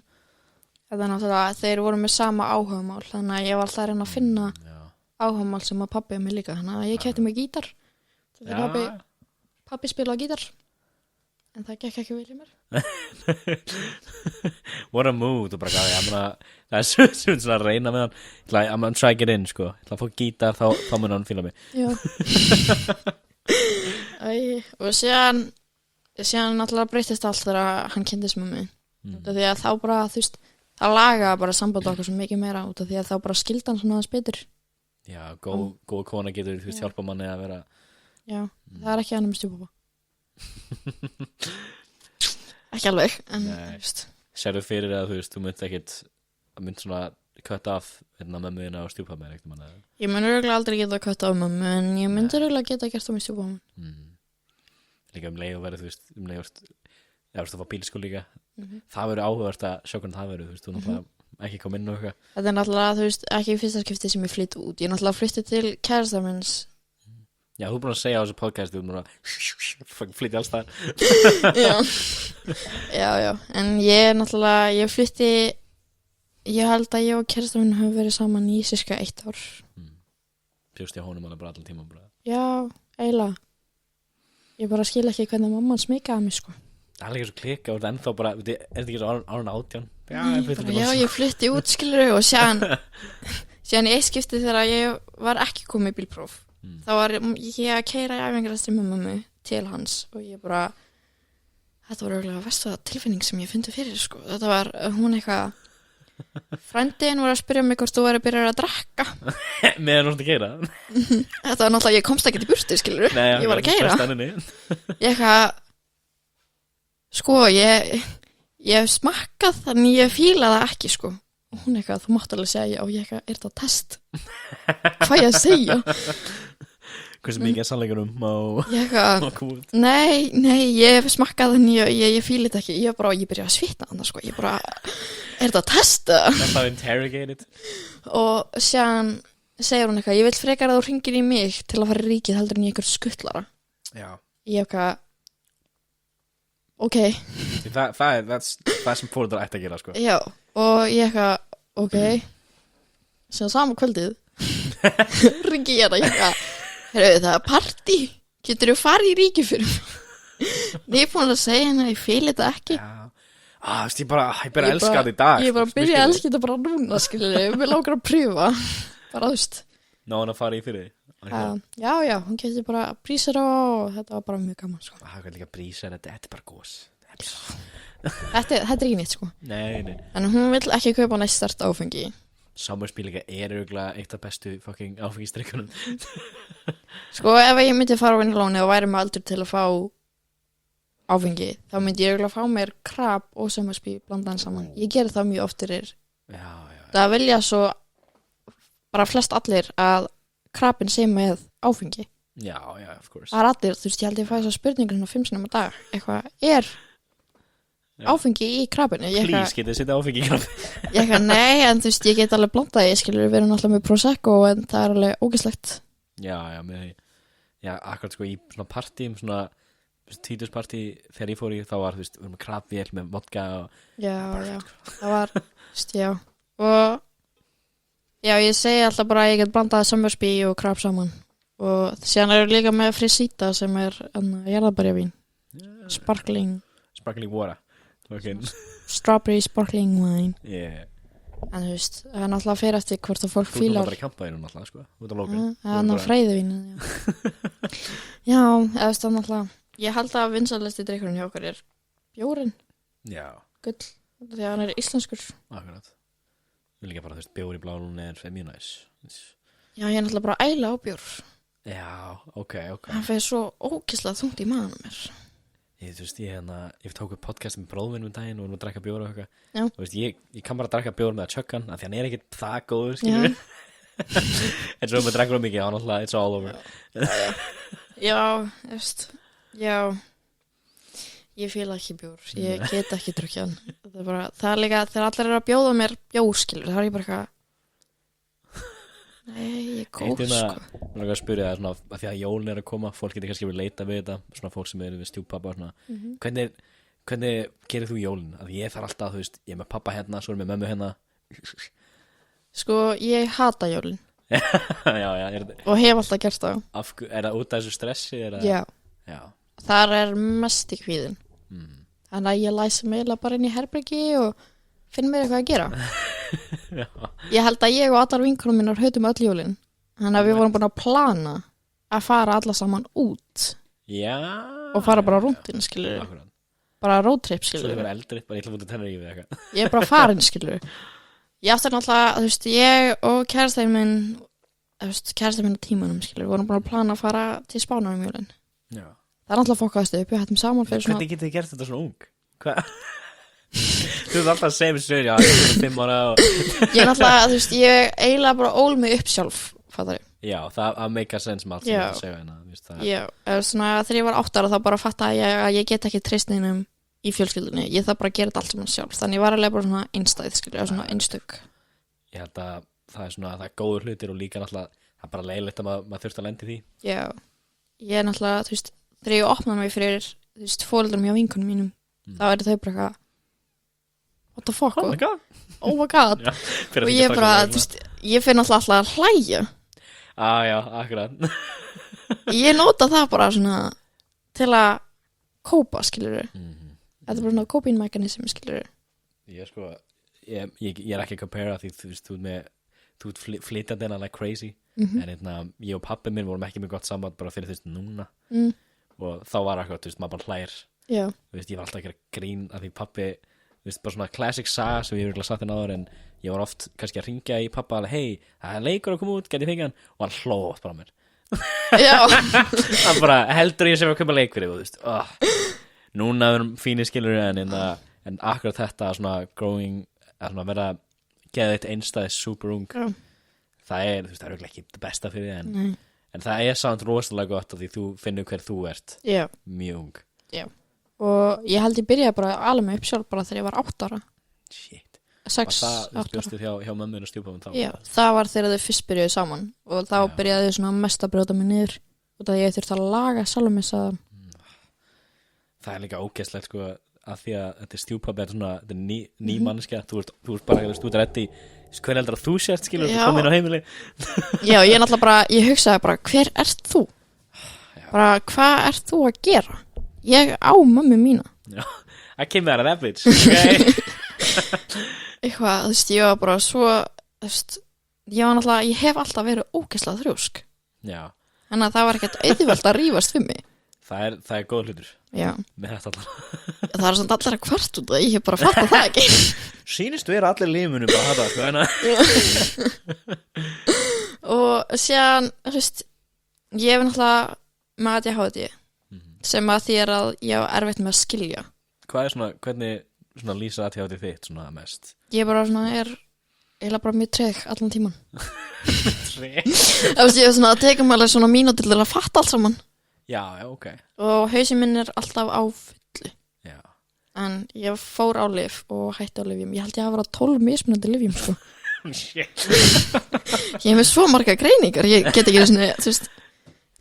Það er náttúrulega, þeir voru með sama áhugamál, þannig að ég var alltaf að reyna að finna áhugamál sem að pabbi er mig líka. Þannig að ég keypti mig gítar. Pabbi spilaði gítar. En það gekk ekki vel í mér. What a mood. Og bara, það er svona að reyna með hann. I'm gonna try to get in, sko. Ég ætla að fá gítar, þá mun hann fíla mig. Já. Og síðan náttúrulega breytist allt þegar hann kynntist með mig. Því að þá bara, þú veist, það laga bara samband okkur svo mikið meira út af því að þá bara skildi hann svona aðeins betur. Já, góð kona getur, þú veist, hjálpa manni að vera... Já, það er ekki hann með stjúpappa. Ekki alveg, en þú veist. Sérðu fyrir að, þú veist, þú mynd ekkit að mynd svona kött af mömmuðina og stjúpappa með eitthvað manna? Ég mun örugglega aldrei geta kött af mömmu, en ég myndi örugglega geta gert það með stjúpappa. Líka leið og verið, þú veist, leið þú veist, að fá bílskóla líka. Það verður áhugavert að sjá hvernig það verður, þú veist, þú náttúrulega ekki kom inn og eitthvað. Þetta er náttúrulega, þú veist, ekki í fyrsta skipti sem ég flytt út. Ég náttúrulega flytti til kærastar minns. Já, þú er búin að segja á þessu podcast, þú er búin að flytti alls það. Já, en ég náttúrulega, ég held að ég og kærastar minn höfum verið saman í cirka 1 ár. Bjóst ég á honum alveg bara allan tíma bara. Já, eiginlega. Ég bara skil ekki hvernig mamman smikaði mig, sko. Það er ekki svo klika, og ennþá bara, er þetta ekki svo árun 18? Já, ég flytti út, skilur, og síðan í eitt skipti þegar ég var ekki komið í bílpróf. Þá var ég að keyra í æfingarastri með mömmu til hans og ég bara, þetta var örugglega versta tilfinning sem ég fyndi fyrir, sko. Þetta var, hún eitthvað, frændiðin var að spyrja mig hvort þú væri að byrja að drekka. Meðan þú ert að keyra? Þetta var náttúrulega, ég komst ekki til burtu, skilur. Ég var að keyra. Ég eitthvað, sko, ég smakkað þannig ég fílaði það ekki, sko. Og hún eitthvað, þú mátt alveg segja, og ég eitthvað, er þetta test? Hvað ég að segja? Hversu mikið er sannleikunum á kúl? Nei, ég smakkaði þannig, ég fíli þetta ekki. Ég byrjaði að svitna annars, sko. Ég bara, er þetta test? Það var interrogated. Og síðan segir hún eitthvað, ég vil frekar að þú hringir í mig til að fara í ríkið heldur en ég einhver skuttlara. Já. Ég eitthvað, ok. Það sem fóruðar ætti að gera, sko. Já, og ég eitthvað, ok. Síðan sama kvöldið ringi ég það, ég eitthvað, heyrðu, það er partí, getur þú farið í ríki fyrir mig? Ég er búin að segja henni að ég fíli þetta ekki. Ég bara elska þetta í dag. Ég bara byrja að elska þetta bara núna, skilur ég vil langar að pröfa, bara þú veist. Ná hann að fara í fyrir því? Já, hún getur bara brísir á og þetta var bara mjög gaman, sko. Það er líka brísir, þetta er bara gós. Þetta er ekki neitt, sko. Nei. En hún vill ekki kaupa næst start áfengi. Summerspíl líka er auðvitað eitt af bestu fucking áfengistrykkunum. Sko, ef ég myndi fara á vinnulóni og væri með aldur til að fá áfengi, þá myndi ég auðvitað fá mér krab og summerspíl blandaðan saman. Ég geri það mjög oft fyrir. Já. Það vilja svo bara flest allir að krabin sé með áfengi. Já, of course. Það er allir, þú veist, ég held ég fæði þess að spurningur 5 sinnum á dag. Eitthvað, áfengi í krabinu? Please, getið þið setja áfengi í krabinu? Ég eitthvað, nei, en þú veist, ég get alveg blandað, ég skilur, við erum alltaf með Prosecco, en það er alveg ógeðslegt. Já, með því. Já, akkurat sko í svona partím, svona títuspartí, þegar ég fór í, þá var, þú veist, við erum með krabvél með vodka og... Já, það var, þú veist, já. Og, já, ég segi alltaf bara að ég get blandað summerspí og krab saman. Og síðan eru líka með Frisita sem er jarðarberjavín. Sparkling water. fucking strawberry sparkling wine yeah. en þú veist, það er náttúrulega fyrir eftir hvort að fólk Þú ert fílar bara í kampaðinu náttúrulega sko út á lókun það er náttúrulega freyðvín já, eða veist það náttúrulega ég held að vinsælasti drykkurinn hjá okkur er bjórin, Já, gull því að hann er íslenskur akkurat Vil líka bara, þú veist, bjór í blálunni er mjög næs já, ég er náttúrulega bara að æla á bjór Já, ok hann fer svo ókislega þungt í maðanum mér Þú veist, ég tók upp podcast með bróðminn um daginn og við erum að drekka bjór og eitthvað Já. Þú veist, ég kann bara að drekka bjór með að chugga hann af því hann er ekkert það góður, skilur við En svo maður drekkur hann mikið, hann alltaf, it's all over já, veist já ég fíla ekki bjór, ég get ekki drukkið hann það er bara, það er líka, þegar allir eru að bjóða mér bjóskilur, það er ég bara eitthvað nei, ég er góð Eitt sko Mér langar að spyrja það svona að því að jólin er að koma fólk getur kannski verið að leita við þetta svona fólk sem eru við stjúppappa og svona hvernig gerir þú jólin? Að ég þarf alltaf, þú veist, ég er með pappa hérna svo er með mömmu hérna sko, ég hata jólin Já, og hef alltaf gert það er það út af þessu stressi? Já, þar er mest í kvíðin þannig að ég læsi mig bara inn í herbergi og finn mér eitthvað að gera ég held að ég og allar vinkonum minnar höfðum öll jólin þannig að við vorum búin að plana að fara alla saman út Já og fara bara rúndin, skilur Akkurat. bara roadtrip, Svo skilur þið verið eldri, bara ég ætla að fóta tennir í við eitthvað ég er bara farin, skilur ég átti náttúrulega, þú veist, ég og kærastæðin minn á tímanum, skilur, vorum búin að plana að fara til Spánar um jólin Já það er náttúrulega fokkaðast upp, við hættum saman fyrir svona Hvernig getið þið gert þetta svona ung? Hvað? Þú ert alltaf að segja mér stöður, já, ég er 5 ára og ég er náttúrulega, þú veist, ég eiginlega bara ól mig upp sjálf, fattar ég Já, það make a sense með allt sem Já. þú segja hérna þú veist, það- já, eða svona þegar ég var 8 ára þá bara fatta að ég get ekki treyst neinum í fjölskyldunni, ég þarf bara að gera þetta allt saman sjálf, þannig ég var alveg bara svona einstæð, skilur, svona einstök Ég held að það er svona, það er góður hlutir og líka náttúrulega, það er bara leiðilegt að maður þurft að lendi því já, ég er náttúrulega, þú veist, þegar ég opnaði mig fyrir, þú veist, fóreldrum hjá vinkunum mínum, þá er þau bara eitthvað what the fuck, god oh my god Já, fyrir og að ég ekki bara, taka þú veist, ég finn alltaf að hlæja Já, akkurat ég nota það bara svona til að kópa, skilur þetta er bara svona coping mechanism, skilur Ég sko, ég er ekki að compara því þú veist, þú ert flytjandi hérna like crazy en ég og pappi minn vorum ekki með gott samband bara fyrir þú veist núna og þá var akkurat, þú veist, maður bara hlær já, þú veist, ég var alltaf að gera grín að því pappi, þú veist, bara svona classic saga sem ég hef sagt þér náður en ég var oft kannski að ringja í pappa alveg, hei, það er leikur að koma út, geti fengið hann og hann hló oft bara á mér já hann bara heldur ég sem að köpa leik fyrir þú veist, núna erum fínir skilur en akkurat þetta svona growing, að svona vera geða eitt einstæðis super ung Já. það er, þú veist, það er örugglega ekki það besta fyrir þig Nei. en það er samt rosalega gott af því þú finnur hver þú ert já, mjög ung og ég held ég byrjaði bara að ala mig upp sjálf bara þegar ég var 8 ára shit 6, það 8 ára bjóstu hjá mömmun og stjúpum þá já, það var þegar þau fyrst byrjuðu saman og þá byrjaði þau svona mest að brjóta mig niður og það ég þurfti að laga sjálfum mig sagði hann. það er líka ógeðslegt sko að því að þetta er stjúpabbi þetta er ný manneskja þú ert bara, þú ert reddi hver heldur að þú sért skilur þú Já. komin á heimili já, ég náttúrulega bara, ég hugsaði bara hver ert þú? Bara hvað ert þú að gera? Ég á mömmu mína Já, I came out of that bitch okay? eitthvað, þú veist, ég var bara svo þú veist, ég var náttúrulega, ég hef alltaf verið ógeðslega þrjósk Já, þannig að það var ekkert auðvelt að rífast við mig það er góð hlutur já, með þetta allar það er svona allir að kvart út og ég hef bara fatt það ekki Sýnist vera allir lífmunum bara þetta sko en og síðan, þú veist ég hef náttúrulega með ADHD sem að því að ég á erfitt með að skilja Hvað er svona, hvernig svona lýsa ADHD þitt svona mest? ég bara svona er eiginlega bara mjög treg allan tíman Treg? þú veist, ég er svona að teka mig alveg svona mínútur til að fatta allt saman Já, ok og hausinn minn er alltaf á fullu Já, en ég fór á lyf og hætti á lyfjum ég held ég að vera 12 mismunandi lyfjum sko. shit ég hef með svo marga greiningar ég get ekki svona, þú veist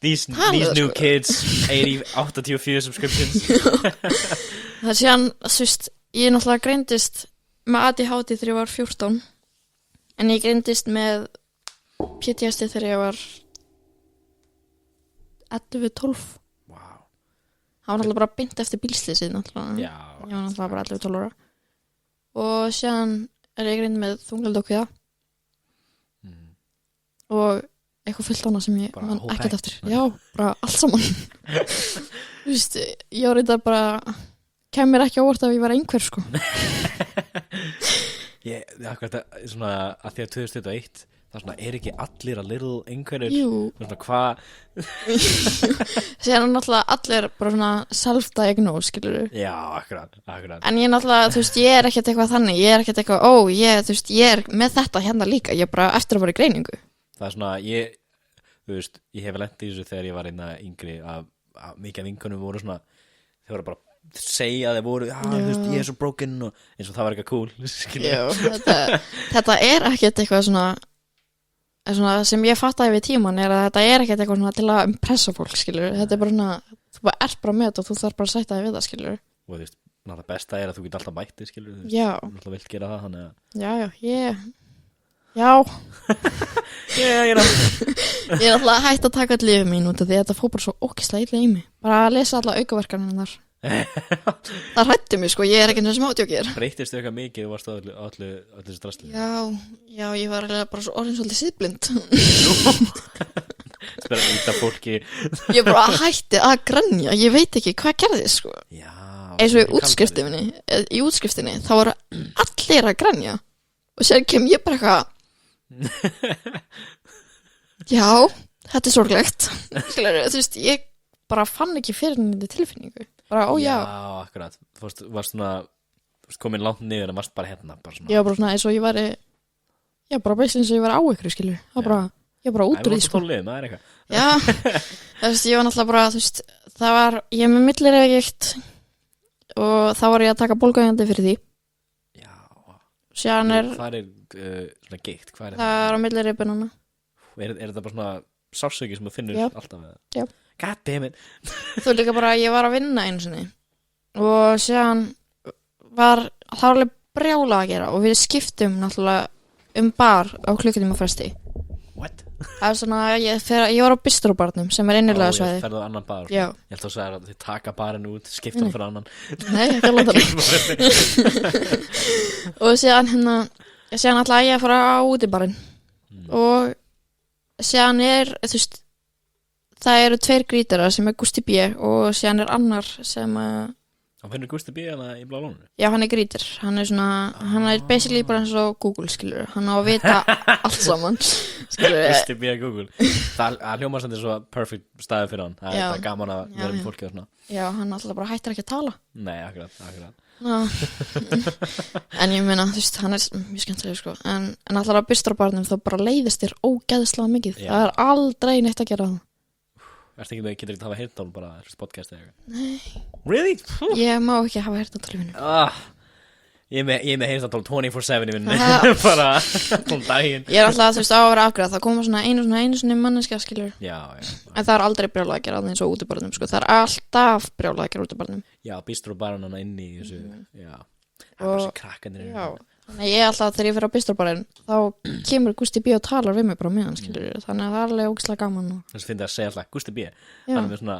These Talið, new sko. kids 84 subscriptions það er síðan, þú veist, ég náttúrulega greindist með ADHD þegar ég var 14 en ég greindist með PTSD þegar ég var 11-12 Wow hann var alltaf bara beint eftir bílslýsið náttúrulega. Já. Ég var náttúrulega bara 11-12 ára. Og síðan ég greind með þunglyndi og kvíða. Og eitthvað fullt annað sem ég Bara man whole ekkert package. eftir. Já, bara allt saman. Þú veist, ég var reyndar bara kemur ekki á óvart ef ég var einhver sko. Akkurat svona að því að 2021 það svona ekki allir að little einhverjir Jú. svona hvað Síðan náttúrulega allir bara svona self-diagnose, skilurðu. já, akkurat En ég náttúrulega, þú veist, ég ekkert eitthvað þannig. Ég ekkert eitthvað, þú veist, ég með þetta hérna líka. Ég bara eftir að fara í greiningu. það svona, þú veist, ég hef lent í þessu þegar ég var einna yngri að mikið af vinkunum voru svona þau voru bara segja að þeir voru þú veist, ég svo broken og eins og það var eitthvað cool Já, þetta ekkert eitthvað svona sem ég fattaði við tíman að þetta ekkert eitthvað svona til að impressa fólk, skilur. Þetta bara svona, þú bara ert bara með þetta og þú þarf bara að sætta þig við það, skilur. og þú veist, það besta að þú get alltaf bætti, skilur þú veist, Já. þú alltaf vilt gera það þannig að Já, ég ég alltaf hægt að taka all lífið mín út af því að þetta fór bara svo ókislega illa í mig. Bara að lesa alla aukaverkanir þar. Það hrætti mig sko, ég ekki eins og smátjókir. breytist þau eitthvað mikið og varst á öllu strasli Já, ég var bara svo orðin svolítið síðblind. spara út af fólki Ég bara hætti að grænja, ég veit ekki hvað gerðist sko. já, Eins og í útskriftinni þá voru allir að grænja og sér kem ég bara eitthvað já, þetta er sorglegt. Skilurðu, þú veist, ég bara fann ekki fyrir henni tilfinningu. Bara, já, akkurat, þú varst svona komin langt niður en varst bara hérna bara svona. ég var bara svona eins og ég væri bara beislega eins og ég væri á ykkur, skilur. Það bara, ég bara út úr því sko. Það er eitthvað Já, þú veist, ég var náttúrulega bara, þú veist, ég er með millireyðagikt og þá var ég að taka bólgueyðandi fyrir því. já, Síðan það svona geikt, hvað það á millireyðbunana. er þetta bara svona sársauki sem þú finnur Já. alltaf með Já. god damn it Þú líka bara, ég var að vinna einu sinni og síðan það var alveg brjála að gera og við skiptum náttúrulega bar á klukkutíma fresti. what? Það er svona, ég var á Bistróbarnum sem er innilega svæði. Ferðu á annan bar Já. Ég held að segja að þið taka barinn út skipta hann fyrir annan Nei, ekki að láta það. Og síðan ætlaði ég að fara á útibarinn og síðan þú veist, það eru 2 grítarar sem er Gústi B og síðan er annar sem Hann finnur Gústi B hana í blá lónu já, hann er grítar, hann er basically bara eins og Google, skilur. Hann á að vita allt saman, skilur. Gústi B Google Það hljómar sem þetta svo perfect staði fyrir hann Það Já. er bara gaman að vera með Já. fólki og svona Já, hann alltaf bara hættir ekki að tala. Nei, akkurat Já. En ég meina, þú veist, hann er mjög skemmtilega sko. En alltaf á Bistróbarnum þá bara leiðist þér ógeðslega mikið. Já. Það er aldrei neitt að gera það. Ertu ekki með, getur ekki að hafa heyrtól bara podcast eða eitthvað Nei Really? Ég má ekki hafa heyrnartólfinu. Ég er með heyrtól 24/7 í vinnu Ha. bara allan daginn Ég er alltaf, þú veist, á að vera afgræð. Það koma svona einu sinni manneskja, skilur. Já En það er aldrei brjálað að gera það eins og útibarnum sko. Það er alltaf brjálað að gera útibarnum. Já, bístró barinn hana inni í þessu Já Það er Og- bara þessi krakkanir Já. Þannig að ég alltaf, þegar ég fyrir á Bistróbarinn þá kemur Gústi B og talar við mig bara meðan, skilur. Þannig að það er alveg ógeðslega gaman og... Þess finnst að segja alltaf Gústi B Já. Hann er með svona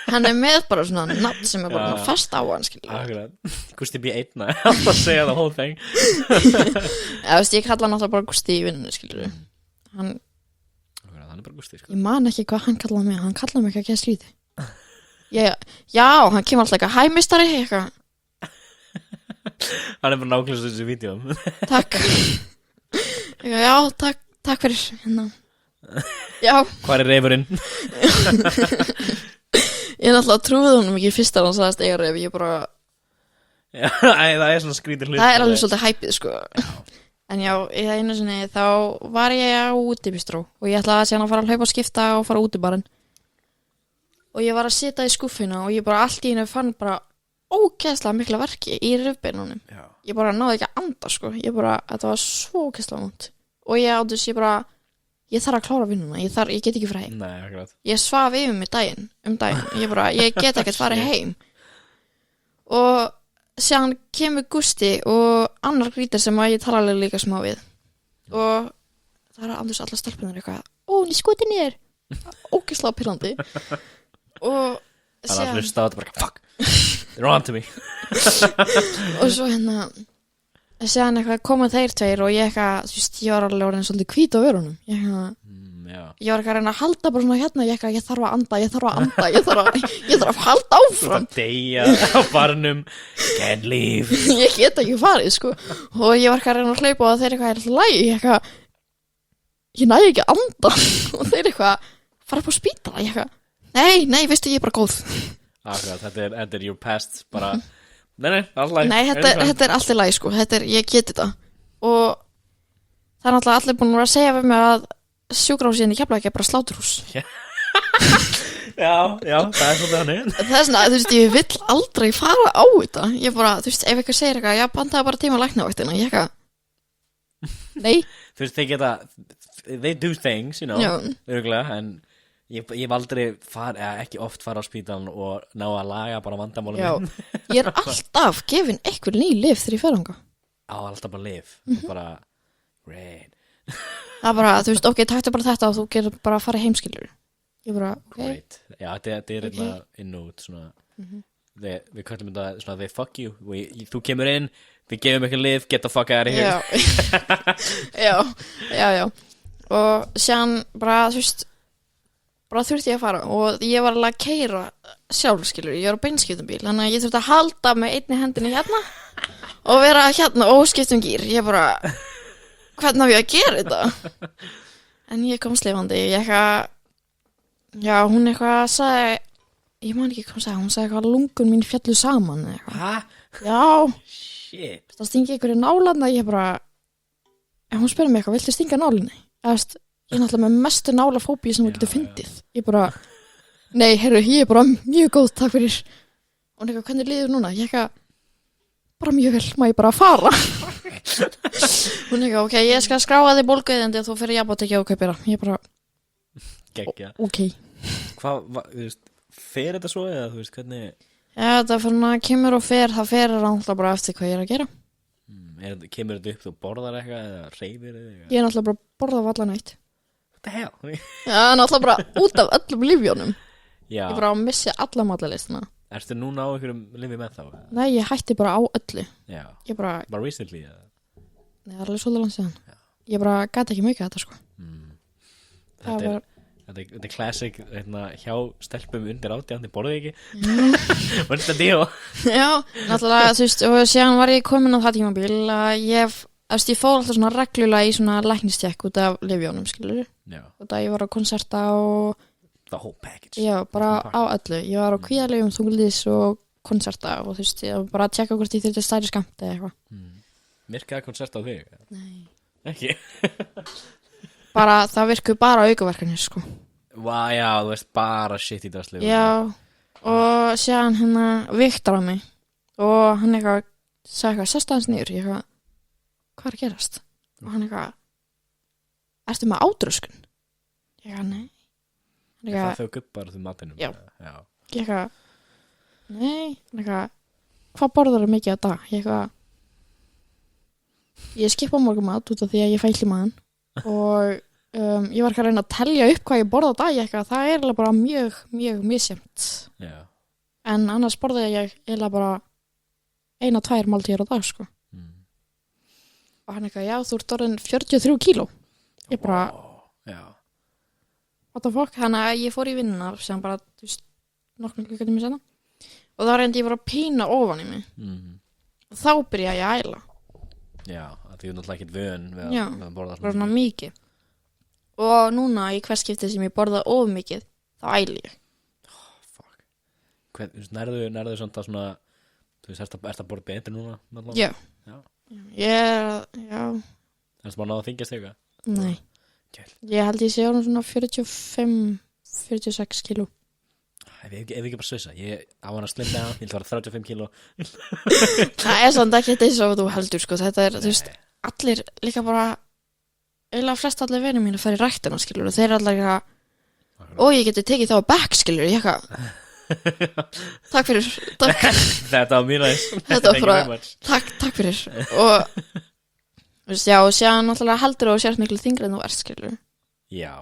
Hann er með bara svona nafn sem er bara Já. svona fast á hann, skilur. Akkurat Gústi B 1 Alltaf að segja the whole thing Já, veist, ég kalla hann alltaf bara Gústi í vinnunni, skilur. Hann, Akkurat, hann er bara Gústi sko ég man ekki hvað hann kallaði mig. Hann kallaði mig ekki að gera slíti. Já, hann kemur alltaf eitthvað, hæ mistari, eitthvað. Hann er bara nákvæmst þessu vídeóm Takk. Eitthvað, já, takk fyrir. Hérna. Já, Hvar er reyfurinn? ég náttúrulega trúði honum ekki fyrst að hann sagðist eiga ref. Ég bara, Já, það er svona skrítið hlut það er alveg svolítið hæpið, sko. En já, í það einu sinni þá var ég á útibistró og ég ætlaði síðan að fara að hlaupa og skipta og fara út í barinn. Og ég var að sita í skúffina og ég bara allt í einu fann bara ógeðslega mikla verki í rifbeinunum. Já. Ég bara náði ekki að anda, sko. Þetta var svo ógeðslega vont. Og ég bara, ég þarf að klára vinnuna. Ég get ekki fyrir heim. Nei, akkurat Ég svaf yfir mig daginn. Ég get ekkert farið heim. Og síðan kemur Gústi og annar grítar sem að ég tala alveg líka smá við. Og það er andurs allar stelpunar eitthvað. Ó, hún er skotið niður. Ógeðslega pirrandi. Og Þannig að hlusta á þetta bara, fuck, they're on to me. Og svo séðan eitthvað koma þeir tveir og ég eitthvað, þú veist, ég var alveg orðin svolítið hvít á vörunum. Ég var eitthvað að reyna að halda bara svona hérna, ég þarf að anda, ég þarf að halda áfram. Þú deyja á barnum, can't leave. Ég get ekki farið, sko. Og ég var eitthvað að reyna að hlaupa og þeir eitthvað alltaf lægi, ég næ ekki að anda. Og þeir eitthvað, fara upp á spítala, ég eitthvað, nei, veistu, ég er bara góð. Akkurat, þetta er your past, bara, nei, alltaf. Nei, þetta er alltaf lægi, sko, ég geti þetta. Og það er náttúrulega allir búin að vera að segja við mig að sjúkrahúsið í Keflavík er bara sláturhús. Já, það er svolítið hannig. Það er svona, þú veist, ég vill aldrei fara á þetta. Ég bara, þú veist, ef eitthvað segir eitthvað, já, pantaði bara tíma læknavaktina, ég eitthvað, nei. Þú veist, they do things, you know, örgulega, en ég hef aldrei ekki oft fara á spítalan og ná að laga bara vandamálum. Já, ég er alltaf gefin eitthvað ný lyf þegar ég fer þangað. Alltaf bara lyf, bara, great. Það er bara, þú veist, ok, taktu bara þetta og þú getur bara að fara heimskilur. Ég bara, ok. Great. Já, þetta er eitthvað inn og út, svona, við kallum þetta svona, they fuck you, þú kemur inn, við gefum eitthvað lyf, get the fuck out of here. Já. Og séðan bara, þú veist, bara þurfti ég að fara og ég var alveg að keyra sjálf, skilur, ég var á beinskiptumbíl, þannig að ég þurfti að halda með einni hendinni hérna og vera hérna og skiptum gír. Ég bara, hvernig á ég að gera þetta? En ég kom slefandi, hún eitthvað sagði, ég man ekki hvað hún sagði eitthvað lungun mín fjallu saman eitthvað. Hæ? Já. Shit. Það stingi einhverju nálarna, ég bara, en hún spurði mig eitthvað, viltu stinga nálinni? Ég er náttúrulega með mestu nálafóbíu sem þú getur fyndið. Ég bara, nei, ég er bara mjög góð, takk fyrir. Og hún eitthvað, hvernig líður núna? Ég eitthvað, bara mjög vel, má ég bara fara? Hún eitthvað, ok, ég skal skráa þig bólguðandi og þú fyrir jafnbóttekja og kaupir það. Ég bara, ok. Hvað, þú veist, fer þetta svo eða, þú veist, hvernig? Já, það fyrir að kemur og fer, það fer náttúrulega bara eftir hvað ég er að gera. Kemur þetta upp, þú borðar eitthvað eða hreyfir eitthvað? Ég er náttúrulega bara að borða af allan eitt. What the hell? Já, náttúrulega bara út af öllum lyfjónum. Já. Ég bara missi alla mataleistina. Ertu núna á einhverjum lyfi með þá? Nei, ég hætti bara á öllu. Já. Ég bara recently eða? Nei, það er alveg svolítið langt síðan. Ég bara gæti ekki mikið þetta, sko. Þetta er classic hjá stelpum undir 18, þið borðið ekki. What's the deal? Já, náttúrulega, þú veist, og síðan var ég komin á það tímabil að ég fór alltaf svona reglulega í svona læknistekk út af lyfjónum, skilur. Já. Og það ég var á konserta og the whole package. Já, bara á öllu. Ég var á kvíðalyfjum, þunglyndis og konserta og þú veist, ég var bara að tjekka hvort ég þurfti stærri skammt eða eitthvað. Virkaði konsert á þig? Nei. Ekki? Bara, það virkuð bara aukaverkanir, sko. Já, þú veist, bara shit í drasli. Já, og séðan Viktor á mig og hann eitthvað sagði eitthvað, sestu hans niður. Ég eitthvað, hvað er að gerast? Og hann eitthvað, ertu með ádröskun? Ég eitthvað, nei. Það þau gubbar þú matinum? Já. Ég eitthvað, nei. Hann eitthvað, hvað borðar þú mikið á dag? Ég eitthvað, ég skipa morgunmat út af því að ég fæli maðan og ég var ekki að reyna að telja upp hvað ég borða á dag. Ég eitthvað, það er eiginlega bara mjög, mjög misjæmt. Já. En annars borðaði ég eiginlega bara 1-2 máltíðir á dag, sko. Og hann eitthvað, já, þú ert orðin 43 kíló. Ég bara, what the fuck? Þannig að ég fór í vinnuna sem bara, þú veist, nokkrum klukkutíma seinna. Og þá reyndi ég bara að pína ofan í mig. Og þá byrjaði ég að æla. Já, því þú náttúrulega ekkert vön við að borða bara svona mikið. Og núna í hvers skiptið sem ég borða of mikið, þá æli ég. Fuck. Nærðu samt að svona, þú veist, ertu að borða betri núna? Já. Já. Ertu bara náða að þingjast eitthvað? Nei. Ég held ég sé á svona 45-46 kíló. Ef ég ekki bara svissa, ég á hann að slimma það, ég vil fara 35 kíló. Það er samt ekki eins og þú heldur, sko. Þetta er, þú veist, allir líka bara, eiginlega flest allir vinir mín að fara í ræktina, skilur, og þeir er allir eitthvað, og ég geti tekið þá á back, skilur, ég eitthvað, takk fyrir, takk. Þetta var mjög næst. Þetta var bara, takk fyrir. Og, þú veist, já, og séðan náttúrulega heldur og sért miklu þingri en þú ert, skilur. Já,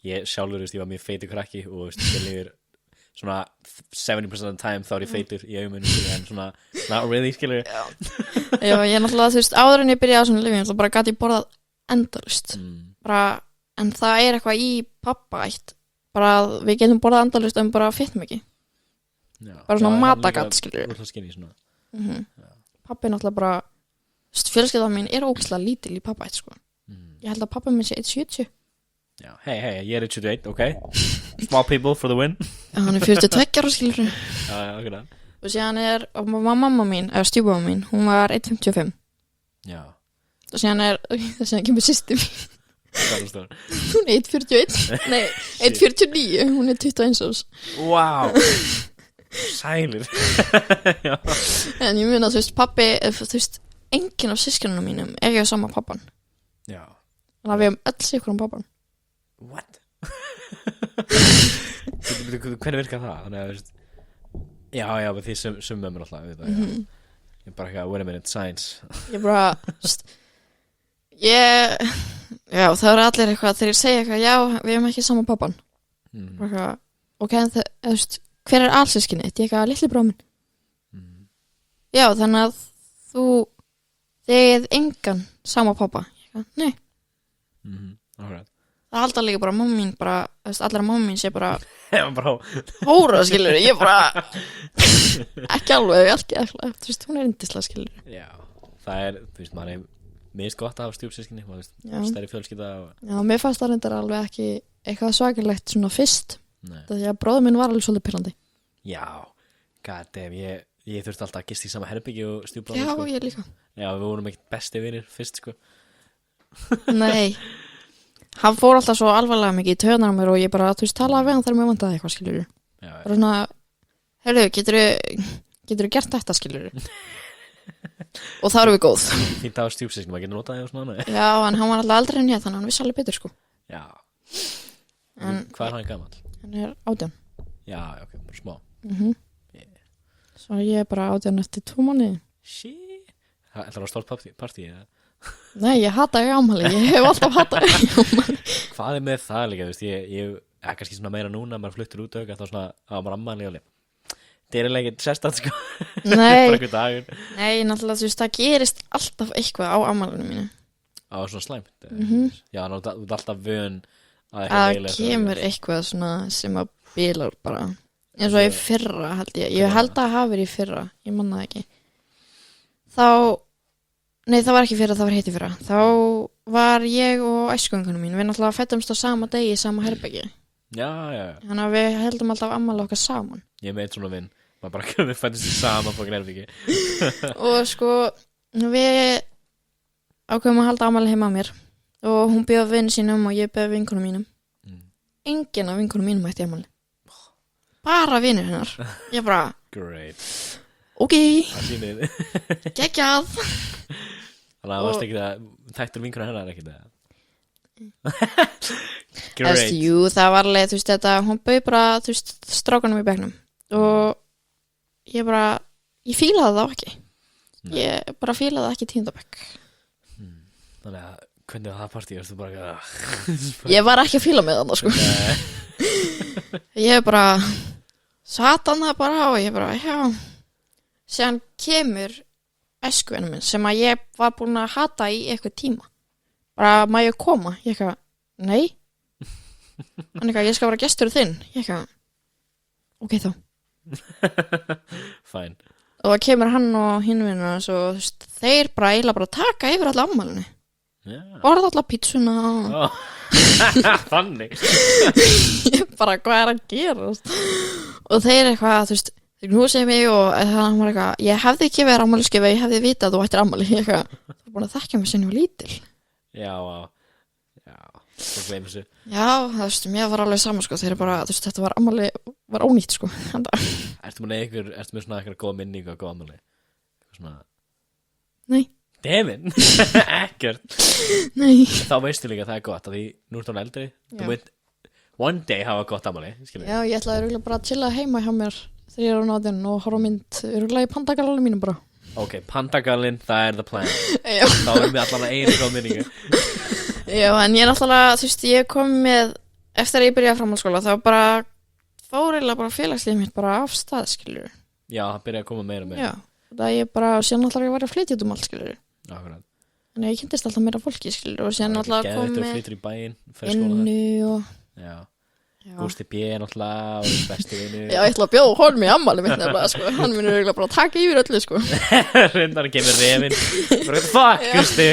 ég sjálfur, veist, ég var mjög feitur krakki og veist, svona 70% of the time þá ég feitur í augunum en svona not really skilur Já, ég náttúrulega, þú veist, áður en ég byrjaði á svona lyfjum, þá bara gat ég borðað endalaust bara, en það eitthvað í pappaætt bara að við getum borðað endalaust en bara fittum ekki bara svona matagatt, skilur Pappi náttúrulega bara, þú veist, fjölskyldan mín ógeðslega lítil í pappaætt, sko Ég held að pappa minn sé 1,70 Já, hey, ég 1,71, ok Small people for the win Hann 42 ára, skilur Já, ok Og síðan mamma mín, eða stjúpamma mín hún var 1,55 Já Og síðan kemur systir mín Stór. Hún 1,41 Nei, 1,49, hún 21 árs Wow Sælir En ég meina, þú veist, pappi þú veist, enginn af systkinunum mínum ég á sama pappan Já Þannig að við höfum öll sikur bara What? Hvernig virkar það? Þannig að, veist Já, því sem mömmur alltaf Ég bara ekki að wait a minute, science Ég bara, veist Já, það eru allir eitthvað þegar ég segja eitthvað, já, við höfum ekki sama pappan bara eitthvað, ok, en það, þú veist hver alsyskinni? Ég eitthvað, litli bróðir minn Já, þannig að þið engan sama pappa Ég eitthvað, nei Alright Það halda líka bara mamma mín bara, þú veist, allar mamma mín sé bara hóra, skilur, ég bara ekki alveg, þú veist, hún yndislega, skilur Já, það þú veist, maður mist gott af stjúpsyskinni, maður veist, stærri fjölskylda Já, mér fannst það reyndar alveg ekki eitthvað svakalegt svona fyrst því að bróður minn var alveg svolítið pirrandi Já, god damn, ég þurfti alltaf að gista í sama herbyggi og stjúpbróður Já, sko. ég líka Já, við vorum ekkert besti vinir fyrst, sko Nei Hann fór alltaf svo alvarlega mikið í taugarnar á mér og ég bara, þú veist, talaði við hann þegar mér vantaði eitthvað, skilur bara svona, heyrðu, geturðu gert þetta, skilur og það eru við góð Fínt á stjúpsyskinni, maður getur notað það og svona Já, en hann var alltaf eldri en ég, þannig að hann vissi alveg betur, sko Já En hvað hann gamall? Hann 18 Já, ok, bara smá Svo ég bara 18 eftir 2 mánuði Shit Það ætlar að stórt partí, eða? Nei, ég hata ekki ámæli, ég hef alltaf hatað ekki ámæli Hvað með það líka, þú veist, ég kannski svona meira núna, maður fluttur út þá svona á maður ammæli og það eiginlega ekki sérstætt, sko Nei, bara einhver dagur nei, náttúrulega, þú veist, það gerist alltaf eitthvað á ámælinu mínu Á svona slæmt Já, þú ert alltaf vön að kemur eitthvað svona sem að bilar bara eins og í fyrra, held ég held að hafa verið í fyrra, ég manna það ekki Nei, það var ekki fyrra, það var hitt í fyrra Þá var ég og æskuvinkonum mín Við náttúrulega fættumst á sama degi í sama herbergi Já Þannig að við heldum alltaf afmæli okkar saman Ég með svona vinn Maður bara við fættumst í sama fókin herbyggi Og sko, við ákveðum að halda afmæli heima á mér Og hún bjóð vinn sínum og ég bjóð vinkonum mínum Enginn af vinkonum mínum ætti afmæli Bara vinnir hennar Ég bara Great Ok, geggjað Þannig að það varst ekki að þættur vinkunum hennar ekkert Great Jú, það var alveg, þú veist, þetta hún bauð bara, þú veist, strákanum í bekknum og ég bara ég fílaði það ekki Ég bara fílaði það ekki í 10. bekk Þannig að, hvernig var það partí? Þú bara Ég var ekki að fíla með þannig, sko Ég bara sat hann það bara og ég bara, já Síðan kemur æskuvinur minn sem að ég var búin að hata í eitthvað tíma bara, má ég koma? Ég eitthvað, nei Hann eitthvað, ég skal vera gestur þinn Ég eitthvað, ok þá Fine Og það kemur hann og hinn vinnur hans og þú veist, þeir bara eiginlega bara taka yfir alla ammælinu Borða alla pítsuna Þannig Ég bara, hvað að gera? Og þeir eitthvað, þú veist Þeir knúsið mig og hann var eitthvað Ég hefði ekki verið ammælisgjöf Ég hefði vitað að þú ættir ammæli Ég eitthvað, þú er búin að þekkja mig sem ég var lítil Já, það gleymur sig Já, það veist, mér var alveg saman sko Þeir bara, þú veist, þetta var ammæli Var ónýtt sko Ertu með svona eitthvað góða minningu og góða ammæli? Svona Nei Devin, ekkert Nei Þá veistu líka að það gott að því nú ert hún eldri Þú veit, one day hafa gott ammæli Já, ég ætlaði örugglega bara að chilla heima hjá mér þegar ég er á náttinn og horfa á mynd örugglega í pandagallanum mínum bara Ok, pandagallin, það er the plan Já. Þá erum við allan að einu góð minningu Já, en ég er náttúrulega, þú veist, ég kom með eftir að ég byrjaði framhaldsskóla þá bara fór eiginlega bara félagslið mitt bara af stað, skilur. Já, það byrjaði að koma meira með. Já, það ég bara, síðan alltaf ég var að flytja út allt, skilur. Akkurat. Þannig að ég kynntist alltaf meira fólki, skilur, og síðan alltaf kom með með flyttur í bæinn, fer skóla innu og... Já. Gústi B. náttúrulega og besti vinur. Já, ég ætla að bjóða honum í ammali mitt nefnilega, sko. Hann munur eiginlega bara að taka yfir öllu, sko. Reyndar kemur refinn. Bara, fuck, Gústi.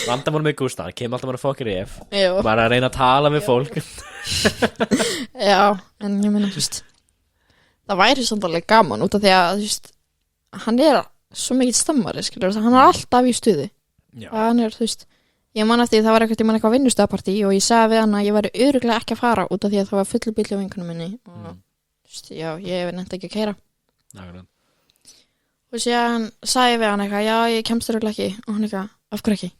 Vandamál með Gústa, hann kemur alltaf bara fokk í ref. Já. Bara að reyna að tala við fólk. Já, en ég meina, þú veist, það væri samt alveg gaman út af því að, þú veist, hann er svo mikill stammari, skilur, hann er alltaf í stuði. Já. Hann er, þú veist, ég man eftir því það var eitthvað vinnustöðapartí og ég sagði við hann að ég væri örugglega ekki að fara út af því að það var fullu bíll á vinkunum minni og, þú veist, já, ég nefndi ekki að keyra. Akkurat. Og síðan sagði ég við hann eitthvað, já, ég kemst örugglega ekki og hann eitthvað, af hverju ekki?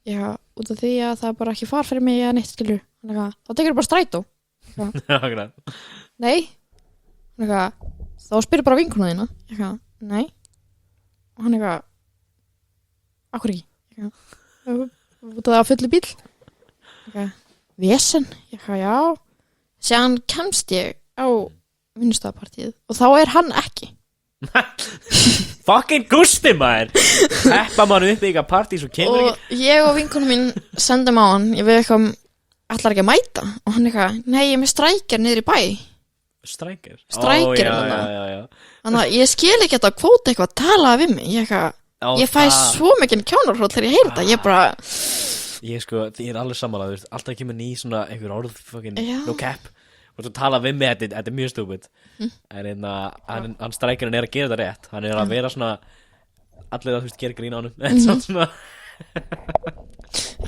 Já, út af því að það er bara ekki far fyrir mig eða neitt, skilur. Hann eitthvað, þá tekur bara strætó. Akkurat. Nei. Hann eitthvað, þá spyrir bara vinkuna þína. Eitthvað, nei. Og hann eitthvað, af hverju ekki? Eitthvað, út af það fullu bíl. Vesen, já. Síðan kemst ég á vinnustöðapartíð og þá er hann ekki. Fucking Gústi maður. Heppa mann upp í eitthvað partí svo kemur og ég og vinkonum mín sendum á hann, ég veið eitthvað ætlar ekki að mæta og hann eitthvað, nei, ég er með strækjar niður í bæ. Strækjar? Strækjar já, hann. já. Þannig að ég skil ekki að kvóta eitthvað að tala við mig. Ég fæ svo mikið kjánarhróll þegar ég heyri þetta. Ég bara... Ég sko, ég er alveg sammála, þú veist, alltaf kemur ný svona einhver orð, fucking, no cap. Og þú tala við mig, þetta er mjög stúpid. En hann strækjarinn er að gera þetta rétt. Hann er að vera svona, allir að þú veist, gera grín á honum. En svona...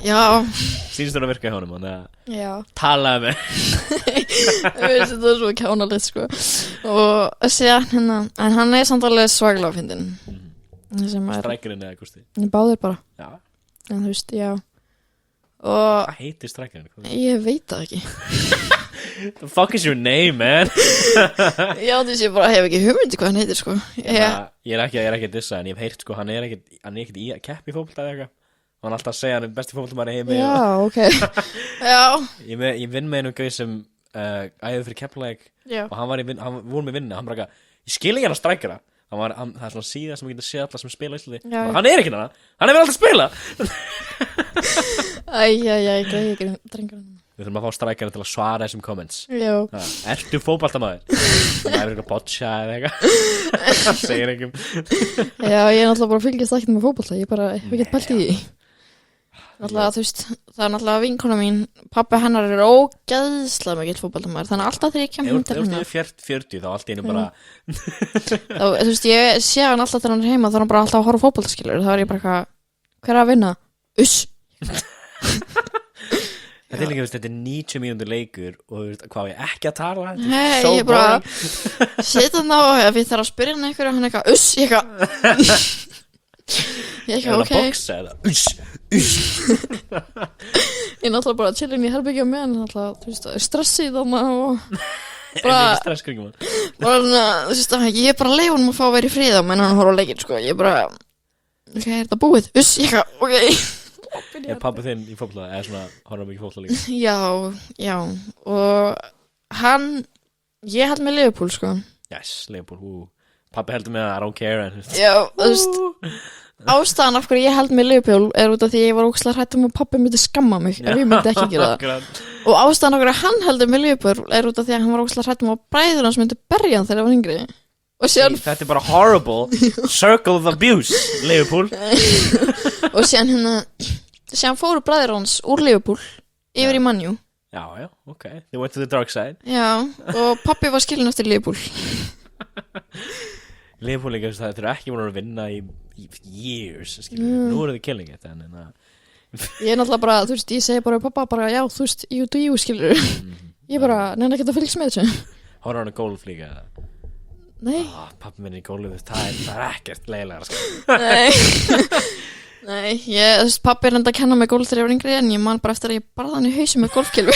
Já. Sýnst þú að virka hjá honum, þannig að... Já. Talaði mig. Ég veist, þetta er svo kjánalegt, sko. Og síðan en hann er samt alveg svaglega að fyndin. Strækjarinn eða Gústi? Báðir bara. Já. En þú veist, já. Og hvað heitir strækjarinn? ég veit það ekki. The fuck is your name, man? Já, þú veist, ég bara hef ekki hugmyndi hvað hann heitir, sko. Ég er ekki að dissa, en ég hef heyrt, sko, hann er ekkert í að keppa í fótbolta eða eitthvað. Og hann alltaf að segja hann er besti fótboltamaður í heimi. Já, ok. Já. Ég vinn með einum gauð sem æði fyrir Keflavík og hann voru með vinna, hann bara eitthvað, ég skil ekki hann að strækjara. Það er svona síða sem við getum séð alla sem spila í Íslandi. Hann er ekki hana, hann er vel alltaf að spila. Æ, drengur. Við þurfum að fá strækjara til að svara þessum comments. Já. Ertu fótboltamaður? Það er eitthvað botcha eða eitthvað. Það segir einhverjum. Já, ég er náttúrulega bara að fylgjast ekkert með fótbolta. Ég bara hef ekki pælt í því. Náttúrulega, þú veist, það er náttúrulega vinkona mín, pabbi hennar er ógeðslega mikill fótboltamaður, þannig að alltaf þegar ég kem heim til hennar. Ef þú ert 40 þá allt í einu bara... Þá, þú veist, ég sé hann alltaf þegar hann er heima, þá er hann bara alltaf að horfa á fótboltaskilur, þá er ég bara eitthvað, hver er að vinna? Uss! Þetta er líka, þetta er 90 mínútur leikur og þú veist, hvað ég ekki að tala? Nei, ég bara setja hann á og ef ég þarf að spyrja hann eitthvað, hann eitthvað, uss, ég eitthvað... Ég ekki, ok. Er það að boxa eða? Ég er náttúrulega bara að chilla inn í herbyggja með hann, náttúrulega, þú veist, stressið og bara stress kringum hann. Bara, þú veist, ég er bara að leiða honum að fá að vera í friða menn hann horfa á leikinn, sko. Ég bara, ok, er þetta búið? Uss, ég ekki, ok. Er pabbi þinn í fótbolta eða svona horfa mikið fótbolta líka? Já, og hann, ég held með Liverpool, sko. Yes, Liverpool, pabbi heldur með að I don't care. Já, þú veist, ástæðan af hverju ég held með Liverpool er út af því ég var ógeðslega hrædd að pabbi myndi skamma mig ef ég myndi ekki gera það. Og ástæðan af hverju hann heldur með Liverpool er út af því að hann var ógeðslega hrædd að bræður hans myndi berja hann þegar hann var yngri. Og síðan þetta er bara horrible circle of abuse, Liverpool. Og síðan fóru bræður hans úr Liverpool yfir í Man U. Já, ok, they went to the dark side. Já, og pabbi var skilinn eftir Liverpool. Liverpool líka, það er ekki búin að vinna í years, nú eru þið killing it en ég er náttúrulega bara, þú veist, ég segi bara pappa bara, já, þú veist, you do you, skilur ég bara, neina ekki að fylgja með þessu Hóra hann að golf líka? Nei Pappi minn í golf, það er ekkert leiðilega Nei, þú veist, pappi er enda að kenna mig golf þegar ég var yngri en ég man bara eftir að ég barði hann í hausi með golfkilvi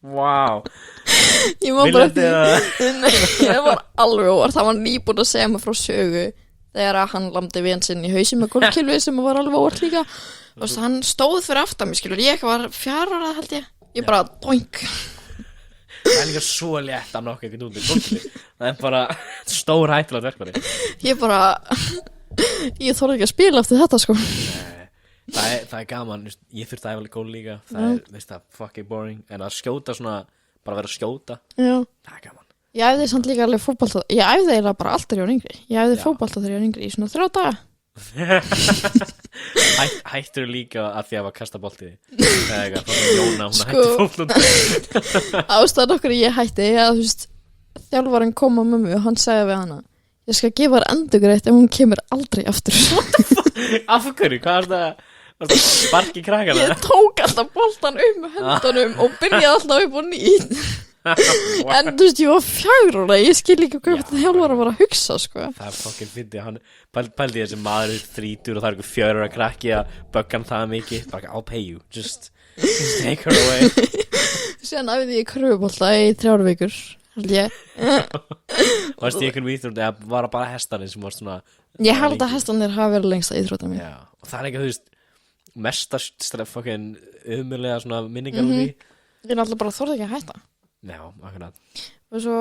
Wow Ég man bara eftir Nei, ég var alveg óvart, það var nýbúin að segja mig frá sögu þegar að hann lamdi vin sinn í hausi með golfkilvi sem var alveg óvart líka og hann stóð fyrir aftan mig, skilur, ég var 4 ára held ég bara doink Það líka svo létt að nokka einhvern út í fólki. Það bara stór hættulegt verkfæri. Ég þorði ekki að spila eftir þetta sko. Það gaman, ég þurfti að æfa gól líka. Það veist það, fucking boring. En að skjóta svona, bara vera að skjóta. Já. Það gaman. Ég æfði samt líka alveg fótbolta. Ég æfði eiginlega bara alltaf þegar ég var yngri. Ég æfði fótbolta þegar ég var yngri í svona 3 daga. Hættur líka að því að kasta boltið Jóna, hún hætti fótbolta. Ástæðan okkur ég hætti að þú veist, þjálfarinn kom á mömmu og hann sagði við hana, ég skal gefa þér endurgreitt ef hún kemur aldrei aftur. Af hverju, hvað er það? Sparki krakkana? Ég tók alltaf boltan með höndunum og byrjaði alltaf upp á nýtt. En þú veist, ég var 4 ára, ég skil ekki hvað þjálfar að vera að hugsa sko. Það fucking fyndi, hann pældi þessi maður 30 og það eitthvað 4 ára krakki að bögga hann það mikið, bara I'll pay you, just take her away. Síðan æfði ég kröfubolta í 3 vikur, held ég. Varst ég einhvern íþrótt, eða var það bara hestanir sem var svona? Ég held að hestanir hafa verið lengst að íþrótta mín. Já, og það ekki, þú veist, mestast fucking umurlega svona minningar úr því. Ég náttúrulega bara þorði ekki að hætta. Já, akkurat. Og svo,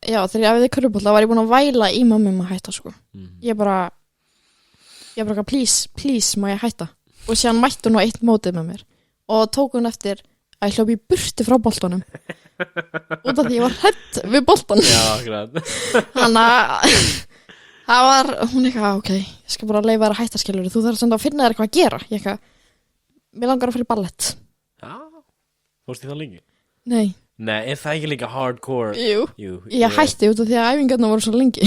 já, þegar ég æfði körfubolta var ég búin að væla í mömmu að hætta sko. Ég bara please má ég hætta. Og síðan mætti hún á 1 mótið með mér og tók hún eftir að ég hljóp í burtu frá boltanum út af því ég var hrædd við boltan. Já, akkurat. Þannig að það var, hún eitthvað, ok, ég skal bara leyfa þér að hætta skilur, þú þarf samt að finna þér eitthvað að gera. Ég eitthvað, mér langar að fyrir ballett. Já, fórst þið það lengi? Nei, er það ekki líka hardcore? Jú. Ég hætti út af því að æfingarna voru svo lengi.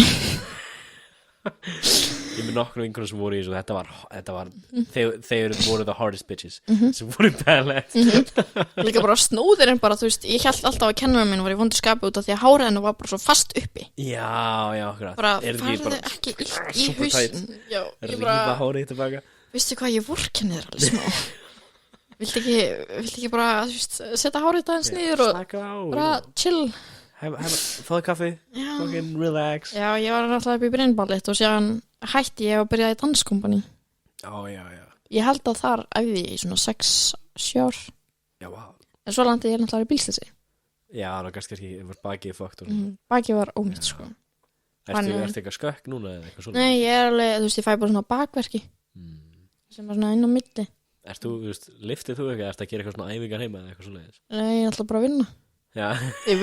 Ég með nokkru vinkonum sem voru í þessu, þetta var þeir voru the hardest bitches sem voru ballett. Líka bara snúðirinn bara, þú veist, ég held alltaf að kennarinn minn var í vondu skapi út af því að hárið henni var bara svo fast uppi. Já, akkurat. Bara farði ekki illt í hausinn. Já, ég bara rífa hárið tilbaka. Veistu hvað, ég vorkenni þér alveg smá. Viltu ekki bara, þú veist, setja hárið aðeins niður og bara chill. Fáðu kaffi, fucking relax. Já, ég var alltaf upp í Brynballett og síðan hætti ég og byrjaði í danskompani. Já. Ég held að þar æfði ég í svona 6-7 ár. Já, vá. En svo landi ég náttúrulega í bílsleysi. Já, það var kannski bakið fókt. Bakið var ónýtt, sko. Ertu eitthvað skökk núna eða eitthvað svona? Nei, ég er alveg, þú veist, ég fæ bara svona bakverki sem var svona inn á milli. Þú veist, liftið þú eitthvað? Ertu að gera eitthvað svona æfingar heima eða eitthvað svoleiðis? Nei, ég ætla bara að vinna. Já. Ég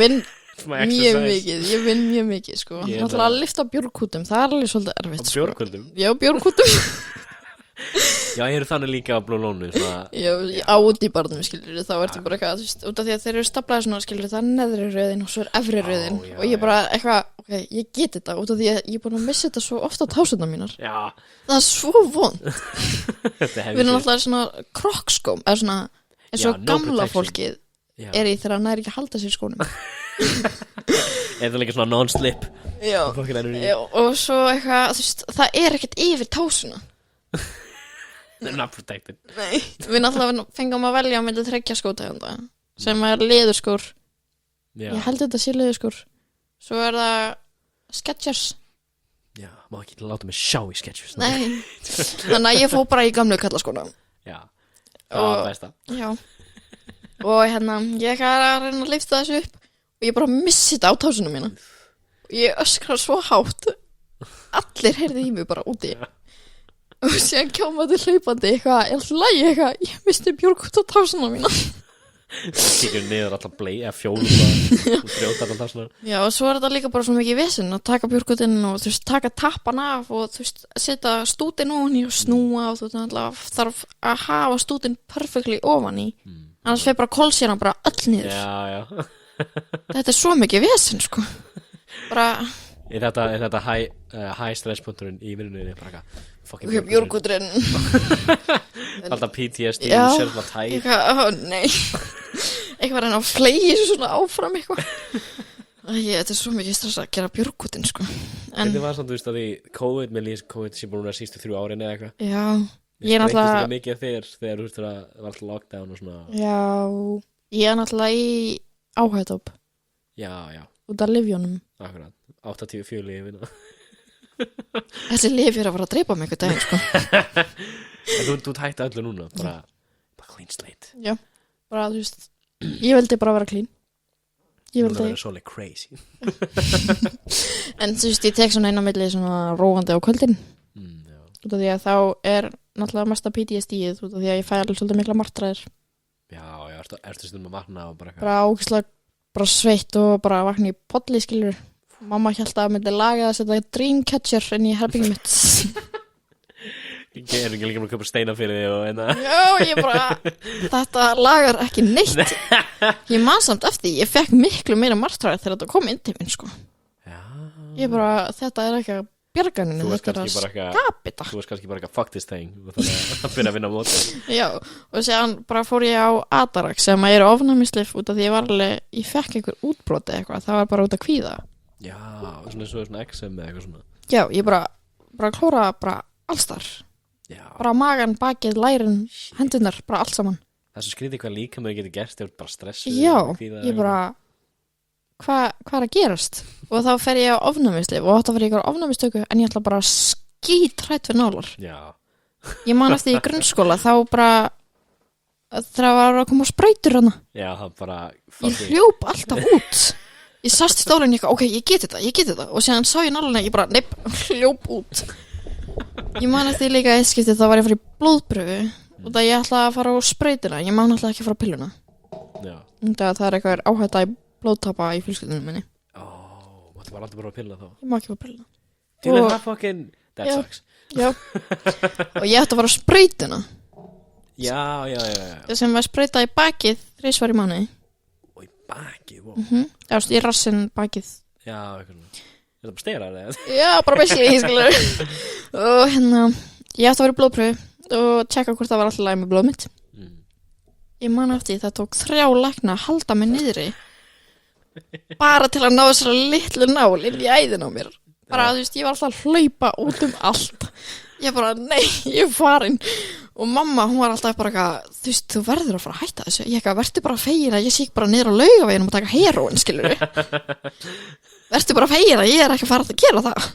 vinn mjög mikið, sko. Ég ætla að lifta bjórkútum, það er alveg svolítið erfitt, sko. Bjórkútum? Já, bjórkútum. Já, ég eru þannig líka á Blue Lónu, svona. Já, á út í barnum, skilur, þá ertu bara eitthvað, þú veist, út af því að þeir eru staflaði svona, skilur, það er neðri röðin og svo er efri röðin og ég bara eitthvað, ok, ég get þetta út af því að ég er búin að missa þetta svo ofta á tásundar mínar. Já. Það er svo vond. Við erum alltaf svona krokkskóm, eða svona, eins og gamla fólkið er í þegar hann er ekki að halda sér skónum. Er það líka svona non-slip? Já, og svo eitthvað, þú veist, það er ekkert yfir tásuna. They're not protected. Nei, við náttúrulega fengum að velja á milli 3 skótegunda sem er leðurskór. Ég held þetta sé leðurskór. Svo er það Skechers. Já, má ekki láta mig sjá í Skechers. Nei, þannig að ég fór bara í gamlu kallaskóna. Já, það var besta. Já, og hérna, ég er að reyna að lyfta þessu upp og ég bara missi þetta á tásunum mína. Ég öskra svo hátt. Allir heyrði í mig bara úti. Og síðan kjámaði hlaupandi eitthvað, ég misti bjórkút á tásuna mína. Það kíkir niður alltaf fjólu og brjóta alltaf tásuna. Já, og svo er þetta líka bara svo mikið vesen að taka bjórkutinn og þú veist, taka tappan af og þú veist, setja stútinn ofan í og snúa og þú veist, alltaf þarf að hafa stútinn perfectly ofan í. Annars fer bara kolsýran bara öll niður. Já. Þetta er svo mikið vesen, sko. Bara... Er þetta high stresspunkturinn í vinnunni bara fucking bjórkúturinn alltaf PTSD sér svona tæg nei eitthvað reyna að flegi svona áfram eitthvað þetta er svo mikið stress að gera bjórkútinn sko. Þetta var svona, þú veist að því COVID með líðis COVID sem búin að sístu 3 árin eða eitthvað já, ég er náttúrulega þetta mikið af þegar þú veist að það var alltaf lockdown og svona já, ég er náttúrulega í áhættóp já út af lyfjónum akkurat 84 lyf þessi lyf er að fara að dreipa mig eitthvað daginn sko. Þú hætti öllu núna bara clean slate já, bara þú veist ég vildi bara vera clean Ég Það vildi, verður svolítið crazy. en þú veist, ég tek svona inn á milli svona róandi á kvöldin Já. út af því að þá er náttúrulega mesta PTSD-ið út af því að ég fæ alveg svolítið mikla martræðir Já, ertu stundum að vakna og bara eitthvað. bara ógeðslega bara sveitt og bara vakna í polli skilur mamma hélt að myndi laga að setja Dreamcatcher inn í herbyggjum mitt Er ekki líka að köpa steina fyrir þig og einna. já, ég bara þetta lagar ekki neitt ég man samt eftir, ég fekk miklu meira martræðir þegar þetta kom inn til minn sko Já. ég bara, þetta er ekki að bjarganinu, Þú veist þetta er kannski bara að eitthvað, skapa þetta þú veist kannski bara eitthvað fuck this thing og þannig að byrja að vinna á móti. já, og séðan bara fór ég á Atarax sem að ég er ofnæmislif út af því ég var alveg, ég fekk einhver útbroti eitthvað, það var bara út að kvíða Já, svona eins og svona XM eða eitthvað svona. já, ég bara klóra bara allstar, Já. bara magan, bakið, lærin hendunar, bara allt saman Það er svo skrítið hvað líka með getur gerst ef þú ert bara stressuð. já, eða kvíða eða ég bara hvað er að gerast og þá fer ég á ofnæmislif og þetta fer ég á ofnæmistöku en ég ætla bara að skítrætt fyrir nálar eitthvað. Já. ég man eftir í grunnskóla þá bara þegar var að koma sprautur hana Já, það bara ég hljóp alltaf út ég sast í stólinn ok, ég get þetta og séðan sá ég náluna, ég bara, nepp, hljóp út ég man eftir líka eitt skipti þá var ég að fara í blóðpröfu og það ég ætla að fara á sprautina ég man alltaf ekki að fara á pilluna Já. það er eitthvað áhætta í blóðtapa í fjölskyldunum minni Máttu bara alltaf bara að pilla þá. ég má ekki fara á pilluna Til Og- það fucking that Já. sucks. já. og ég ætti að fara á sprautina Já. sem var sprauta í bakið 3 svar í mánuði Og í baki, wow. í rassinn bakið Já, eitthvað svona. Er það bara steirar eða? já, bara basically skilur og hérna, ég ætti að vera í blóðpröfu og tjekka hvort það var alltaf læg með blóð mitt ég man eftir það tók 3 lækna að halda mig niðri bara til að ná þessari litlu nál inn í æðin á mér bara, þú veist, ég var alltaf að hlaupa út allt ég bara, nei, ég er farin og mamma, hún var alltaf bara eitthvað, þú veist, þú verður að fara að hætta þessu ég eitthvað, verður bara fegin að ég sé ekki bara niður á Laugaveginum og taka heroin, skilur verður bara fegin að ég er ekki að fara að gera það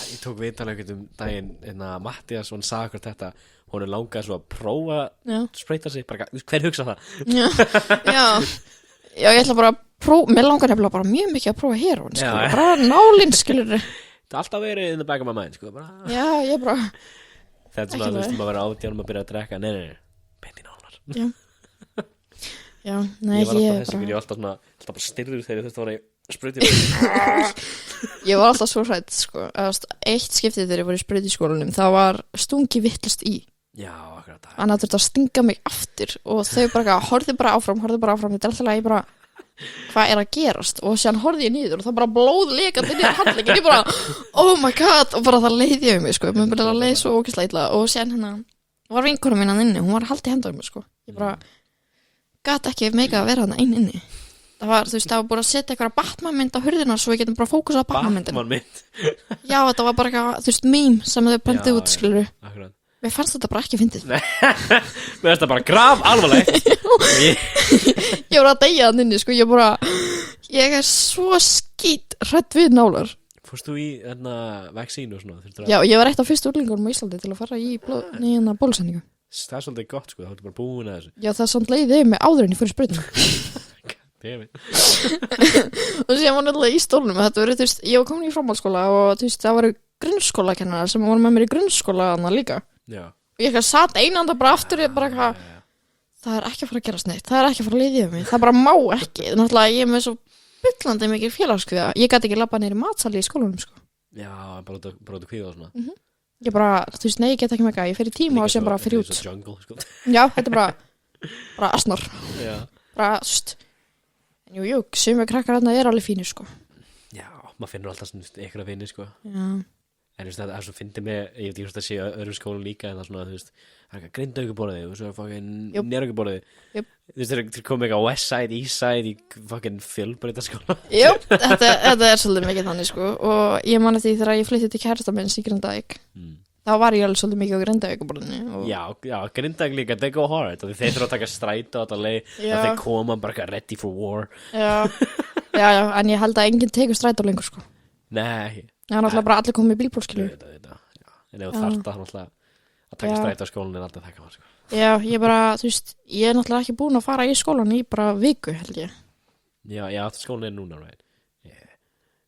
Ég tók viðtalið eitthvað daginn Mattias, hann sagði okkur þetta hún er langað svo að prófa já, spreita sig, bara, hver hugsa það? já, ég ætla bara að prófa, mér langar nefnilega bara mjög mikið að prófa heroin, skilur, Já. bara nálinn, skilur Það er alltaf verið in the back of my mind, sko, bara. já, ég bara Þetta er svona, Ekki þú veist, það. maður verið átjánum að byrja að drekka, nei, beint í nálar. já, nei, Ég var alltaf ég þessi, ég var alltaf svona, alltaf bara styrður þegar þetta var að sprauti. ég var alltaf svo hrædd, sko eitt skiptið þegar ég var í spraut í skólanum það var stungi vittlust í Já, akkurat það. hann þurfti að stinga mig aftur og þau bara, horfðu bara áfram þetta er alltaf að ég bara hvað er að gerast og sér horfði ég niður og það bara blóð lekandi inn í handlegginn ég bara, oh my god og bara það leiði ég um mig, sko mér bara leið svo ógeðslega illa og sér hérna var vinkona mín hann inni, hún var að halda í hendur um mig, sko ég bara gat ekki meika að vera hann einn inni það var, þú veist, það var bara að setja eitthvað Batman-mynd á hurðina svo við getum bara fókusað á Batman-myndina Batman mynd. já, þetta var bara eitthvað, þú veist, mím sem þau brendið Já, út, skilur Akkurat. mér fannst þetta bara ekki fyndið Mér finnst það bara graf alvarlegt. ég var að deyja hann inni, sko, ég er svo skít hrædd við nálar Fórst þú í vaccín og svona? Þurftir að- já, ég var eitt af fyrstu úrlingunum á Íslandi til að fara í nýjana bólusendingu Það er svolítið gott, sko, þá ertu bara búin að þessu. já, það samt leiði mig áður en ég fyrir sprautinu Damn it. og síðan var náttúrulega í stólnum þetta verið, þú veist, ég var komin í framhaldsskóla og þú veist, það voru grunnskólakennarar sem voru með mér í grunnskóla hana líka Já. og ég eitthvað satt einanda bara aftur ég bara eitthvað, það er ekki að fara að gerast neitt það er ekki að fara að leiðið mig, það bara má ekki náttúrulega ég er með svo byllandi mikið félagskviða ég gæti ekki labba neyri matsali í skólanum, sko Já, bara út að kvíða og svona. ég bara, þú veist, nei, ég get ekki með eitthvað ég fer í tíma og sem bara fyrir út Líka svo jungle, sko. já, þetta er bara asnar Já. bara, þú veist jú, sem við krakkar hérna er alveg fínir, sko Já, maður finnur alltaf svona ykkur að vinni, sko. já, En þú veist, það er svo fyndið með, ég veit ekki hvort það sé öðrum skólum líka, en það er svona, þú veist, það er eitthvað Grindavíkurborðið og svo er fucking Jöp. Njarðvíkurborðið. Jöp. Þú veist, þeir komið eitthvað West Side, East Side í fucking fjölbreytaskóla. jú, þetta er svolítið mikið þannig, sko og ég man eftir því þegar ég flytti til kærasta minns í Grindavík þá var ég alveg svolítið mikið á Grindavíkurborðinu og Já, Grindavík líka, they go hard. Þeir þurfa að taka strætó á þetta leið, Já. að þeir koma bara eitthvað ready for war. já, en ég held að enginn tekur strætó lengur, sko Nei, það er náttúrulega bara allir komið með bílprófskilur þetta. En ef þú þarft það náttúrulega að taka Já. strætó á skólan er alltaf það gaman, sko. já, ég bara, þú veist, ég er náttúrulega ekki búin að fara í skólan í bara viku, held ég Já, aftur skólinn núna, right?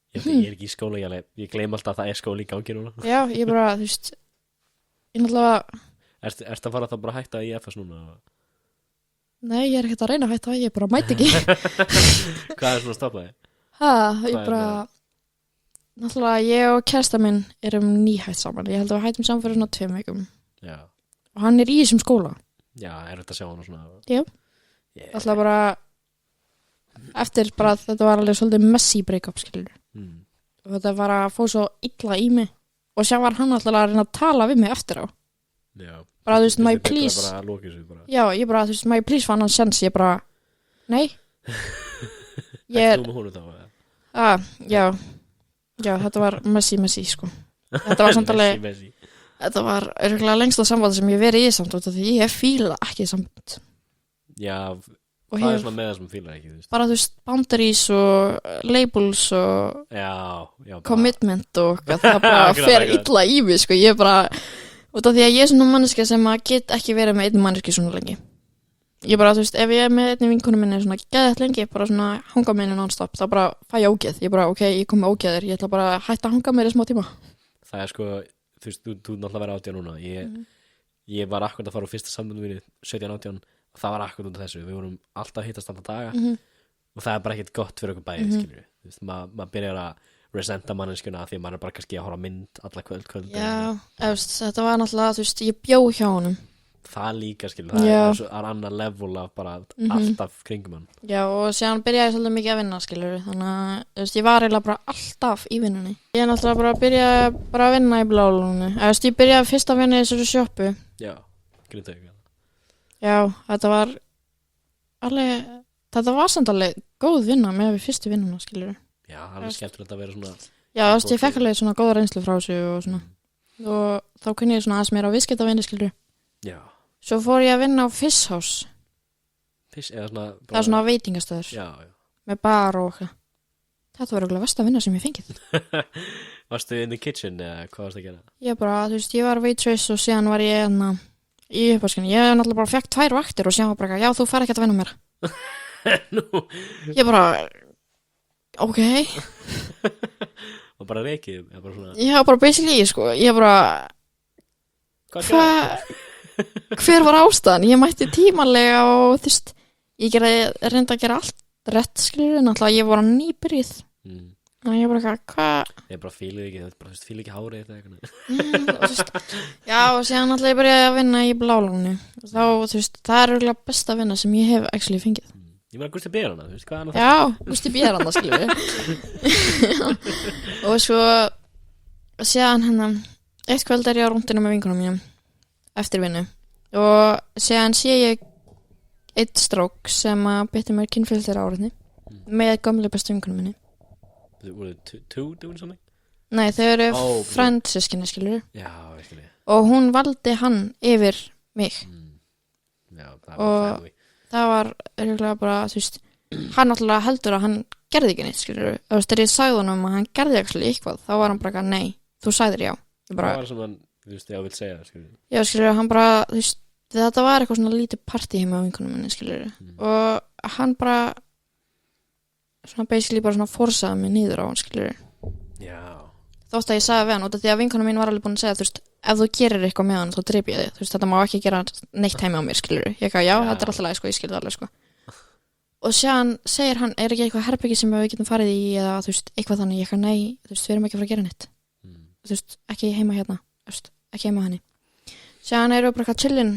Ég er ekki í skóla, ég gleym alltaf að það er skóli í gangi núna. Já, ég bara, þú veist, ég náttúrulega... Ertu að fara það bara að hætta í FS núna? Nei, ég er ekkert að reyna að hætta, ég bara mæti ekki. Hvað er svona að stoppa þig? Ég bara... Náttúrulega, ég og kærasta minn erum nýhætt saman. Ég held að við hættum saman fyrir svona 2 vikum. Já. Og hann er í þessum skóla. Já, er þetta að sjá hann og svona? Já. Náttúrulega bara... Eftir bara þetta var alveg svolítið messy break-up, skilur. Og þetta var að fá svo illa í mig. Og sjá var hann alltaf að reyna að tala við mig eftir á. Já. Bara, þú veist, my please. Bara að loka þessu bara. Já, ég bara, þú veist, my please fann hann sens. Ég bara, nei. Ég er... Þú með húnu þá, Já, þetta var messy, sko. Þetta var samt alveg... Messi. Þetta var örgulega lengsta samband sem ég verið í samt út af því ég fíla ekki samband. Já, Og hvað er hef- svona með það sem fílar ekki, þú veist? Bara, þú veist, boundaries og labels og Já, bara... commitment og eitthvað, það bara Akkurat, fer akkurat. illa í mig, sko. Ég bara, út af því að ég er svona manneska sem að get ekki verið með einn manneski svona lengi. Ég bara, þú veist, ef ég er með einni vinkonu minni svona geðið lengi, bara svona hanga með henni non-stop, þá bara fæ ég ógeð. Ég bara, ok, ég kom með ógeðir, ég ætla bara að hætta að hanga með þér í smá tíma. Það er sko, þú veist, þú náttúrulega verið 18 núna. Ég var akkurat að fara á fyrsta sambundu mínu 17-18 og það var akkurat út af þessu. Við vorum alltaf að hittast alltaf daga og það er bara ekkert gott fyrir okkur bæði, skilur við. Þú veist, maður byrjar að resenta manneskuna því að maður er bara kannski að horfa á mynd alla kvöld. Já, efst, þetta var náttúrulega, þú veist, ég bjó hjá honum. Það líka, skilur, það Já. er annar level af bara alltaf kringum hann. Já, og síðan byrjaði ég svolítið mikið að vinna, skilur. Þannig að, þú veist, ég var eiginlega bara alltaf í vinnunni. Ég er náttúrulega bara að byrja bara að vinna í Blálónu. Þú veist, ég byrjaði fyrst að vinna í þessari sjoppu. Já, Grindavík. Já, þetta var alveg, þetta var samt alveg góð vinna með við fyrstu vinnuna, skilur. Já, það er skemmtilegt að vera svona... Já, þú veist, ég fekk alveg svona góða reynslu frá þessu og svona. Og þá kunni ég svona aðeins meira á viðskiptavinni, skilur. Já, Svo fór ég að vinna á Fish House. eða svona... Það er svona veitingastöður Já. með bar og eitthvað. Þetta var örugglega versta vinna sem ég fengið. Varstu in the kitchen eða hvað varstu að gera? Ég bara, þú veist, ég var waitress og síðan var ég í uppvaskinni. Ég náttúrulega bara fekk 2 vaktir og síðan var bara, já, þú fær ekki að vinna mér. Nú, Ég bara, ok. og bara reikið, eða bara svona... Ég bara basically, sko, ég bara, hver var ástæðan? Ég mætti tímanlega og þú veist, ég reyndi að gera allt rétt, skilur, náttúrulega ég var nýbyrjuð. Þannig ég bara, hvað? Ég bara fílið ekki, þú bara fílið ekki hárið eða eitthvað. Þú veist, já, og síðan náttúrulega ég byrjaði að vinna í Blálónu. Þá, þú veist, það er örugglega besta vinna sem ég hef actually fengið. Ég meina Gústi Bérana, þú veist, hvað er hann að Já, Gústi Béranda, skilur. Og svo síðan eitt kvöld er ég á rúndinu með vinkunum mínum eftir vinnu og síðan sé ég eitt strók sem að byrti mér kynfylgir áriðni með gömlu bestu vinkunum minni. Þú voru two doing something? Nei, þau eru Ó, frændsystkini, skilur. Já, ekki. Og hún valdi hann yfir mig. Já, það Og- var family. Það var örugglega bara, þú veist, hann alltaf heldur að hann gerði ekki neitt, skilur. Þú veist, þegar ég sagði honum að hann gerði ekki eitthvað, þá var hann bara, nei, þú sagðir já. Ég bara, Það var sem hann, þú veist, ég vil segja, skilur. já, skilur, hann bara, þú veist, þetta var eitthvað svona lítið partí heima á vinkunum minni, skilur. Og hann bara, svona basically bara svona forsaði mig niður á hann, skilur. Já. Þótt að ég sagði við hann, út af því að vinkunum mín var alveg búin að segja, þú veist, ef þú gerir eitthvað með hann, þá drep ég þig. Þú veist, þetta má ekki gera neitt heima á mér, skilur. Ég ekki, já, þetta er alltaf leið, sko, ég skilði alveg, sko. Og síðan segir hann, er ekki eitthvað herbyggi sem við getum farið í eða, þú veist, eitthvað þannig, ég ekki, nei, þú veist, við erum ekki að fara að gera neitt. Þú veist, ekki heima hérna, þú veist, ekki heima henni. Síðan eru bara eitthvað chillin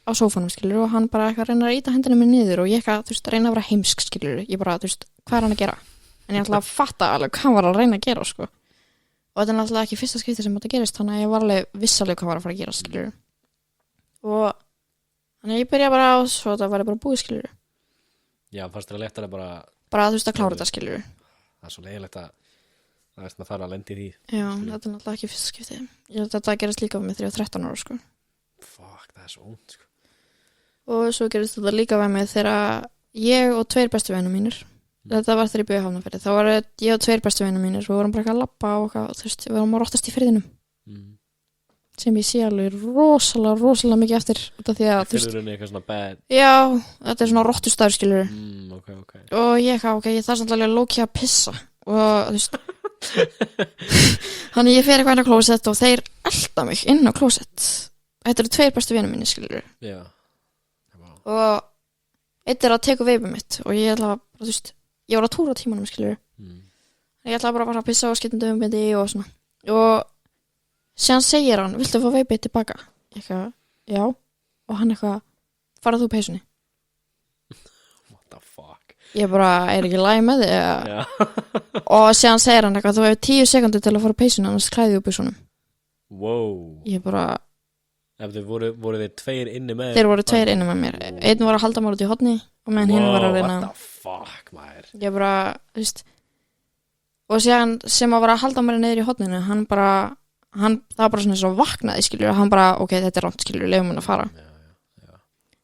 á sófanum, skilur, og hann bara eitthvað reynir að íta hendina mér niður og ég eitthvað, þú veist, reyna að vera heimsk, skilur. Ég bara, þú veist, hvað er hann að gera? En ég ætla að fatta alveg hvað hann var að reyna að gera, sko. Og þetta er náttúrulega ekki fyrsta skipti sem þetta gerist, þannig að ég var alveg vissalega hvað var að fara að gera, skilur. Og þannig að ég byrja bara á svo þetta var bara búið, skilur. Já, fannst þér að léttara bara, Bara þú veist að klára þetta, skilur. það er svo leiðilegt að, það veist, maður þarf að lendi í því. Já, þetta er náttúrulega ekki fyrsta skipti. Þetta gerist líka við mig þegar ég var 13 ára, sko. Fuck, það er svo ónt, sko. Og svo gerist þetta líka við mig þegar ég og 2 bestu vinir mínir, þetta var þegar ég byrjaði í Hafnarfirði, þá var ég og 2 bestu vinir mínir, við vorum bara eitthvað að labba og eitthvað, þú veist, við vorum að rottast í firðinum. sem ég sé alveg rosalega mikið eftir út af því að, þú veist, Fyrir henni eitthvað svona bad já, þetta er svona rottustafur, skilur ok og ég þarf samt alveg lókið að pissa og, þú veist þannig ég fer eitthvað inn á klósett og þeir elta mig inn á klósett. Þetta eru 2 bestu vinir mínir, skilur Já og eitt er að teka veipið mitt og ég ætla bara, þú veist, ég var að túra á tímanum, skilur ég ætla bara að fara að pissa og skipta döfumbindi og svona og síðan segir hann, viltu fá veipið tilbaka? Eitthvað, já og hann eitthvað, farað þú peysunni? What the fuck Ég bara, er ekki læg með þig? Já Og síðan segir hann eitthvað, þú hefur 10 sekundir til að fara peysunni annars klæði upp í svonum. Wow Ég bara, Ef þið voru þeir 2 inni með þeir voru 2 inni með mér. Einn var að halda mér út í horni og meðan hinn var að reyna. What the fuck, maður Ég bara, þú veist og síðan sem að var að halda mér niður í horninu, það var bara svona svo vaknaði, skilur, hann bara, ok, þetta er rámt, skilur, lefum hann að fara. Já.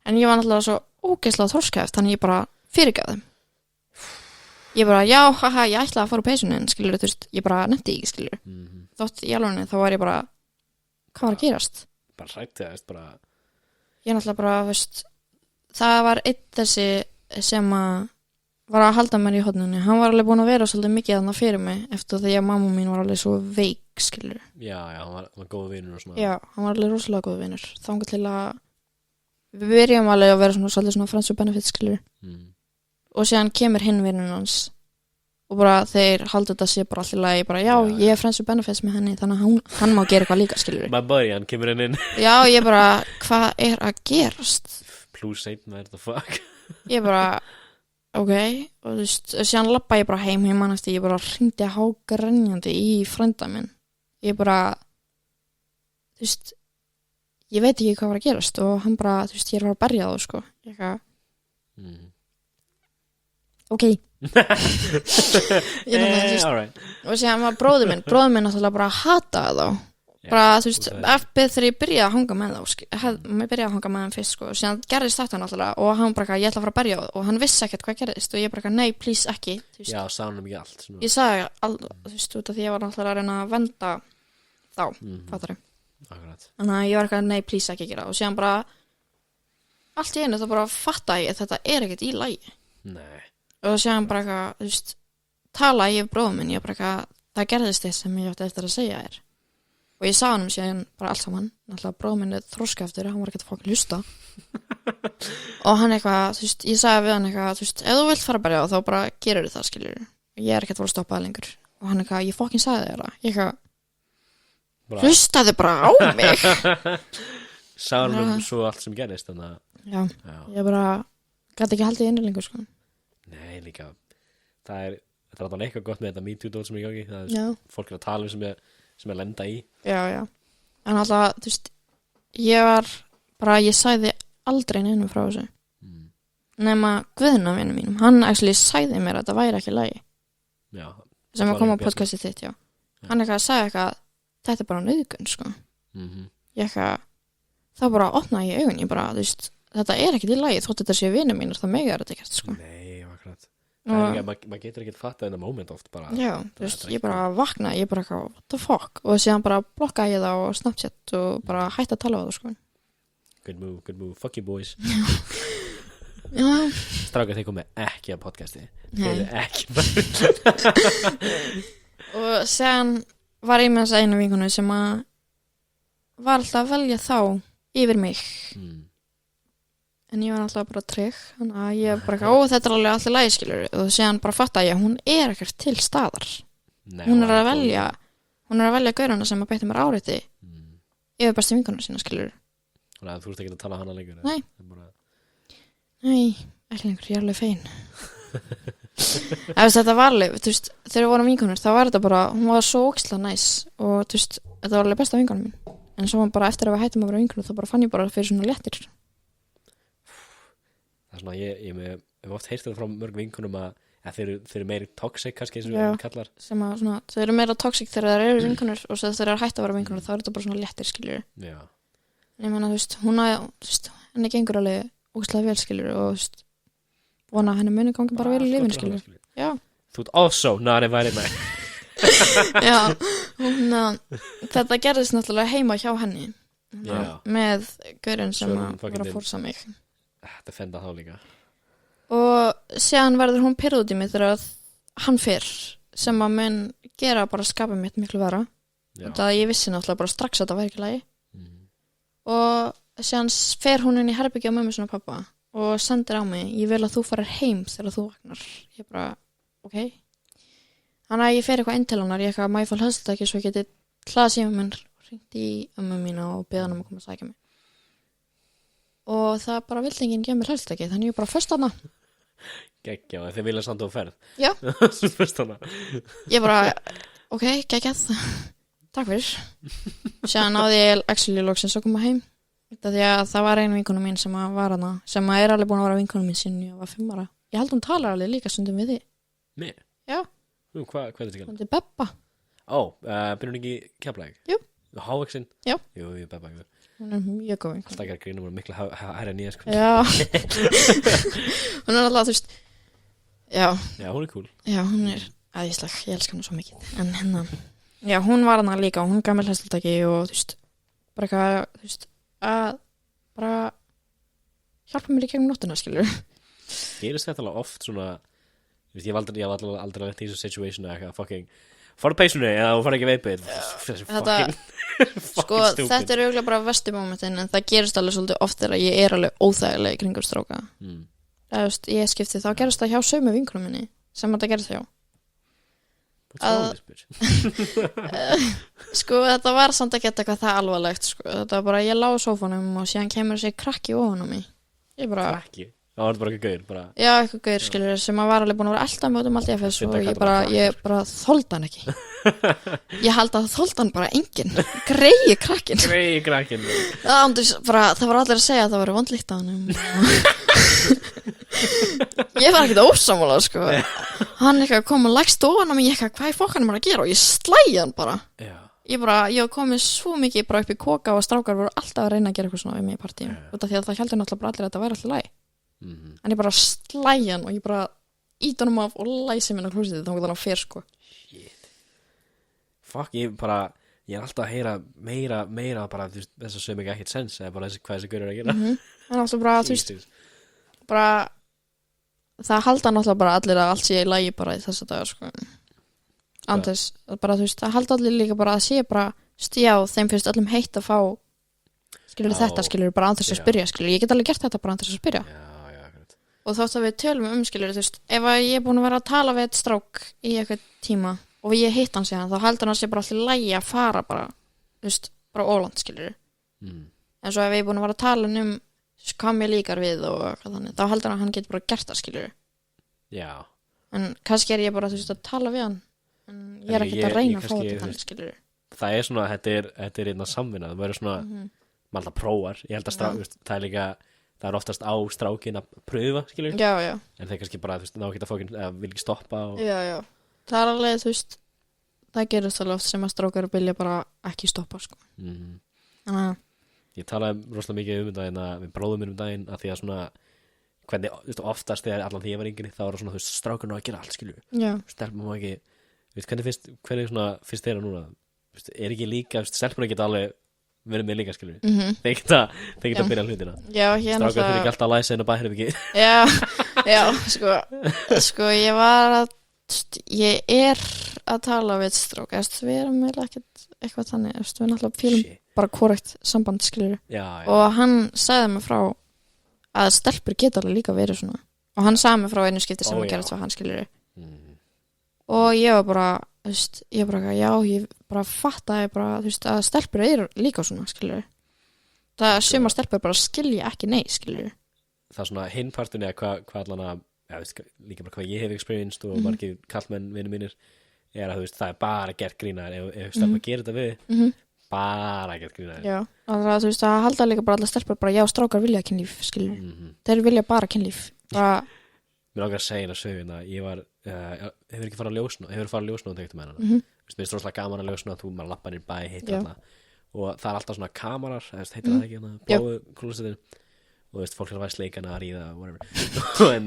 En ég var náttúrulega svo ógeðslega þroskaðið, þannig ég bara fyrirgaf þeim. Ég bara, já, haha, ég ætlaði að fara á peysunni, en skilur, þú veist, ég bara nefndi ekki, skilur. Þótt í alvegni, þá var ég bara, hvað var að gerast? Bara hrætti það, bara Ég náttúrulega bara, veist, það var einn þessi sem að var að halda mér í horninu. Hann var alveg búinn að vera svolítið mikið þarna fyrir mig eftir því að mamma mín var alveg svo veik, skilur. Já, hann var góð vinur og svona Já, hann var alveg rosalega góð vinur. Þangað til að við byrjum alveg að vera svona svolítið svona friends with benefits, skilur. Og síðan kemur hinn vinurinn hans og bara þeir halda þetta sé bara allir lagi, bara já, ég er friends with benefits með henni, þannig að hann má gera eitthvað líka, skilur. My buddy, hann kemur inn Já, ég bara, hvað er að gerast? Plus 1, what the fuck Ég bara, ok, og þú veist, síðan labba ég bara heim eftir, ég bara hringdi hágrenjandi í frænda minn. Ég bara, þú veist, ég veit ekki hvað var að gerast og hann bara, þú veist, ég var að berja það, sko. Ég eitthvað, ok. Alright Og síðan var bróður minn náttúrulega bara hataði þá. Bara, þú veist, eftir þegar ég byrjaði að hanga með þá, mér byrjaði að hanga með hann fyrst, sko, og síðan gerðist þetta náttúrulega og hann bara, ég ætla að fara að berja á það og hann vissi ekkert hvað gerðist og ég bara, nei, please, ekki, þú veist. Já, sagði hann ekki allt svona. Ég sagði þú veist, út af því ég var náttúrulega að reyna að venda þá, fattar ég. Akkurat. Þannig að ég var eitthvað, nei, please, ekki gera og síðan bara, allt í einu þá bara fattaði ég, þetta er ekkert í lagi. Nei. Og síðan bara eitthvað, þú veist, talaði ég við bróður minn, ég bara eitthvað, það gerðist þess sem ég átti eftir að segja þér. Og ég sá hann síðan bara allt saman, náttúrulega bróður minn er þroskaftur, hann var ekkert að fokkin hlusta. Og hann eitthvað, þú veist, ég sagði við hann eitthvað, þú veist, ef þú vilt fara að berja þá bara gerur það, skilur. Ég er ekkert að fara að stoppa það lengur. Og hann eitthvað, ég fokkin sagði þér það. Ég eitthvað, hlustaði bara á mig. Sagði hann svo allt sem gerist, þannig að... Já, ég bara, gæti ekki haldið inni lengur, sko. Nei, líka, það er alltaf eitthvað gott með þetta MeToo-dót sem er í gangi, það er fólk er að tala sem er lenda í. Já. En alltaf, þú veist, ég sagði aldrei neinum frá þessu. Nema Guðna vinur mínum, hann actually sagði mér að það væri ekki lagi. Já. Sem að koma á podcastið þitt, já. Hann sagði eitthvað, þetta er bara nauðgun, sko. Ég eitthvað, þá bara opnaði ég augun, ég bara, þú veist, þetta er ekkert í lagi, þótt þetta sé vinur mínir, það megar þetta ekkert, sko. Nei, akkurat. Maður getur ekkert fattað þennan moment oft bara. Já, þú veist, ég bara vaknaði, ég bara eitthvað, what the fuck, og síðan bara blokkaði ég það á Snapchat og bara hætti að tala á það, sko. Good move, fuck you boys. Já. Strákar, þeir komið ekki að podcasti. Nei. Þeir ekki. Og síðan var ég með þess að einu vinkonu sem að var alltaf að velja þá yfir mig. En ég var alltaf bara trygg, þannig að ég bara þetta er alveg alltaf lagi, skilur, og síðan bara fatta ég, hún er ekkert til staðar. Nei, hún er að velja gaurana sem að beitti mér áreiti yfir bestu vinkonuna sína, skilur. Þannig að þú ert ekki að tala hana lengur. Nei. Nei, ekki lengur, ég er alveg fein. Þetta var alveg, þú veist, þegar við vorum vinkonur, þá var þetta bara, hún var svo ógeðslega næs og þú veist, þetta var alveg besta vinkona mín. En svo bara eftir að við hættum að vera vinkonur, þá bara fann ég bara fyrir svona léttir. Það er svona, ég hef oft heyrt þetta frá mörg vinkunum að þeir eru meiri toxic kannski eins og við kallar. Sem að svona, þeir eru meira toxic þegar þeir eru vinkunur og þegar þeir eru hætt að vera vinkunur þá er þetta bara svona léttir, skiljur. Já. En ég meina, þú veist, henni gengur alveg ógeðslega vel, skiljur, og þú veist, vona henni muni gangi bara vel í lífinu, skiljur. Já. Þú ert also not invited, man. Já, Þetta gerðist náttúrulega heima hjá henni Já. með gaurinn sem Svo hún var fucking að fórsa mig Þetta fenda þá líka og síðan verður hún pyrrð út í mig þegar hann fyrr sem að mun gera bara skapið mitt miklu vera það ég vissi náttúrulega bara strax að þetta væri ekki lagi og síðan fer hún inn í herbyggja á mömmu sinni og pappa og sendir á mig, ég vil að þú farir heim þegar þú vaknar, ég bara ok, þannig að ég fer eitthvað inn til hennar, ég eitthvað, má ég fá hlæðslutakki svo ég geti hlaða síma minn og hringt í ömmu mína og beða hann að koma að sækja mig og það bara vildi enginn gefa mér hlæðslutakki, þannig ég bara föst hana Gekkja, þið vilja samt á ferð Já. Svo fyrst hana Ég bara, ok, geggjað Takk fyrir Sér náði ég actually loksins að koma heim Þetta því að það var einu vinkonu mín sem að var hana sem að er alveg búin að vera vinkonu mín sinni ég var 5 ára Ég held hún talar alveg líka stundum við þig Nei? Já Hvað er þetta ekki? Hún er Bebba Byrjum hún ekki Keflavík? Jú Hávaksin? Já Jú, Bebba Hún er mjög góð vinkonu Alltaf ekki að grínum hún miklu hærri en ég sko Já Hún er alltaf, þú veist Já, hún er cool Já, hún er æðisleg, ég elska hana svo mikið En hennan, já, hún var hana líka og hún gaf mér hlæðslutaki og þú veist bara eitthvað, þú veist að bara hjálpa mér í gegnum nóttina, skilur Gerist þetta alveg oft svona ég hef aldrei lent í þessu situation eitthvað fucking farðu peysunni eða þú farðu ekki veipið Þetta, sko, þetta er auðvitað bara verstu momentin en það gerist alveg svolítið oft þegar ég er alveg óþægileg í kringum stráka Það veist, ég skipti, þá gerist það hjá sömu vinkunum minni sem þetta gerist hjá Sko, þetta var samt ekki eitthvað það alvarlegt sko. Þetta var bara, ég lá á sófanum og síðan kemur þessi krakki ofan á mig Ég bara Krakki? Það var bara eitthvað gaur bara. Já, eitthvað gaur, skilur, sem að var alveg búin að vera alltaf með allt í FS og ég bara þoldi hann ekki Ég held að þoldi hann bara enginn Greiði krakkin Það var allir að segja að það var vondlíkt á hann Ég var ekkert ósammála sko. Hann eitthvað kom og lagst ofan á mig ég eitthvað, hvað í fokkanum er að gera og ég slæði hann bara Ég var komið svo mikið bara upp í koka og strákar voru alltaf að reyna að gera eitthvað svona við mig í partíum út af því að það heldur náttúrulega bara allir að þetta væri alltaf læg En ég bara slæði hann og ég bara ít honum af og læsi minna klúsið þá hann fer sko Shit Fuck, ég er alltaf að heyra meira bara þess að sögum ekki ekkert sens eða bara hvað þessi gaur er að gera En alltaf bara, þú veist bara það halda náttúrulega bara allir að allt sé í lagi bara í þessa dagar sko Andres, bara þú veist, það halda allir líka bara að sé bara já, þeim finnst öllum heitt að fá skilur þetta, skilur bara andres að spyrja skilur, ég get alveg gert þetta bara andres að spyrja og þótt að við tölum skilur, þú veist, ef ég er búin að vera að tala við eitt strák í eitthvað tíma og ég hitt hann síðan, þá halda hann að sé bara allir lægi að fara bara, þú veist, bara óland skilur en svo ef ég er búin að vera að tala hvað mér líkar við og hvað þannig, þá halda hann að hann getur bara gert það skilur Já en kannski er ég bara, þú veist, að tala við hann en ég er ekkert að reyna að fá þetta þannig skilur Það er svona, þetta er einna samvinna það verður svona, maður alltaf prófar ég held að það er líka það er oftast á strákin að pröfa skilur Já en það er kannski bara, þú veist, ná ekki að fókin vil ekki stoppa og... Já, það er alveg, þú veist það gerist alveg oft sem að strákar vilja bara ekki stoppa sko Þannig að Ég talaði rosalega mikið daginn við bróðum minn daginn að því að svona hvernig, þú veist, oftast þegar allan því ég var yngri þá var svona, þú veist, strákurinn á að gera allt skilju stelpum má ekki, þú veist, hvernig svona finnst þeirra núna, þú veist, er ekki líka stelpum ekki alveg verið með líka skilju þeir geta að byrja hlutina strákur fyrir ekki alltaf að læsa inn á bæherbyggið sko ég var að ég er að tala við strák, við erum ekkert eitthvað þannig, við erum alltaf félum bara korrekt samband skilur og hann sagði mig frá að stelpur geta alveg líka verið svona og hann sagði mig frá einu skipti sem að gera þetta hann skilur og ég var bara þú veist, ég bara fattaði bara, þú veist, að stelpur eru líka svona skilur það sumar stelpur bara skilja ekki nei skilur það er svona hinpartunni að hvað allan að líka bara hvað ég hef experienced og margir kallmenn vinir mínir er að þú veist, það er bara gert grínar ef stelpur gerir þetta við bara gert grínar Já, þú veist, það halda líka bara allar stelpur bara já, strákar vilja kynlíf, skilur þeir vilja bara kynlíf bara... Mér langar að segja hérna söguna ég var, hefur ekki farið að ljósna og tektum með hana þú veist, mér er stróðslega gaman að ljósna þú maður lappar inn bæ, heitir alltaf og það er alltaf svona kamarar, heitir það ekki hérna, bláu klúsetin og þú veist, fólk er að væri sleikana að ríða whatever en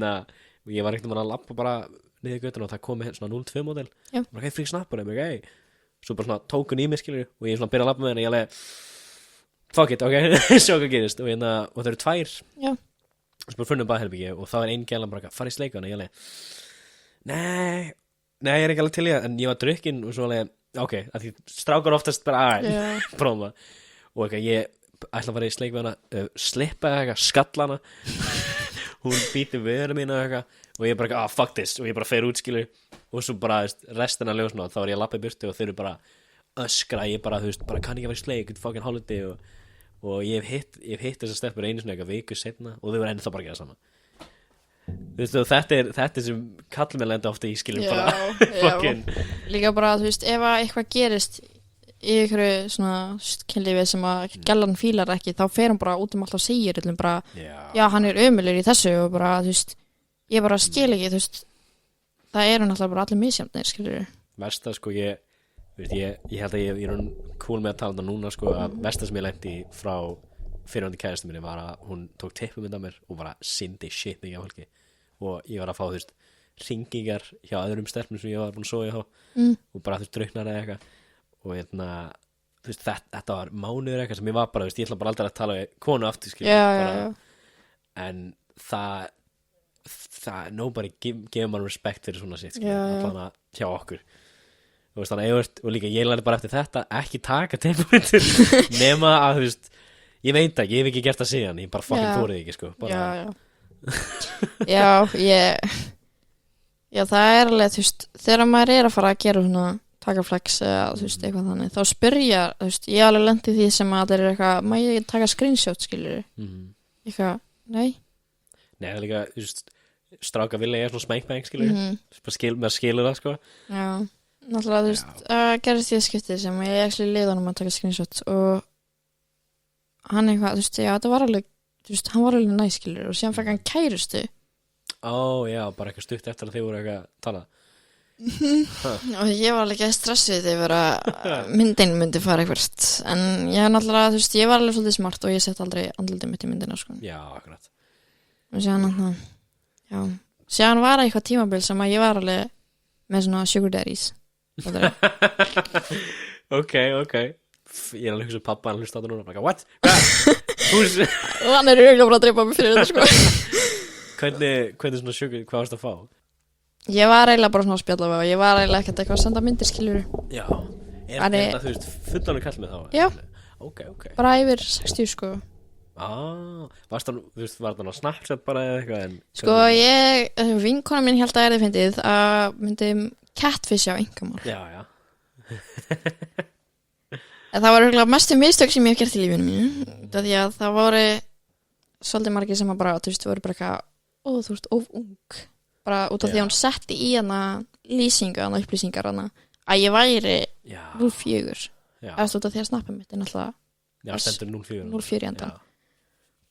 ég var ekkert að lappa bara niður göttuna og það kom með svona 02 model og það frík snappur svo bara svona tók hún í mig skilur og ég svona byrja að labba með henni og ég alveg fuck it, ok, sjá hvað gerist og það eru tvær Já. svo bara funnum baðherbyggi og þá ein gælan bara fara í sleika og ég alveg nei, ég er ekki alveg til í það en ég var drukkin og svo alveg ok, að því strákar oftast bara prófum það og eitthvað ég ætla að fara í sleik með hana slippa eitthvað, skalla hana hún býti vöru mína eitthvað og ég bara fuck this og ég bara fer út skilur og svo bara restina af ljósna þá var ég að lappa í burtu og þau eru bara öskra ég bara, bara kann ekki að vera í sleik fucking holiday og ég hef hitt þessar stelpur einu svona eitthvað viku setna og þau var ennþá bara að gera sama þetta er sem kall mér lenda ofta í skilur bara fucking líka bara ef að eitthvað gerist í einhverju svona kynlífi sem að gælan fílar ekki þá fer hann bara út alltaf segir bara, já hann er ömurlegur í þessu og bara ég bara skil ekki það eru náttúrulega bara allir misjafnir skilur versta sko ég held að ég er cool með að tala um það núna sko að versta sem ég lendi frá fyrirhandi kærastu minni var að hún tók tippum með mér og bara sindi shit mikið af fólki og ég var að fá hringingar hjá öðrum stelpum sem ég var búin að sofa hjá og bara drauknar eða eitthvað og þetta var mánuður eitthvað sem ég var bara ég ætla bara aldrei að tala við konu aftur en það nobody give man respect fyrir svona shit allan að hjá okkur og líka ég lærði bara eftir þetta ekki taka teipumyndir nema að ég veit ekki, ég hef ekki gert það síðan ég bara fucking þórið ekki sko bara... já það er alveg þegar maður er að fara að gera svona taka flex eða eitthvað þannig þá spyrja, ég alveg lendi því sem að það er eitthvað, má ég taka screenshot skilur eitthvað, nei það er líka, stráka vilja ég svona smækbæng skilur með skilur það sko já, náttúrulega gerist ég skipti sem ég ekki liði honum að taka screenshot og hann eitthvað, já þetta var alveg hann var alveg næskilur og síðan fekk hann kærustu já, bara eitthvað stutt eftir að þið voru eitthvað að tala og ég var alveg ekki stressið þegar myndin myndi fara eitthvað en ég náttúrulega, ég var alveg svolítið smart og ég sett aldrei andlitið mitt í myndina sko. já, akkurat og síðan var eitthvað tímabil sem að ég var alveg með svona sugar daddies ok ég er alveg hugsa pappa hann hlusta á þetta núna bara, what? og hann er auðvitað bara að dreipa mig fyrir þetta sko. hvernig svona sugar, hvað varst að fá? Ég var eiginlega bara svona að spjalla við og ég var eiginlega ekkert eitthvað að senda myndir skilur já, er þetta fullanur kall með þá? Já, ok bara yfir 60 sko var það á Snapchat bara eða eitthvað sko vinkona mín held að fyndið að myndi catfish á einkamál já það var eiginlega mestu mistök sem ég hef gert í lífinu mínu því að það voru svolítið margir sem að bara voru bara eitthvað, þú ert of ung bara út af því að hún setti í hana lýsingu, hana upplýsingar hana að ég væri 04 eða út af því að snappa mitt er náttúrulega stendur 04 í endan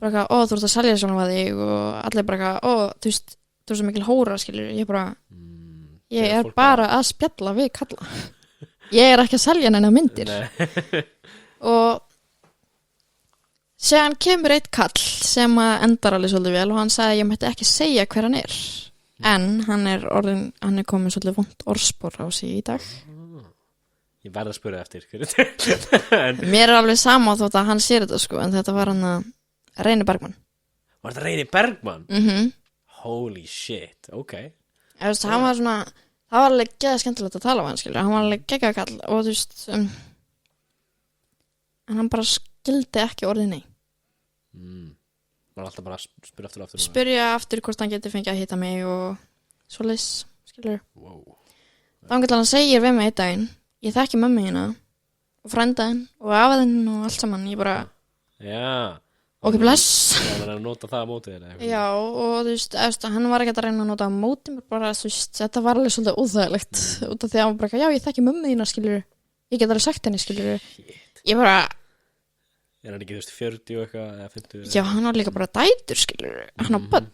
bara eitthvað, þú ert að selja svona að þig og allir bara eitthvað, þú ert svo mikil hóra skilur, ég bara ég er bara að spjalla við kalla ég er ekki að selja neina myndir og síðan kemur eitt kall sem endar alveg svolítið vel og hann sagði að ég mætti ekki segja hver hann er en hann er komið svolítið vont orðspor á sig í dag ég verð að spura eftir mér er alveg sama þótt að hann sér þetta sko en þetta var hann að Reini Bergmann var þetta Reini Bergmann? Holy shit, ok hann var svona það var alveg geða skemmtilegt að tala á hann skilur hann var alveg gegga kall og en hann bara skildi ekki orðið nei var alltaf bara að spyrja aftur hvort hann geti fengið að hitta mig og svoleiðis skilur þá hann segir við mig einn daginn ég þekki mömmu hérna og frændaðinn og afaðinn og allt saman ég bara ok bless það var að nota það á móti já og hann var ekki að reyna að nota á móti bara þetta var alveg svolítið óþægilegt út af því að hann bara ég þekki mömmu hérna skilur ég get alveg sagt henni skilur ég bara er hann ekki 40 og eitthvað eða 50 já hann var líka bara dætur skilur hann á bönn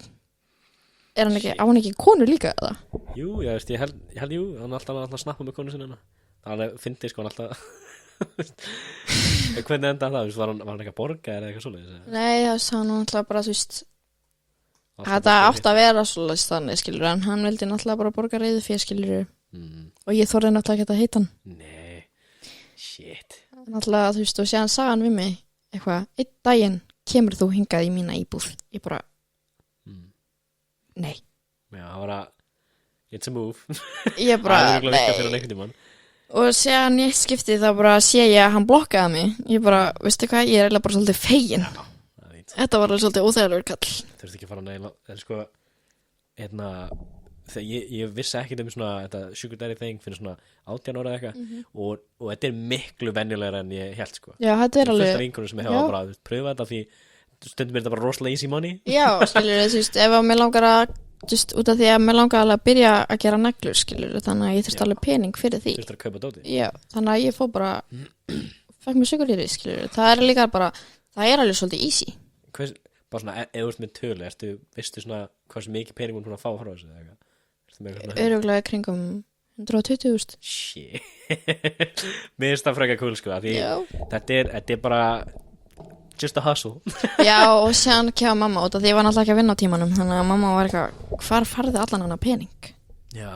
er hann ekki, á hann ekki konu líka eða? Jú, ég held jú hann er alltaf að snappa með konu sinna það fyndi sko hann alltaf hvernig enda það, var hann ekki að borga eða eitthvað svoleiðis? Nei, hann var alltaf bara þetta átti að vera svoleiðis þannig skilur en hann vildi alltaf bara borga reiði fyrir skilur og ég þorði náttúrulega ekki að heita hann nei, Shit. Náttúrulega, þú veist, og séðan sagði hann við mig eitthvað, einn daginn kemur þú hingað í mína íbúð. Ég bara, nei. Já, það var að it's a move. Ég bara, Það er örugglega virkað fyrir einhvern tímann. Og séðan ég skipti þá bara sé ég að hann blokkaði mig. Ég bara, veistu hvað, ég er eiginlega bara svolítið fegin. Það er fínt. Þetta var alveg svolítið óþægilegur kall. Þurfti ekki að fara að neila. Það er sko, þegar ég vissi ekkert svona þetta sugar daddy thing fyrir svona 18 ára eða eitthvað og þetta er miklu venjulegra en ég held sko. Já, þetta er alveg. Fullt af vinkonum sem hefa bara pröfa þetta því stundum er þetta bara rosalega easy money. Já, skilur þú veist, ef að mér langar að just út af því að mér langar alveg að byrja að gera neglur, skilur, þannig að ég þurfti alveg pening fyrir því. Þurfti að kaupa dóti. Já, þannig að ég fór bara fekk mér sugarýri, skilur. Það er líka bara, það er alveg svolítið easy. Bara svona, ef þú ert með tölu, veistu svona hversu mikið pening hún að fá frá þessu eða eitthvað? Örugglega kringum 120.000. Shit. Mér finnst það frekar cool sko, því þetta er bara just a hustle. Já, og séðan kemur mamma út af því ég var náttúrulega ekki að vinna á tímanum, þannig að mamma var eitthvað, hvar farði allan hana pening? Já.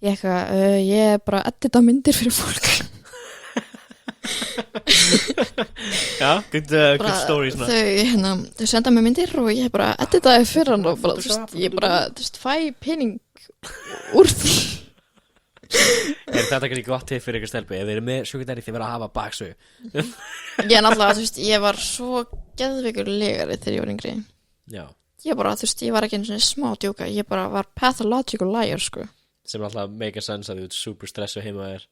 Ég eitthvað, ég er bara að edita myndir fyrir fólk. Já, good stories. Þau senda mér myndir og ég bara editaði fyrir hann og bara, þú veist, ég bara, þú veist, fæ pening úr því. Er þetta kannski gott til fyrir ykkur stelpu? Ef þið eru með sugar daddy þið verða að hafa baksögu. Ég náttúrulega, þú veist, ég var svo geðveikur legari þegar ég var yngri. Já. Ég bara, þú veist, ég var ekki einu svona smá djóka, ég bara var pathological liar, sko. Sem alltaf make a sense að þú ert super stressu heima þér,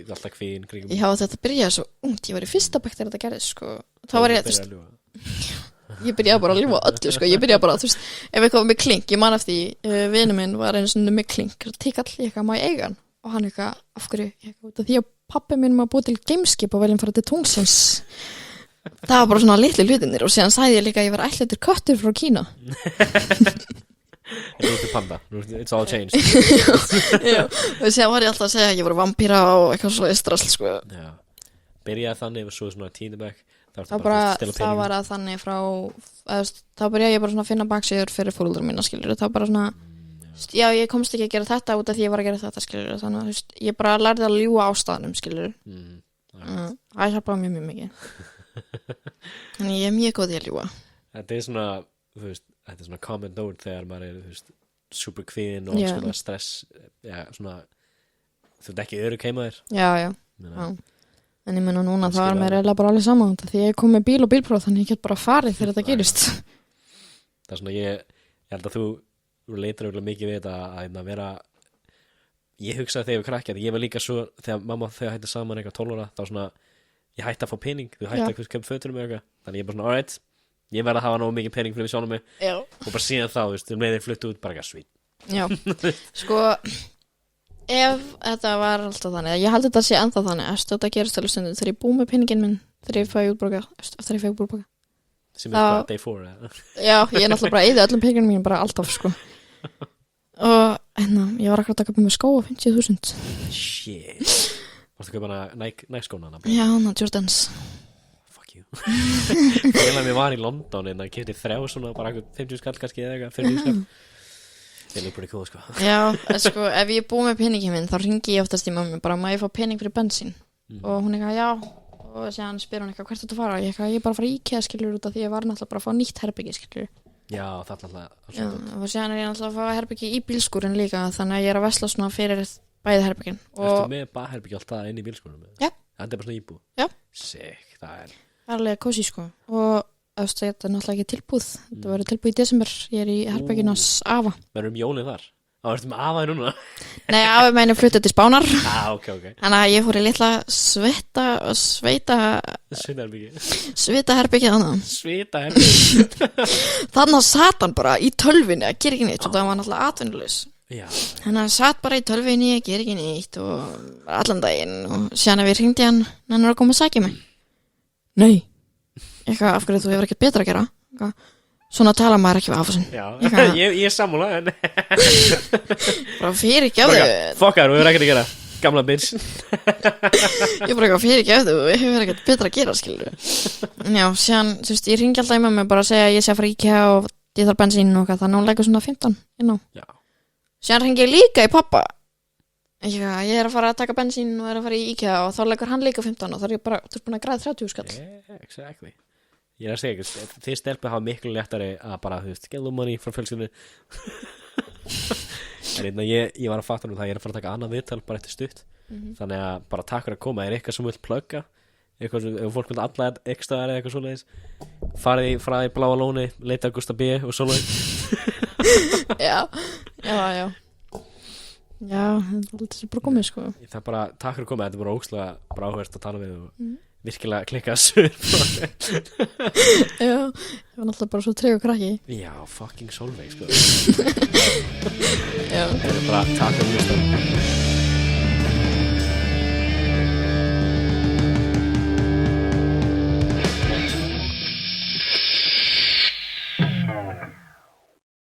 alltaf kvíðin kringum. Já, þetta byrjaði svo ungt, ég var í fyrsta bekk þegar þetta gerðist, sko. Þá var ég, þú veist, ég byrjaði bara að ljúga öllu, sko. Ég byrjaði bara, þú veist, ef eitthvað var með klink, ég man eftir vinur minn var einu svona með klink, tikall, ég eitthvað, má ég eiga hann? Og hann eitthvað, af hverju, ég eitthvað, því að pappi minn maður búið til gameskip og veljum fara til tungsins. Það var bara svona litli hlutinir og síðan sagði ég líka að ég var ættleitur köttur frá Kína. Þú ert panda, it's all changed. Já, og síðan var ég alltaf að segja að ég var vampíra og eitthvað svo strasl, sko. Já, byrjaði þannig og svo svona tíndabæk. Það var að þannig frá, þá byrjaði ég bara svona að finna baksíður fyrir fóreldrar mína, skilur. Það var bara svona, já, ég komst ekki að gera þetta út af því ég var að gera þetta, skilur. Þannig að, þú veist, ég bara lærði að ljúga á staðnum, skilur. Það hjálpaði mjög mikið. Þannig ég er mjög góð í að ljúga. Þetta er svona, þú veist, þetta er svona common note þegar maður er, þú veist, super kvíðin og svona stress, já, svona, þú veist ekki örugg heima þér. Já. En ég meina núna það var mér eiginlega bara alveg saman því ég kom með bíl og bílpróf þannig ég get bara farið þegar þetta gerist. Það er svona, ég held að þú leitar auðvitað mikið við þetta að vera, ég hugsaði þegar ég var krakki að ég var líka svo, þegar mamma þegar hætti saman eitthvað 12 ára, þá svona, ég hætti að fá pening, þú hætti að köpa fötur með eitthvað, þannig ég bara svona, alright, ég verði að hafa nógu mikið pening fyrir við sjónum mig og bara síðan þá, þú veist, með þeir fluttu út bara eitthvað svít. Já, sko, ef þetta var alltaf þannig, ég held þetta sé ennþá þannig, eftir þetta gerist alveg stundum þegar ég búið með peningin minn, þegar ég fæði útborga, eftir ég fæði útborga. Sem er bara day 4, eða? Já, ég er náttúrulega bara eyði öllum peningin mín bara alltaf, sko. Og ég var akkurat að köpa með skó á 50.000. Shit. Varstu að köpa hana Nike skóna hana? Já, hana Jordans. Fuck you. Þegar mér var í London en það kefti 3 svona bara 50 skall kannski eða eitthvað 40 skall. Það er pretty cool, sko. Já, sko, ef ég er búið með peningin minn þá ringi ég oftast í mömmu bara, má ég fá pening fyrir bensín? Og hún eitthvað, já, og síðan spyr hún eitthvað, hvert ertu að fara? Ég er bara að fara í IKEA, skilur, út af því ég var náttúrulega bara að fá nýtt herbyggi, skilur. Já, það er alltaf. Já, og síðan er ég náttúrulega að fá herbyggi í bílskúrin líka, þannig að ég er að vesla svona fyrir bæði herbyggin. Ertu með baðherbyggi alltaf inn í bílskúrinum? Já. Það er bara svona íbúð? Já. Sick, það er alveg kósí, sko. Og þetta er náttúrulega ekki tilbúð. Þetta verður tilbúð í desember. Ég er í herbygginu hans afa. Verður jólin þar? Ertu með afa þér núna? Nei, afi mæni fluttið til Spánar. Ok. Þannig að ég fór í litla svitaherbyggi þannig. Svitaherbyggi? Þannig að sat hann bara í tölvinni að gera ekki neitt og það var náttúrulega atvinnulaus. Já. Þannig að satt bara í tölvinni að gera ekki neitt og allan daginn og síðan að við hringdi hann hann var að koma að sækja mig. Nei. Eitthvað, af hverju þú hefur ekkert betra að gera? Eitthvað. Svona tala maður ekki við afhásinn. Já, ég er sammála en bara fyrirgefðu. Fokkar, þú hefur ekkert að gera. Gamla bitch. Ég bara eitthvað fyrirgefðu, þú hefur ekkert betra að gera, skilur. Já, síðan, þú veist, ég ringi alltaf í mömmu bara að segja að ég sé að fara í IKEA og ég þarf bensín og eitthvað, þannig að hún leggur svona 15 inn á. Já. Síðan ringi ég líka í pappa Já, ég að fara að taka bensín og að fara í IKEA og þá leggur hann líka 15 og þá ég bara, þú ert búin að græða 30 skall. Exactly. Ég að segja, þið stelpur hafa miklu léttari að bara, þú veist, get the money frá fjölskyldunni. En ég var að fatta það, ég að fara að taka annað viðtal bara eftir stutt. Þannig að bara takk fyrir að koma, eitthvað sem vilt plugga, eitthvað sem, ef fólk vil alla ekstra eða eitthvað svoleiðis, farið frá í Bláa Lóni, leita Gústa B og svoleiðis. Já, þetta er bara komið sko. Það er bara, takk fyrir að koma, þetta er bara ógeðslega bara áhugavert að tala við og virkilega klikka þessu. Já, ég var náttúrulega bara svo treg og krakki. Já, fucking Solveig sko. Já. Það er bara takk fyrir að hlusta.